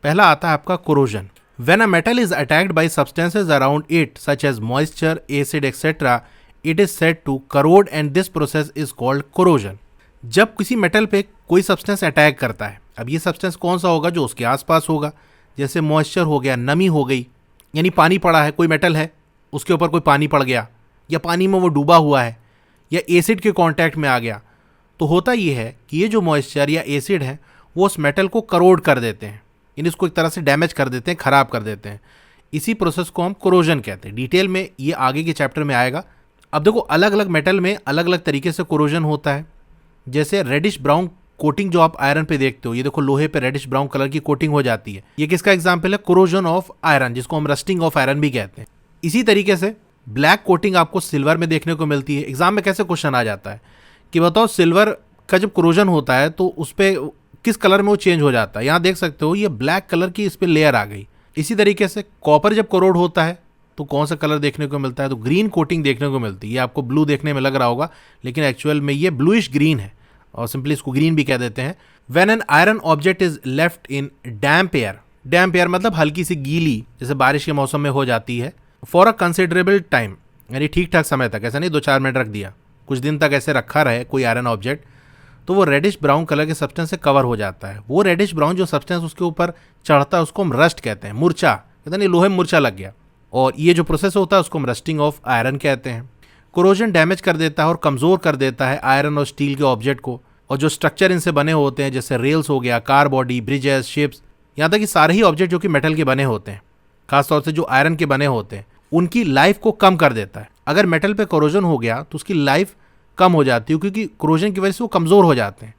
पहला आता है आपका corrosion. When a metal is attacked by substances around it such as moisture, acid etcetera, it is said to corrode and this process is called corrosion. जब किसी मेटल पे कोई सब्सटेंस अटैक करता है, अब ये सब्सटेंस कौन सा होगा, जो उसके आसपास होगा, जैसे मॉइस्चर हो गया, नमी हो गई, यानी पानी पड़ा है, कोई मेटल है उसके ऊपर कोई पानी पड़ गया, या पानी में वो डूबा हुआ है, या एसिड के कांटेक्ट में आ गया, तो होता ये है कि ये जो मॉइस्चर या एसिड है वो उस मेटल को करोड कर देते हैं, यानी इसको एक तरह से डैमेज कर देते हैं, खराब कर देते हैं। इसी प्रोसेस को हम कोरोजन कहते हैं। डिटेल में ये आगे के चैप्टर में आएगा। अब देखो, अलग अलग मेटल में अलग अलग तरीके से कोरोजन होता है। जैसे रेडिश ब्राउन कोटिंग जो आप आयरन पे देखते हो, ये देखो लोहे पे रेडिश ब्राउन कलर की कोटिंग हो जाती है, ये किसका एग्जांपल है, कोरोजन ऑफ आयरन, जिसको हम रस्टिंग ऑफ आयरन भी कहते हैं। इसी तरीके से ब्लैक कोटिंग आपको सिल्वर में देखने को मिलती है। एग्जाम में कैसे क्वेश्चन आ जाता है कि बताओ सिल्वर का जब कोरोजन होता है तो उस पर किस कलर में वो चेंज हो जाता है। यहाँ देख सकते हो ये ब्लैक कलर की इस पर लेयर आ गई। इसी तरीके से कॉपर जब कोरोड होता है तो कौन सा कलर देखने को मिलता है, तो ग्रीन कोटिंग देखने को मिलती है। ये आपको ब्लू देखने में लग रहा होगा, लेकिन एक्चुअल में ये ब्लूइश ग्रीन है, और सिंपली इसको ग्रीन भी कह देते हैं। When an iron object is left in damp air, damp air मतलब हल्की सी गीली, जैसे बारिश के मौसम में हो जाती है, फॉर अ कंसिडरेबल टाइम, यानी ठीक ठाक समय तक, ऐसा नहीं 2-4 मिनट रख दिया, कुछ दिन तक ऐसे रखा रहे कोई आयरन ऑब्जेक्ट, तो वो रेडिश ब्राउन कलर के सब्सटेंस से कवर हो जाता है। वो रेडिश ब्राउन जो सब्सटेंस उसके ऊपर चढ़ता है उसको हम रस्ट कहते हैं, मूर्छा कहते हैं, लोहे में मूर्छा लग गया। और ये जो प्रोसेस होता है उसको हम रस्टिंग ऑफ आयरन कहते हैं। कोरोजन डैमेज कर देता है और कमज़ोर कर देता है आयरन और स्टील के ऑब्जेक्ट को, और जो स्ट्रक्चर इनसे बने होते हैं जैसे रेल्स हो गया, कार बॉडी, ब्रिजेस, शिप्स, यहाँ तक कि सारे ही ऑब्जेक्ट जो कि मेटल के बने होते हैं, खासतौर से जो आयरन के बने होते हैं, उनकी लाइफ को कम कर देता है। अगर मेटल पे कोरोजन हो गया तो उसकी लाइफ कम हो जाती है, क्योंकि कोरोजन की वजह से वो कमज़ोर हो जाते हैं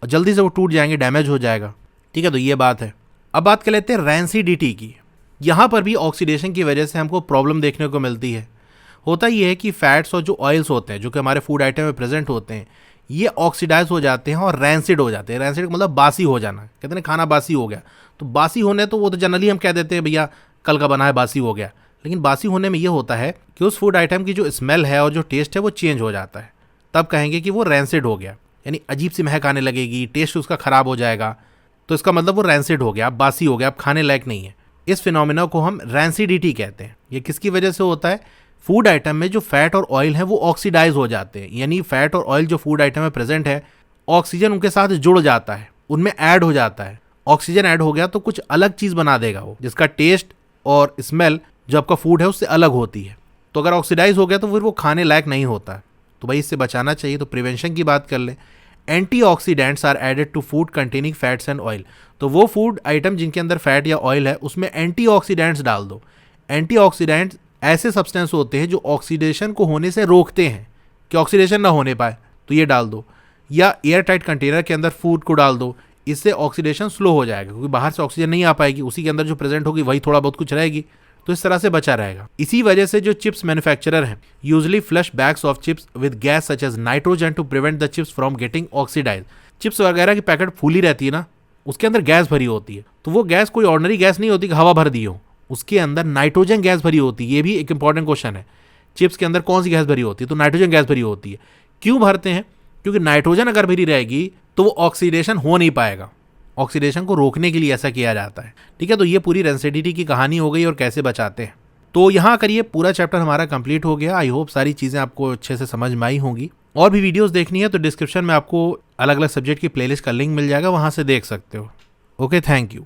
और जल्दी से वो टूट जाएंगे, डैमेज हो जाएगा। ठीक है, तो ये बात है। अब बात कर लेते हैं रैंसिडिटी की। यहाँ पर भी ऑक्सीडेशन की वजह से हमको प्रॉब्लम देखने को मिलती है। होता ये है कि फैट्स और जो ऑयल्स होते हैं जो कि हमारे फूड आइटम में प्रेजेंट होते हैं, ये ऑक्सीडाइज हो जाते हैं और रैंसिड हो जाते हैं। रैंसिड मतलब बासी हो जाना, कहते हैं खाना बासी हो गया। तो बासी होने तो वो तो जनरली हम कह देते हैं भैया कल का बना है बासी हो गया, लेकिन बासी होने में ये होता है कि उस फूड आइटम की जो स्मेल है और जो टेस्ट है वो चेंज हो जाता है, तब कहेंगे कि वो रैंसिड हो गया, यानी अजीब सी महक आने लगेगी, टेस्ट उसका खराब हो जाएगा, तो इसका मतलब वो रैंसिड हो गया, अब बासी हो गया, अब खाने लायक नहीं है। इस फिनोमिना को हम रैंसिडिटी कहते हैं। ये किसकी वजह से होता है, फूड आइटम में जो फैट और ऑयल है वो ऑक्सीडाइज हो जाते हैं, यानी फैट और ऑयल जो फूड आइटम में प्रेजेंट है, ऑक्सीजन उनके साथ जुड़ जाता है, उनमें ऐड हो जाता है। ऑक्सीजन ऐड हो गया तो कुछ अलग चीज़ बना देगा वो, जिसका टेस्ट और स्मेल जो आपका फूड है उससे अलग होती है। तो अगर ऑक्सीडाइज हो गया तो फिर वो खाने लायक नहीं होता। तो भाई इससे बचाना चाहिए। तो प्रिवेंशन की बात कर लें, antioxidants are added to food containing fats and oil. तो वो फूड आइटम जिनके अंदर फैट या ऑयल है उसमें एंटीऑक्सीडेंट्स डाल दो। एंटीऑक्सीडेंट्स ऐसे सब्सटेंस होते हैं जो ऑक्सीडेशन को होने से रोकते हैं, कि ऑक्सीडेशन ना होने पाए, तो ये डाल दो। या एयर टाइट कंटेनर के अंदर फूड को डाल दो, इससे ऑक्सीडेशन स्लो हो जाएगा, क्योंकि बाहर से ऑक्सीजन नहीं आ पाएगी, उसी के अंदर जो प्रेजेंट होगी वही थोड़ा बहुत कुछ रहेगी, तो इस तरह से बचा रहेगा। इसी वजह से जो चिप्स मैन्युफैक्चरर हैं usually flush bags of chips with gas such as nitrogen to prevent the chips from getting oxidise. Chips वगैरह की पैकेट फूली रहती है ना, उसके अंदर गैस भरी होती है, तो वो गैस कोई ऑर्डिनरी गैस नहीं होती कि हवा भर दी हो, उसके अंदर नाइट्रोजन गैस भरी होती है। ये भी एक इंपॉर्टेंट क्वेश्चन है, चिप्स के अंदर कौन सी गैस भरी होती है, तो नाइट्रोजन गैस भरी होती है। क्यों भरते हैं, क्योंकि नाइट्रोजन अगर भरी रहेगी तो वो ऑक्सीडेशन हो नहीं पाएगा। ऑक्सीडेशन को रोकने के लिए ऐसा किया जाता है। ठीक है, तो ये पूरी रेंसिडिटी की कहानी हो गई और कैसे बचाते हैं। तो यहाँ करिए पूरा चैप्टर हमारा कंप्लीट हो गया। आई होप सारी चीज़ें आपको अच्छे से समझ में आई होंगी। और भी वीडियोस देखनी है तो डिस्क्रिप्शन में आपको अलग अलग सब्जेक्ट की प्लेलिस्ट का लिंक मिल जाएगा, वहाँ से देख सकते हो। Okay, thank you.